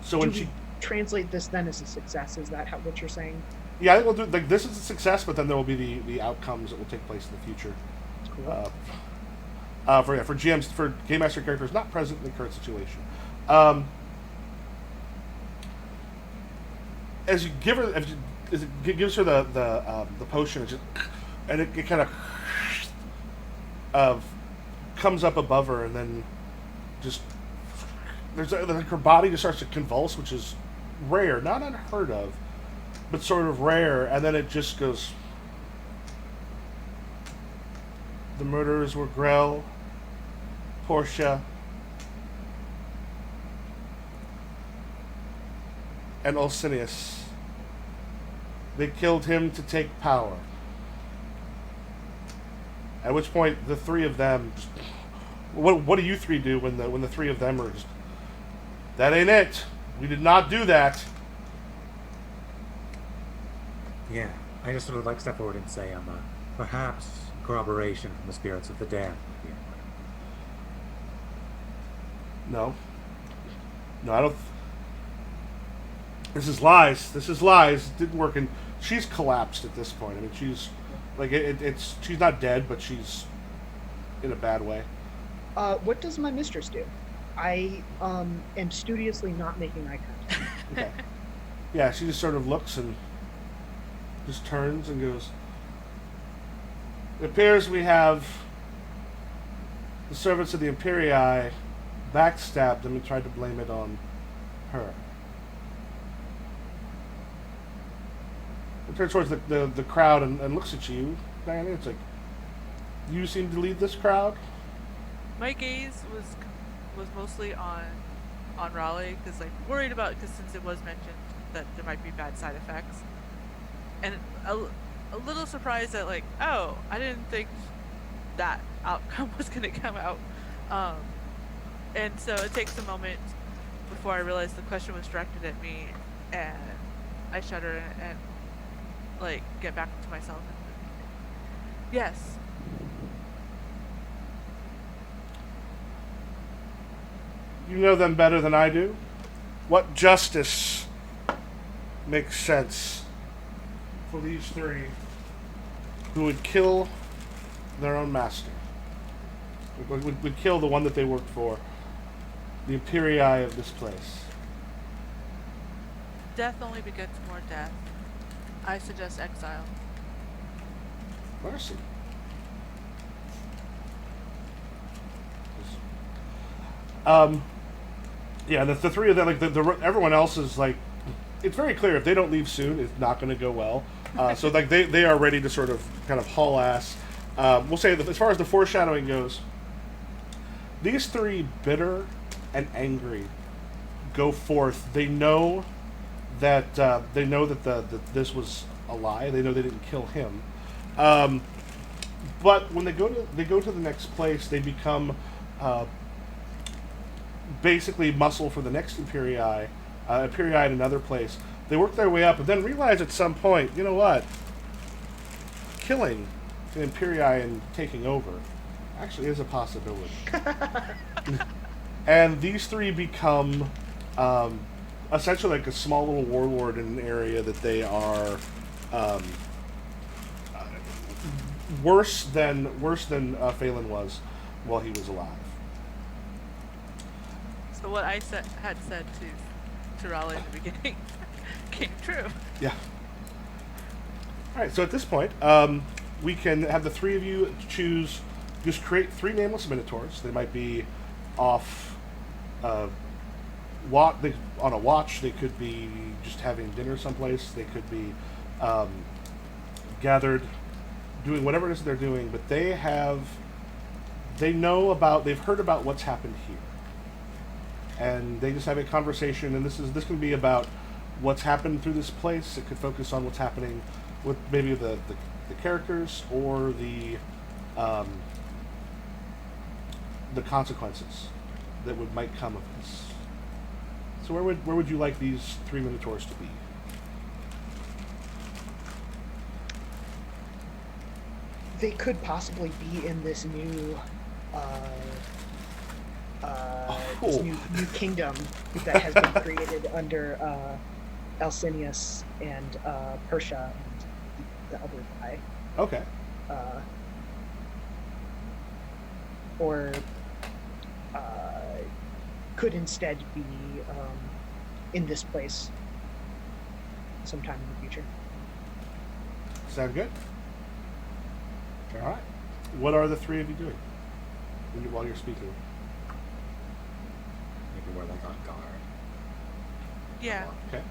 So when Do we she. translate this then as a success? Is that what you're saying? Yeah, I think we'll do like this is a success, but then there will be the outcomes that will take place in the future. Cool. For GMs for game master characters not present in the current situation. As you give her, as it gives her the potion, and it kind of comes up above her, and then just like her body just starts to convulse, which is rare, not unheard of, but sort of rare, and then it just goes. The murderers were Grell, Portia, and Ulcinius. They killed him to take power. At which point, the three of them... What do you three do when the three of them are just... That ain't it. We did not do that. Yeah, I just sort of like step forward and say, perhaps corroboration from the spirits of the dead. No. No, I don't... This is lies. This is lies. It didn't work. And she's collapsed at this point. I mean, she's... Like, it's... She's not dead, but she's in a bad way. What does my mistress do? I am studiously not making eye contact. Okay. Yeah, she just sort of looks and just turns and goes, "It appears we have the servants of the Empyrei backstabbed them and tried to blame it on her." It turns towards the crowd and looks at you, Diana. It's like, you seem to lead this crowd? My gaze was mostly on Raleigh, because like worried about, because since it was mentioned that there might be bad side effects, and a little surprised that like, oh, I didn't think that outcome was going to come out, and so it takes a moment before I realize the question was directed at me, and I shudder and like get back to myself. And, yes. You know them better than I do. What justice makes sense for these three who would kill their own master? Would kill the one that they worked for, the Empyrei of this place. Death only begets more death. I suggest exile. Mercy. Yeah, the three of them, like everyone else is like, it's very clear if they don't leave soon, it's not going to go well. So like they are ready to sort of kind of haul ass. We'll say that as far as the foreshadowing goes, these three, bitter and angry, go forth. They know that that this was a lie. They know they didn't kill him. But when they go to the next place, they become basically muscle for the next Empyrei in another place. They work their way up, and then realize at some point, you know what? Killing an Empyrei and taking over actually is a possibility. And these three become essentially like a small little warlord in an area that they are worse than Phelan was while he was alive. So what I had said to Raleigh in the beginning came true. Yeah. All right. So at this point, we can have the three of you choose. Just create three nameless minotaurs. They might be off on a watch. They could be just having dinner someplace. They could be gathered, doing whatever it is they're doing. But they've heard about what's happened here. And they just have a conversation, and this can be about what's happened through this place. It could focus on what's happening with maybe the characters or the consequences that might come of this. So where would you like these three minotaurs to be? They could possibly be in this new new kingdom that has been created under Alcinius and Persia and the other guy. Okay. Or could instead be in this place sometime in the future. Sound good? All right. What are the three of you doing while you're speaking? Maybe we're like on guard. Yeah, Okay.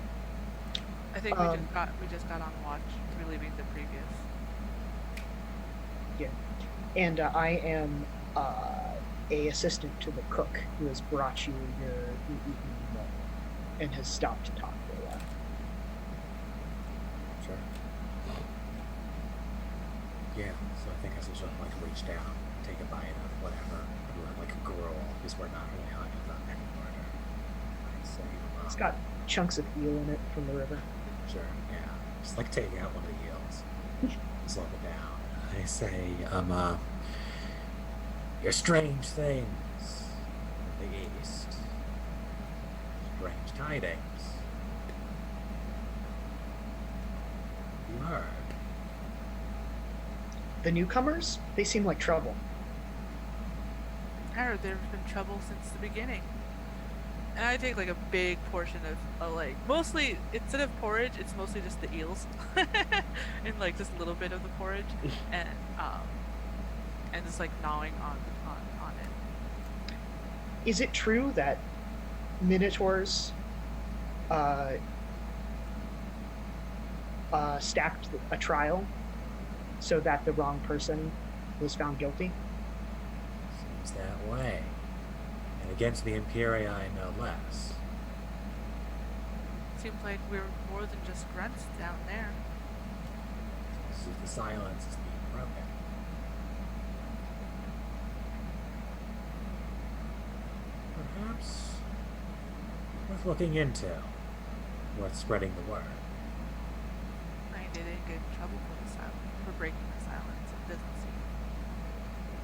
I think we just got on watch, relieving the previous. Yeah. And I am a assistant to the cook who has brought you your evening meal and has stopped to talk for a while. Sure. Yeah, so I think I should sort of like reach down, take a bite of whatever, like a gruel, because we're not really hungry about anymore. I say, It's got chunks of eel in it from the river. sure, yeah. Just like take out one of the eels, slow it down. I say, your strange things in the east, strange tidings. You heard. The newcomers, they seem like trouble. I heard there's been trouble since the beginning. And I take like a big portion of like mostly instead of porridge, it's mostly just the eels, and like just a little bit of the porridge, and just like gnawing on it. Is it true that minotaurs stacked a trial so that the wrong person was found guilty? Seems that way. And against the Empyrei, no less. Seems like we're more than just grunts down there. So the silence is being broken. Perhaps worth looking into. Worth spreading the word. I mean, they didn't get in trouble for breaking the silence. It doesn't seem.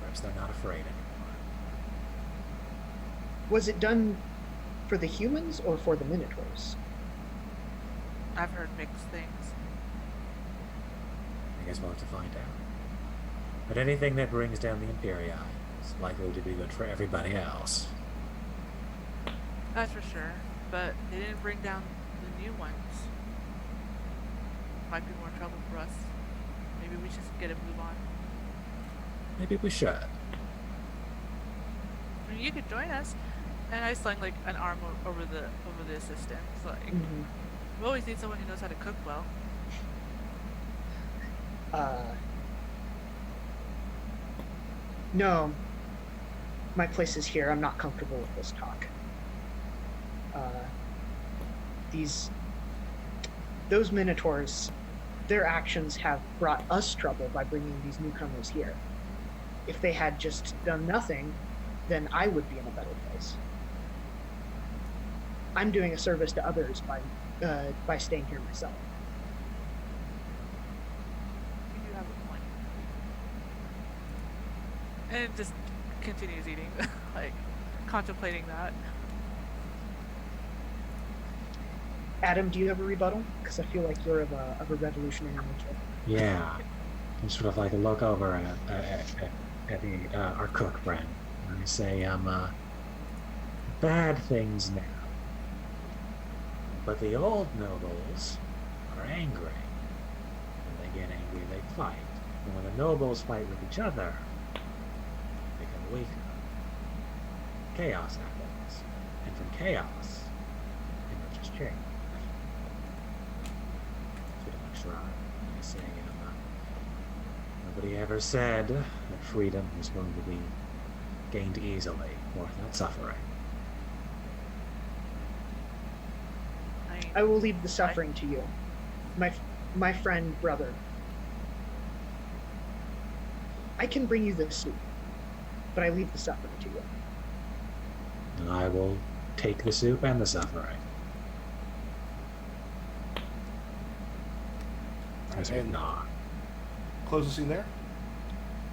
Perhaps they're not afraid anymore. Was it done for the humans or for the minotaurs? I've heard mixed things. I guess we'll have to find out. But anything that brings down the Empyrei is likely to be good for everybody else. That's for sure. But they didn't bring down the new ones. Might be more trouble for us. Maybe we should get a move on. Maybe we should. I mean, you could join us. And I sling like an arm over the assistant. It's like we always need someone who knows how to cook well. No. My place is here. I'm not comfortable with this talk. Those minotaurs, their actions have brought us trouble by bringing these newcomers here. If they had just done nothing, then I would be in a better place. I'm doing a service to others by staying here myself. You do have a point. And it just continues eating, like contemplating that. Adam, do you have a rebuttal? Because I feel like you're of a revolutionary nature. Yeah. And sort of like look over at the our cook friend and I say, bad things now. But the old nobles are angry. When they get angry, they fight. And when the nobles fight with each other, they become weaker. Chaos happens. And from chaos, images change. Shrug. I say, nobody ever said that freedom was going to be gained easily or without suffering. I will leave the suffering to you, my friend, brother. I can bring you the soup, but I leave the suffering to you. And I will take the soup and the suffering. And not. Close the scene there.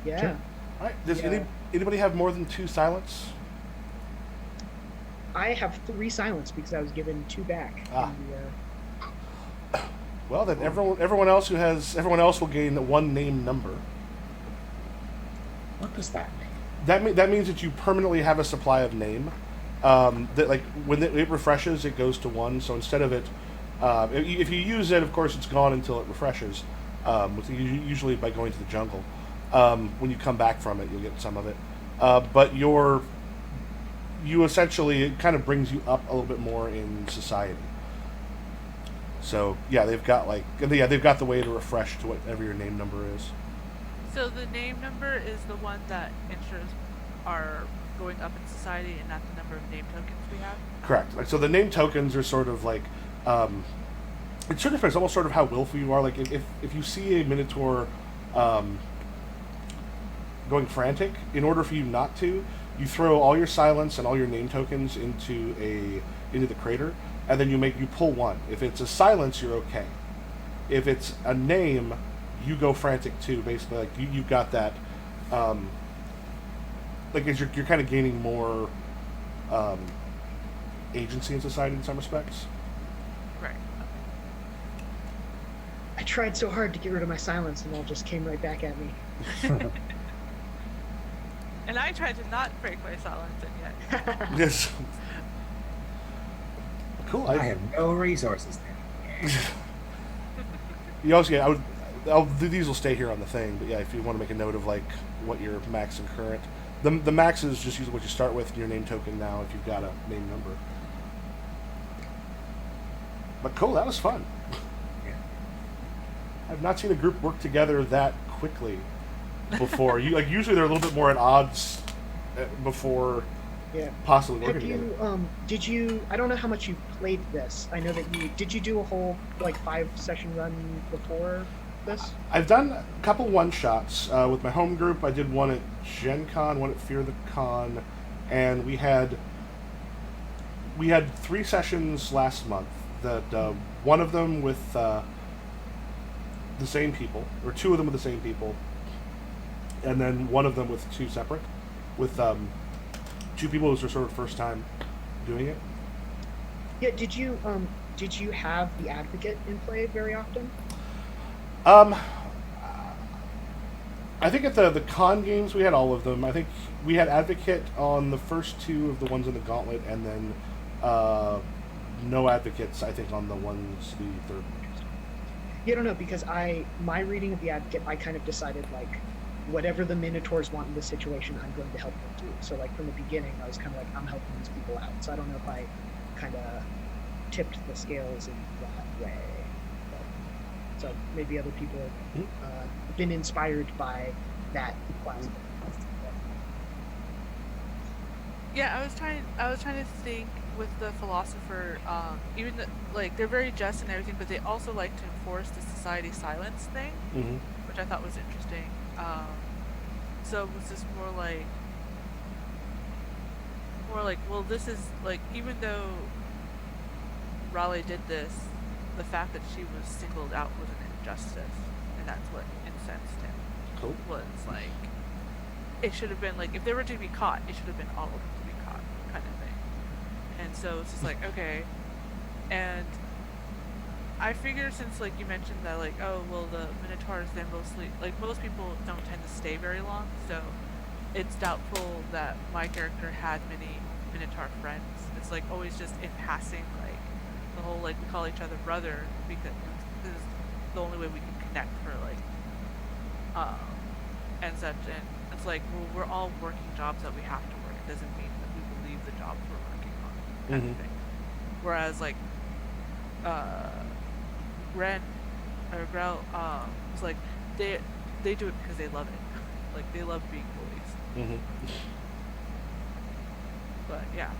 Yeah. Sure. All right. Does Yeah. anybody have more than 2 silence? I have 3 silence because I was given 2 back. Ah. Well, then everyone else will gain 1 name number. What does that mean? That means that you permanently have a supply of name. That like when it refreshes, it goes to 1. So instead of it, if you use it, of course, it's gone until it refreshes. Usually by going to the jungle. When you come back from it, you'll get some of it. But you essentially, it kind of brings you up a little bit more in society. So yeah, they've got the way to refresh to whatever your name number is. So the name number is the one that ensures our going up in society and not the number of name tokens we have? Correct. Like, so the name tokens are sort of like, it sort of depends, almost sort of how willful you are. Like if you see a minotaur going frantic, in order for you not to, you throw all your silence and all your name tokens into the crater, and then you pull one. If it's a silence, you're okay. If it's a name, you go frantic too. Basically, like you've got that. Like as you're kind of gaining more agency in society in some respects. Right. I tried so hard to get rid of my silence, and it all just came right back at me. And I tried to not break my silence, and yet. Yes. Cool. I have no resources there. You also, yeah, these will stay here on the thing, but yeah, if you want to make a note of like what your max and current, the max is just use what you start with in your name token now if you've got a name number. But cool, that was fun. Yeah. I've not seen a group work together that quickly before. Usually they're a little bit more at odds before Yeah. possibly Have working together. did you, I don't know how much you played this. I know that did you do a whole, like, 5-session run before this? I've done a couple one-shots with my home group. I did one at Gen Con, one at Fear the Con, and we had 3 sessions last month. That one of them with the same people, or 2 of them with the same people, and then one of them with 2 separate, with 2 people who was their sort of first time doing it. Yeah, did you have the advocate in play very often? I think at the con games we had all of them. I think we had advocate on the first 2 of the ones in the Gauntlet, and then no advocates, I think, on the ones the third one. Yeah, I don't know, because my reading of the advocate, I kind of decided, like, whatever the minotaurs want in this situation, I'm going to help them do. So, like, from the beginning, I was kind of like, I'm helping these people out. So I don't know if I kind of tipped the scales in that way. But, so maybe other people have been inspired by that class. Yeah, I was trying to think with the philosopher, even like they're very just and everything, but they also like to enforce the society silence thing, Mm-hmm. which I thought was interesting. So it was just more like, well, this is like, even though Raleigh did this, the fact that she was singled out was an injustice, and that's what incensed him. Cool. Was like, it should have been like, if they were to be caught, it should have been all of them to be caught, kind of thing. And so it's just like, okay. And I figure, since like you mentioned that, like, oh well, the minotaurs, then mostly, like, most people don't tend to stay very long, so it's doubtful that my character had many minotaur friends. It's like always just in passing, like the whole, like, we call each other brother because this is the only way we can connect for like and such. And it's like, well, we're all working jobs that we have to work. It doesn't mean that we will leave the jobs we're working on, kind of thing. Whereas like Ren or Grell, it's like they do it because they love it. Like, they love being bullies. Mm-hmm. But yeah.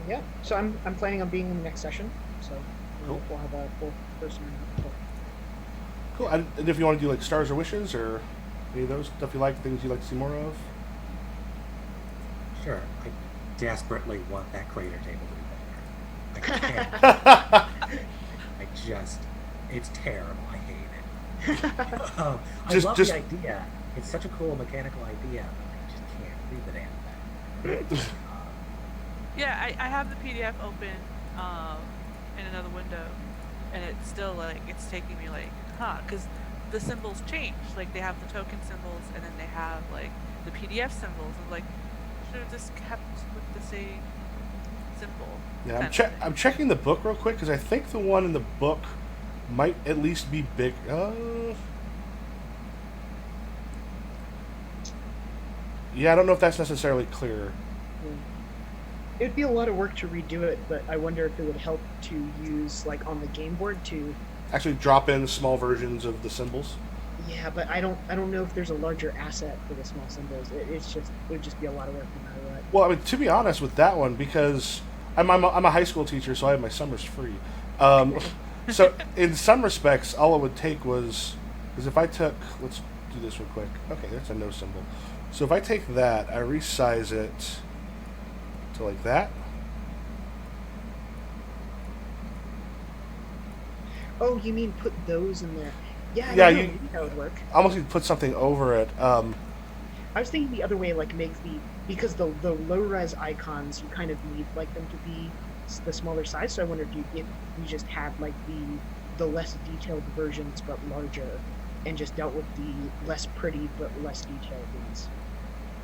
Yeah, so I'm planning on being in the next session. So Cool. we'll have a 4th person. Cool. And if you want to do like stars or wishes or any of those stuff you like, things you like to see more of. Sure. I desperately want that crater table to be better. I can't. It's terrible. I hate it. I love the idea. It's such a cool mechanical idea, but I just can't read the damn thing. Yeah, I have the PDF open in another window, and it's still like, it's taking me like, because the symbols change. Like, they have the token symbols, and then they have like the PDF symbols. And like, should have just kept with the same symbol. Yeah, I'm checking the book real quick because I think the one in the book might at least be big. Yeah, I don't know if that's necessarily clear. It would be a lot of work to redo it, but I wonder if it would help to use like on the game board to. Actually, drop in small versions of the symbols. Yeah, but I don't know if there's a larger asset for the small symbols. It would just be a lot of work no matter what. Well, I mean, to be honest with that one, because I'm a high school teacher, so I have my summers free. Um, so in some respects, all it would take was, because if I took, let's do this real quick. Okay, that's a no symbol. So if I take that, I resize it to like that. Oh, you mean put those in there? Yeah, I Yeah, don't know. you Maybe that would work. almost need to put something over it. I was thinking the other way, like make because the low res icons you kind of need like them to be the smaller size. So I wonder if you just had like the less detailed versions but larger, and just dealt with the less pretty but less detailed ones.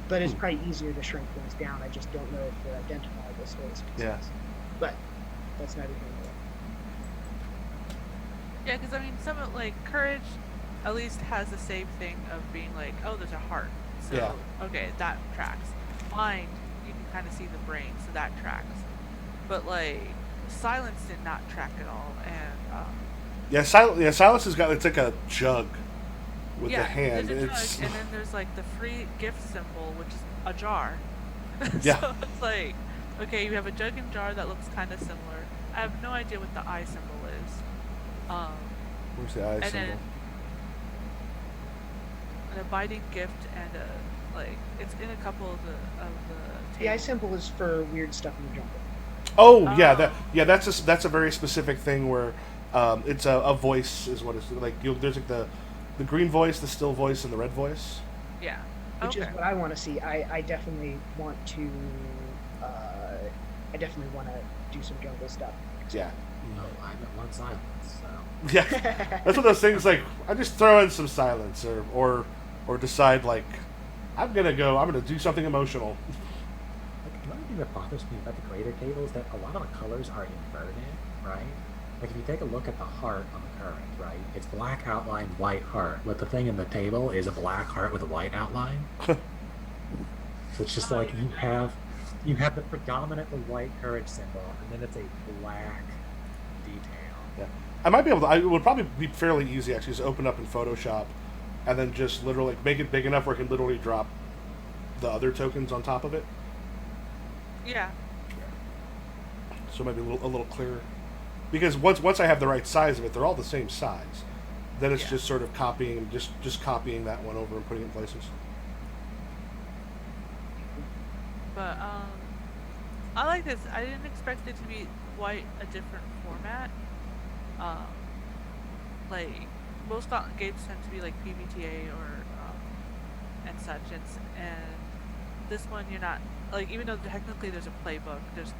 But it's probably easier to shrink things down. I just don't know if they're identifiable space. Yeah. But that's not even. Yeah, because I mean, some of like courage, at least has the same thing of being like, oh, there's a heart, so Yeah. okay, that tracks. Mind, you can kind of see the brain, so that tracks. But like, silence did not track at all, and Silas has got, it's like a jug with the yeah, hand. there's a It's jug, and then there's like the free gift symbol, which is a jar. Yeah. So it's like, okay, you have a jug and jar that looks kind of similar. I have no idea what the eye symbol is. Where's the eye And symbol? then an abiding gift and a like it's in a couple of the The eye tables. symbol is for weird stuff in the jungle. Oh yeah, Oh. that's a very specific thing where it's a voice is what it's like. There's like the green voice, the still voice, and the red voice. Yeah. Which Okay. is what I want to see. I definitely want to. I definitely want to do some jungle stuff. Yeah, No, I got one silence, so. yeah. That's one of those things like I just throw in some silence or decide like I'm gonna do something emotional. Like, another thing that bothers me about the greater table is that a lot of the colors are inverted, right? Like, if you take a look at the heart on the current, right? It's black outline, white heart. But the thing in the table is a black heart with a white outline. So it's just like you have the predominantly white courage symbol, and then it's a black detail. Yeah, I might be able to. It would probably be fairly easy actually. Just open up in Photoshop, and then just literally make it big enough where I can literally drop the other tokens on top of it. Yeah. So maybe a little clearer. Because once I have the right size of it, they're all the same size. Then it's Yeah. just sort of copying, just copying that one over and putting it in places. But I like this. I didn't expect it to be quite a different format. Um, like most Gauntlet games tend to be like PBTA or and such, and this one you're not like even though technically there's a playbook, there's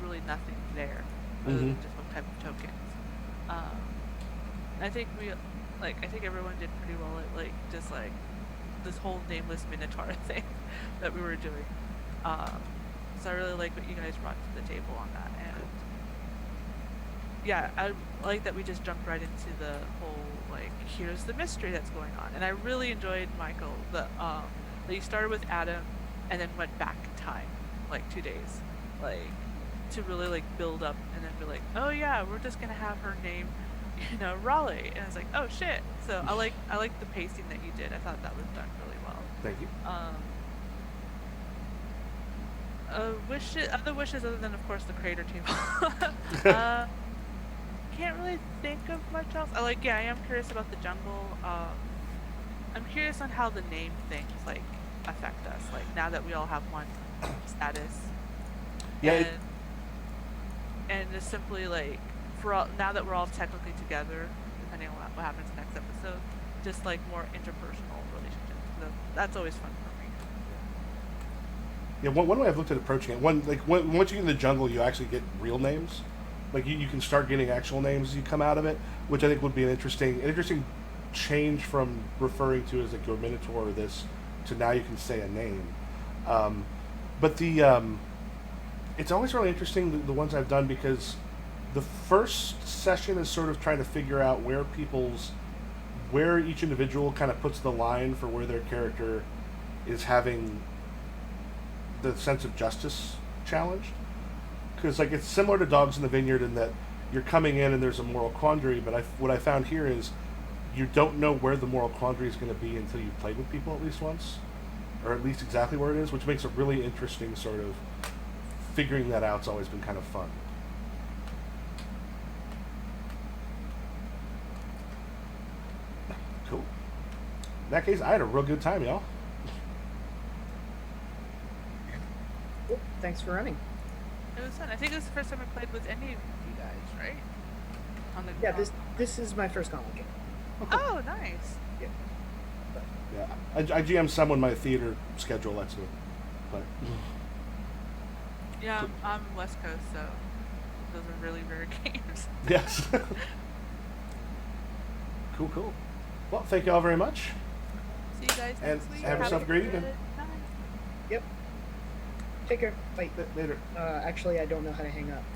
really nothing there other than just what type of tokens. Um, I think I think everyone did pretty well at like just like this whole nameless minotaur thing that we were doing. So I really like what you guys brought to the table on that, and yeah, I like that we just jumped right into the whole like here's the mystery that's going on, and I really enjoyed Michael that you started with Adam and then went back in time like 2 days, like to really like build up and then be like, oh yeah, we're just gonna have her name, Raleigh, and I was like, oh shit. So I like the pacing that you did. I thought that was done really well. Thank you. Other wishes other than of course the creator table. Can't really think of much else. I am curious about the jungle. I'm curious on how the name things like affect us. Like now that we all have one status. Yeah, And it's simply like now that we're all technically together, depending on what happens next episode, just like more interpersonal relationships. So that's always fun for me. Yeah, one way I've looked at approaching it, once you get in the jungle, you actually get real names. Like you can start getting actual names as you come out of it, which I think would be an interesting change from referring to as like your minotaur or this to now you can say a name. But it's always really interesting the ones I've done because the first session is sort of trying to figure out where each individual kind of puts the line for where their character is having the sense of justice challenged, because like it's similar to Dogs in the Vineyard in that you're coming in and there's a moral quandary. But what I found here is you don't know where the moral quandary is going to be until you've played with people at least once, or at least exactly where it is, which makes it really interesting. Sort of figuring that out's always been kind of fun. Cool. In that case, I had a real good time, y'all. Cool. Thanks for running. It was fun. I think it was the first time I played with any of you guys, right? On the Yeah, this is my first Gauntlet game. Oh, nice. Yeah, I GM some when my theater schedule lets me, but Yeah, I'm West Coast, so those are really rare games. yes. Cool. Well, thank you all very much. See you guys And next week. have yourself a great evening. good night. Yep. Take care. Bye. Later. Actually, I don't know how to hang up.